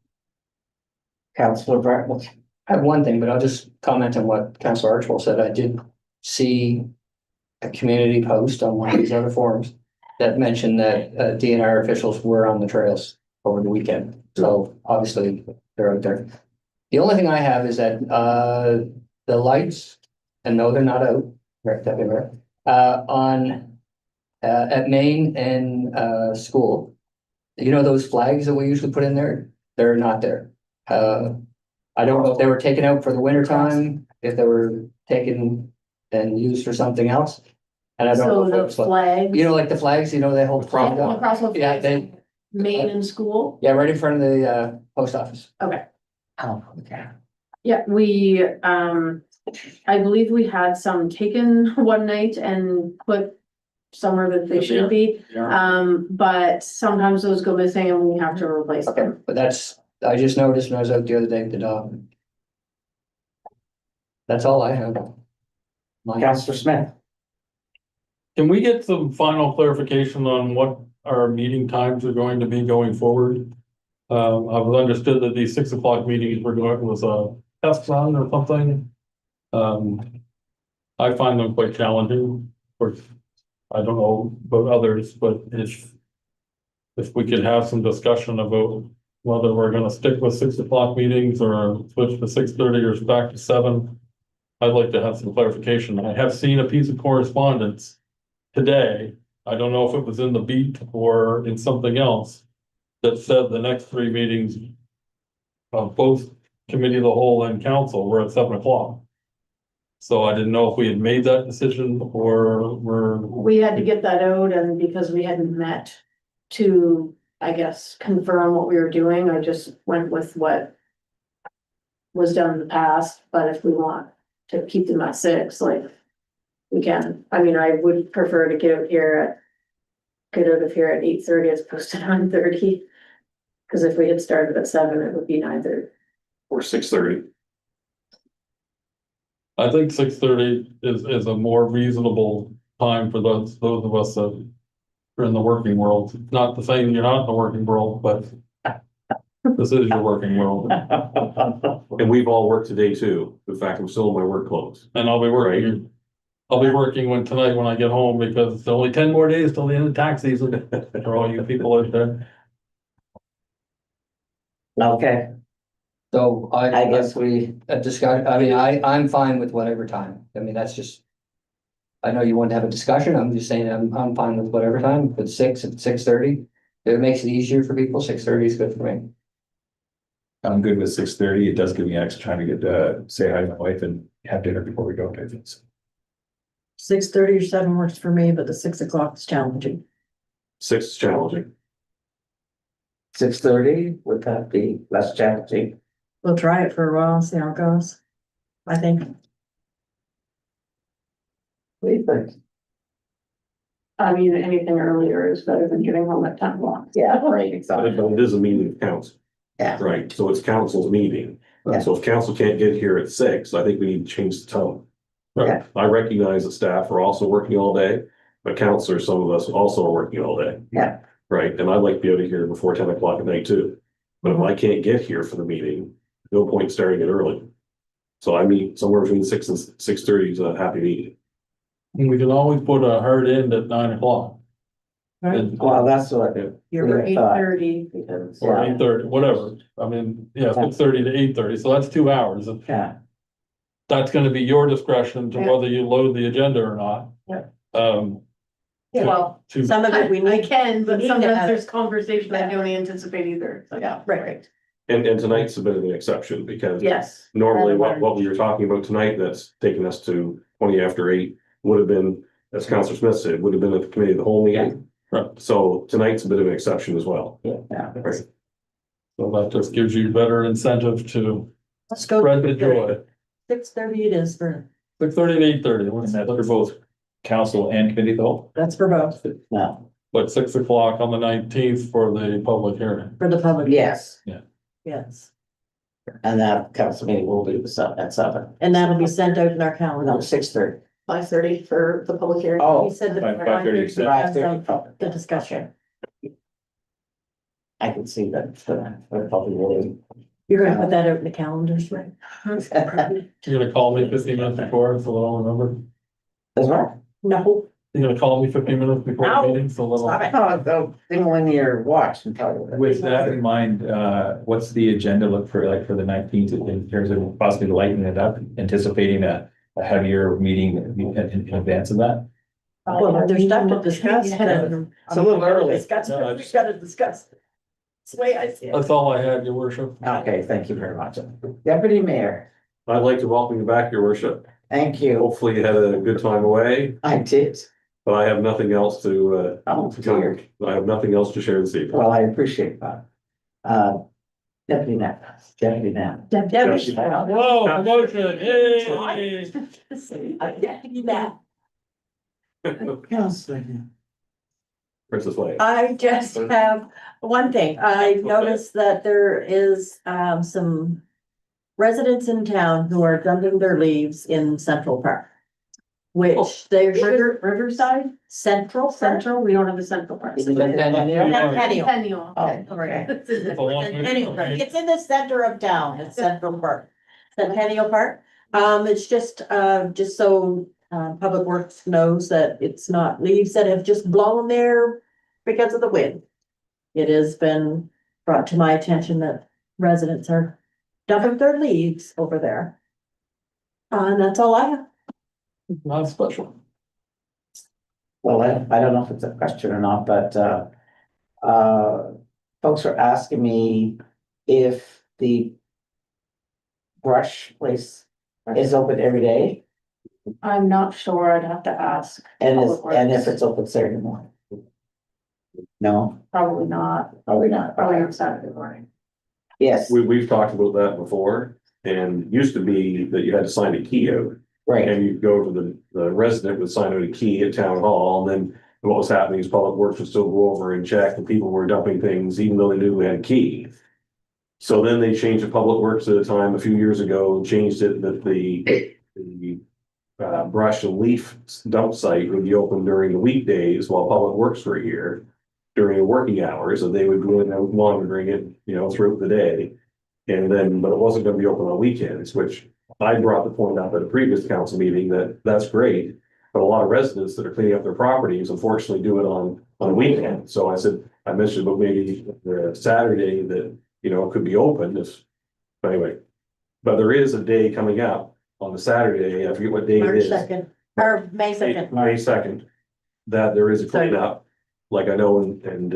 S1: Councillor Bartlett.
S6: I have one thing, but I'll just comment on what Councillor Archibald said. I did see a community post on one of these other forums that mentioned that DNR officials were on the trails over the weekend. So obviously they're out there. The only thing I have is that the lights, and no, they're not out, right, on at Main and school. You know, those flags that we usually put in there, they're not there. I don't know if they were taken out for the winter time, if they were taken and used for something else. And I don't know.
S5: So the flags.
S6: You know, like the flags, you know, they hold.
S5: Across the
S6: Yeah, they,
S5: Main and school.
S6: yeah, right in front of the post office.
S5: Okay.
S1: Oh, okay.
S5: Yeah, we, I believe we had some taken one night and put somewhere that they should be. But sometimes those go missing and we have to replace
S6: Okay,
S5: them.
S6: but I just noticed when I was out the other day with the dog. That's all I have.
S1: Councillor Smith.
S9: Can we get some final clarification on what our meeting times are going to be going forward? I've understood that these 6 o'clock meetings were going with a test run or something. I find them quite challenging. Of course, I don't know about others, but if we could have some discussion about whether we're gonna stick with 6 o'clock meetings or switch to 6:30 or back to 7. I'd like to have some clarification. I have seen a piece of correspondence today. I don't know if it was in the Beat or in something else that said the next 3 meetings of both committee of the whole and council were at 7 o'clock. So I didn't know if we had made that decision or
S5: We had to get that out, and because we hadn't met to, I guess, confirm what we were doing, I just went with what was done in the past. But if we want to keep them at 6, like, we can. I mean, I would prefer to get out of here at 8:30 as opposed to 9:30. Cause if we had started at 7, it would be 9:30.
S3: Or 6:30.
S9: I think 6:30 is a more reasonable time for those of us that are in the working world. Not the same, you're not in the working world, but this is your working world.
S3: And we've all worked today too. In fact, I'm still in my work clothes.
S9: And I'll be working tonight when I get home because it's only 10 more days till the end of tax season for all you people out there.
S1: Okay,
S6: So
S1: I guess we,
S6: discuss, I mean, I'm fine with whatever time. I mean, that's just. I know you want to have a discussion. I'm just saying I'm fine with whatever time, but 6 at 6:30. If it makes it easier for people, 6:30 is good for me.
S8: I'm good with 6:30. It does give me extra time to get say hi to my wife and have dinner before we go.
S2: 6:30 or 7 works for me, but the 6 o'clock is challenging.
S3: 6 is challenging.
S1: 6:30, would that be less challenging?
S2: We'll try it for a while and see how it goes. I think.
S1: What do you think?
S5: I mean, anything earlier is better than getting home at 10 o'clock.
S1: Yeah, right,
S3: But
S1: exactly.
S3: it is a meeting of council,
S1: Yeah,
S3: right? So it's council's meeting.
S1: Yeah.
S3: So if council can't get here at 6, I think we need to change the tone.
S1: Yeah.
S3: I recognize the staff are also working all day. But counselors, some of us also are working all day.
S1: Yeah.
S3: Right, and I'd like to be out of here before 10 o'clock at night too. But if I can't get here for the meeting, no point starting it early. So I meet somewhere between 6 and 6:30 is a happy meeting.
S9: And we can always put a hard end at 9 o'clock.
S2: Right.
S9: And-
S1: Well, that's what.
S2: You're
S1: we thought.
S2: 8:30 because.
S9: Or 8:30, whatever. I mean, yeah, 6:30 to 8:30, so that's 2 hours.
S1: Yeah,
S9: That's gonna be your discretion to
S2: Yeah.
S9: whether you load the agenda or not.
S2: Yeah.
S5: Yeah, well,
S9: To,
S2: Some of it we
S5: I
S2: need,
S5: can,
S2: we
S5: but
S2: need to
S5: sometimes
S2: have-
S5: there's conversation I don't anticipate either. So, yeah.
S2: right,
S3: And tonight's a bit of an exception because
S5: Yes.
S3: normally what we were talking about tonight that's taken us to 20 after 8 would have been, as Councillor Smith said, would have been at the committee of the whole meeting.
S9: Right.
S3: So tonight's a bit of an exception as well.
S1: yeah.
S3: Right.
S9: so that just gives you better incentive to
S2: let's go.
S9: spread the joy.
S2: 6:30 it is for,
S9: 6:30 to 8:30,
S8: And that's for both council and committee of the whole.
S2: that's for both,
S1: No,
S9: but 6 o'clock on the 19th for the public hearing.
S2: for the public.
S1: yes,
S2: Yes,
S1: and that council meeting will be at 7.
S2: and that'll be sent out in our
S1: No,
S2: calendar.
S1: 6:30.
S5: 5:30 for the public hearing.
S1: Oh.
S2: He said the.
S8: 5:30 is set.
S1: 5:30.
S2: The discussion.
S1: I can see that for probably really.
S2: You're gonna put that out in the calendars, right?
S9: You're gonna call me 15 minutes before, so that I'll remember.
S1: That's right.
S2: No,
S9: You're gonna call me 15 minutes before the
S2: No.
S9: meeting, so that
S2: stop
S9: I'll.
S2: it.
S1: No, they'll in your watch and tell you.
S8: With that in mind, what's the agenda look for, like, for the 19th in terms of possibly lightening it up, anticipating a heavier meeting in advance of that?
S2: well, there's stuff to discuss. then.
S1: It's a little early.
S2: Discuss,
S9: No,
S2: we gotta discuss. It's the way I see it.
S9: That's all I had, your worship.
S1: Okay, thank you very much. Deputy Mayor,
S3: I'd like to welcome you back, your worship.
S1: thank you.
S3: Hopefully you had a good time away,
S1: I did.
S3: but I have nothing else to,
S1: Oh, dear.
S3: I have nothing else to share this evening.
S1: Well, I appreciate that. Deputy Mayor, Deputy Mayor.
S2: Debbie.
S9: Whoa, promotion, yay!
S2: Deputy Matt.
S1: Councillor.
S3: Princess Leia.
S2: I just have one thing. I noticed that there is some residents in town who are dumping their leaves in Central Park. Which they should,
S5: Riverside,
S2: Central,
S5: Central, we don't have a central part.
S2: Centennial.
S5: Centennial.
S1: Oh,
S2: okay.
S5: This is it.
S9: It's a long way.
S2: Centennial Park. It's in the center of town. It's Central Park. Centennial Park. It's just so Public Works knows that it's not leaves that have just blown there because of the wind. It has been brought to my attention that residents are dumping their leaves over there. And that's all I have.
S9: Not special.
S1: Well, I don't know if it's a question or not, but folks are asking me if the brush place is open every day
S5: I'm not sure, I'd have to ask.
S1: and
S5: Public
S1: if
S5: Works.
S1: it's open Saturday morning. No,
S5: Probably not,
S1: probably not.
S5: probably on Saturday morning.
S1: Yes,
S3: We've talked about that before, and used to be that you had to sign a key out.
S1: right.
S3: And you go to the resident would sign out a key at town hall, and then what was happening is Public Works would still go over and check, and people were dumping things even though they knew we had a key. So then they changed the Public Works at a time a few years ago, changed it that the brush and leaf dump site would be open during the weekdays while Public Works were here during the working hours, and they would go in and monitoring it, throughout the day. And then, but it wasn't gonna be open on weekends, which I brought the point up at a previous council meeting that that's great. But a lot of residents that are cleaning up their properties unfortunately do it on a weekend. So I mentioned about maybe the Saturday that, it could be open if, anyway. But there is a day coming up on the Saturday, I forget what day it
S2: March
S3: is.
S2: 2nd, or May 2nd.
S3: May 2nd, that there is a cleanup, like I know, and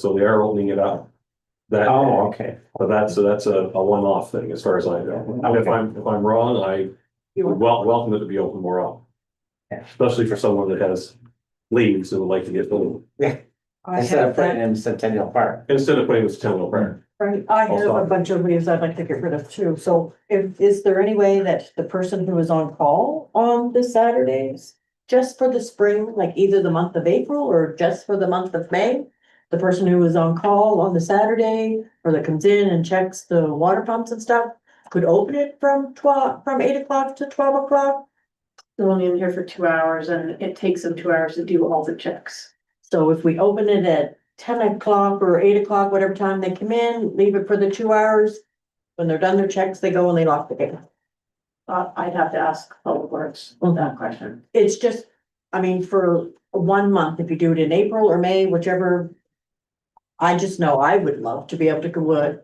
S3: so they are opening it up. That
S1: Oh,
S3: day.
S1: okay.
S3: But that's a one-off thing as far as I know. And if I'm wrong, I would welcome it to be open more often.
S1: Yeah.
S3: Especially for someone that has leaves and would like to get them,
S2: I
S1: Instead of
S2: have
S1: putting it
S2: that,
S1: in Centennial Park.
S3: instead of putting this town over.
S2: right, I have a
S3: Also-
S2: bunch of leaves I'd like to get rid of too, so is there any way that the person who is on call on the Saturdays? Just for the spring, like either the month of April or just for the month of May? The person who is on call on the Saturday or that comes in and checks the water pumps and stuff could open it from 8 o'clock to 12 o'clock.
S5: they're only in here for 2 hours and it takes them 2 hours to do all the checks.
S2: So if we open it at 10 o'clock or 8 o'clock, whatever time they come in, leave it for the 2 hours. When they're done their checks, they go and they lock the gate.
S5: I'd have to ask Public Works that question.
S2: It's just, I mean, for 1 month, if you do it in April or May, whichever. I just know I would love to be able to go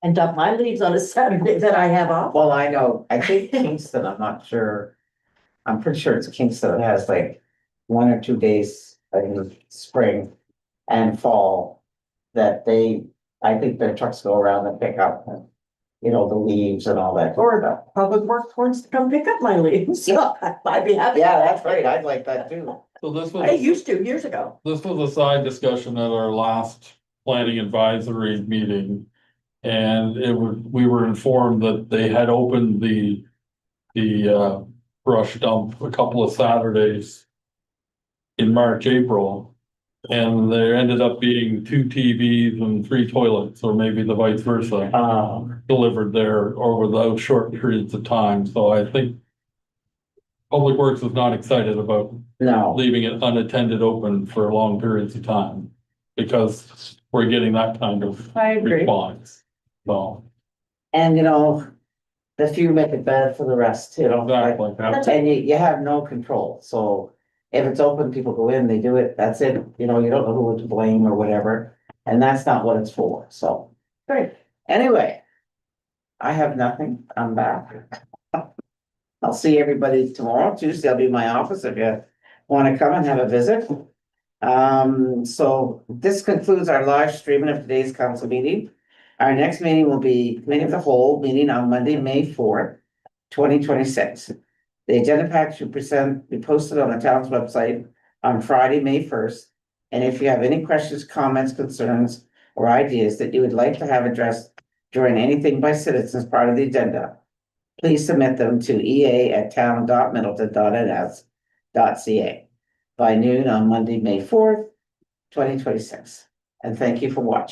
S2: and dump my leaves on a Saturday that I have off.
S1: Well, I know, I think Kingston, I'm not sure. I'm pretty sure it's Kingston that has like 1 or 2 days in spring and fall. That I think their trucks go around and pick up, you know, the leaves and all that.
S2: Or Public Works wants to come pick up my leaves, so I'd be happy.
S1: Yeah, that's right, I'd like that too.
S9: So this
S2: I
S9: was,
S2: used to years ago.
S9: this was a side discussion at our last planning advisory meeting. And we were informed that they had opened the brush dump a couple of Saturdays in March, April. And there ended up being 2 TVs and 3 toilets, or maybe the vice versa, delivered there over those short periods of time. So I think Public Works is not excited about
S1: No,
S9: leaving it unattended open for long periods of time, because we're getting that kind of
S2: I agree.
S9: response. So,
S1: and you know, the few make it better for the rest, you know.
S9: exactly.
S1: And you have no control, so if it's open, people go in, they do it, that's it, you know, you don't know who to blame or whatever. And that's not what it's for, so.
S2: Great.
S1: Anyway. I have nothing, I'm back. I'll see everybody tomorrow, Tuesday, I'll be in my office if you wanna come and have a visit. So this concludes our live streaming of today's council meeting. Our next meeting will be committee of the whole meeting on Monday, May 4th, 2026. The agenda pack should be posted on the town's website on Friday, May 1st. And if you have any questions, comments, concerns, or ideas that you would like to have addressed during anything by citizens part of the agenda, please submit them to ea@town.middleton.ns.ca by noon on Monday, May 4th, 2026. And thank you for watching.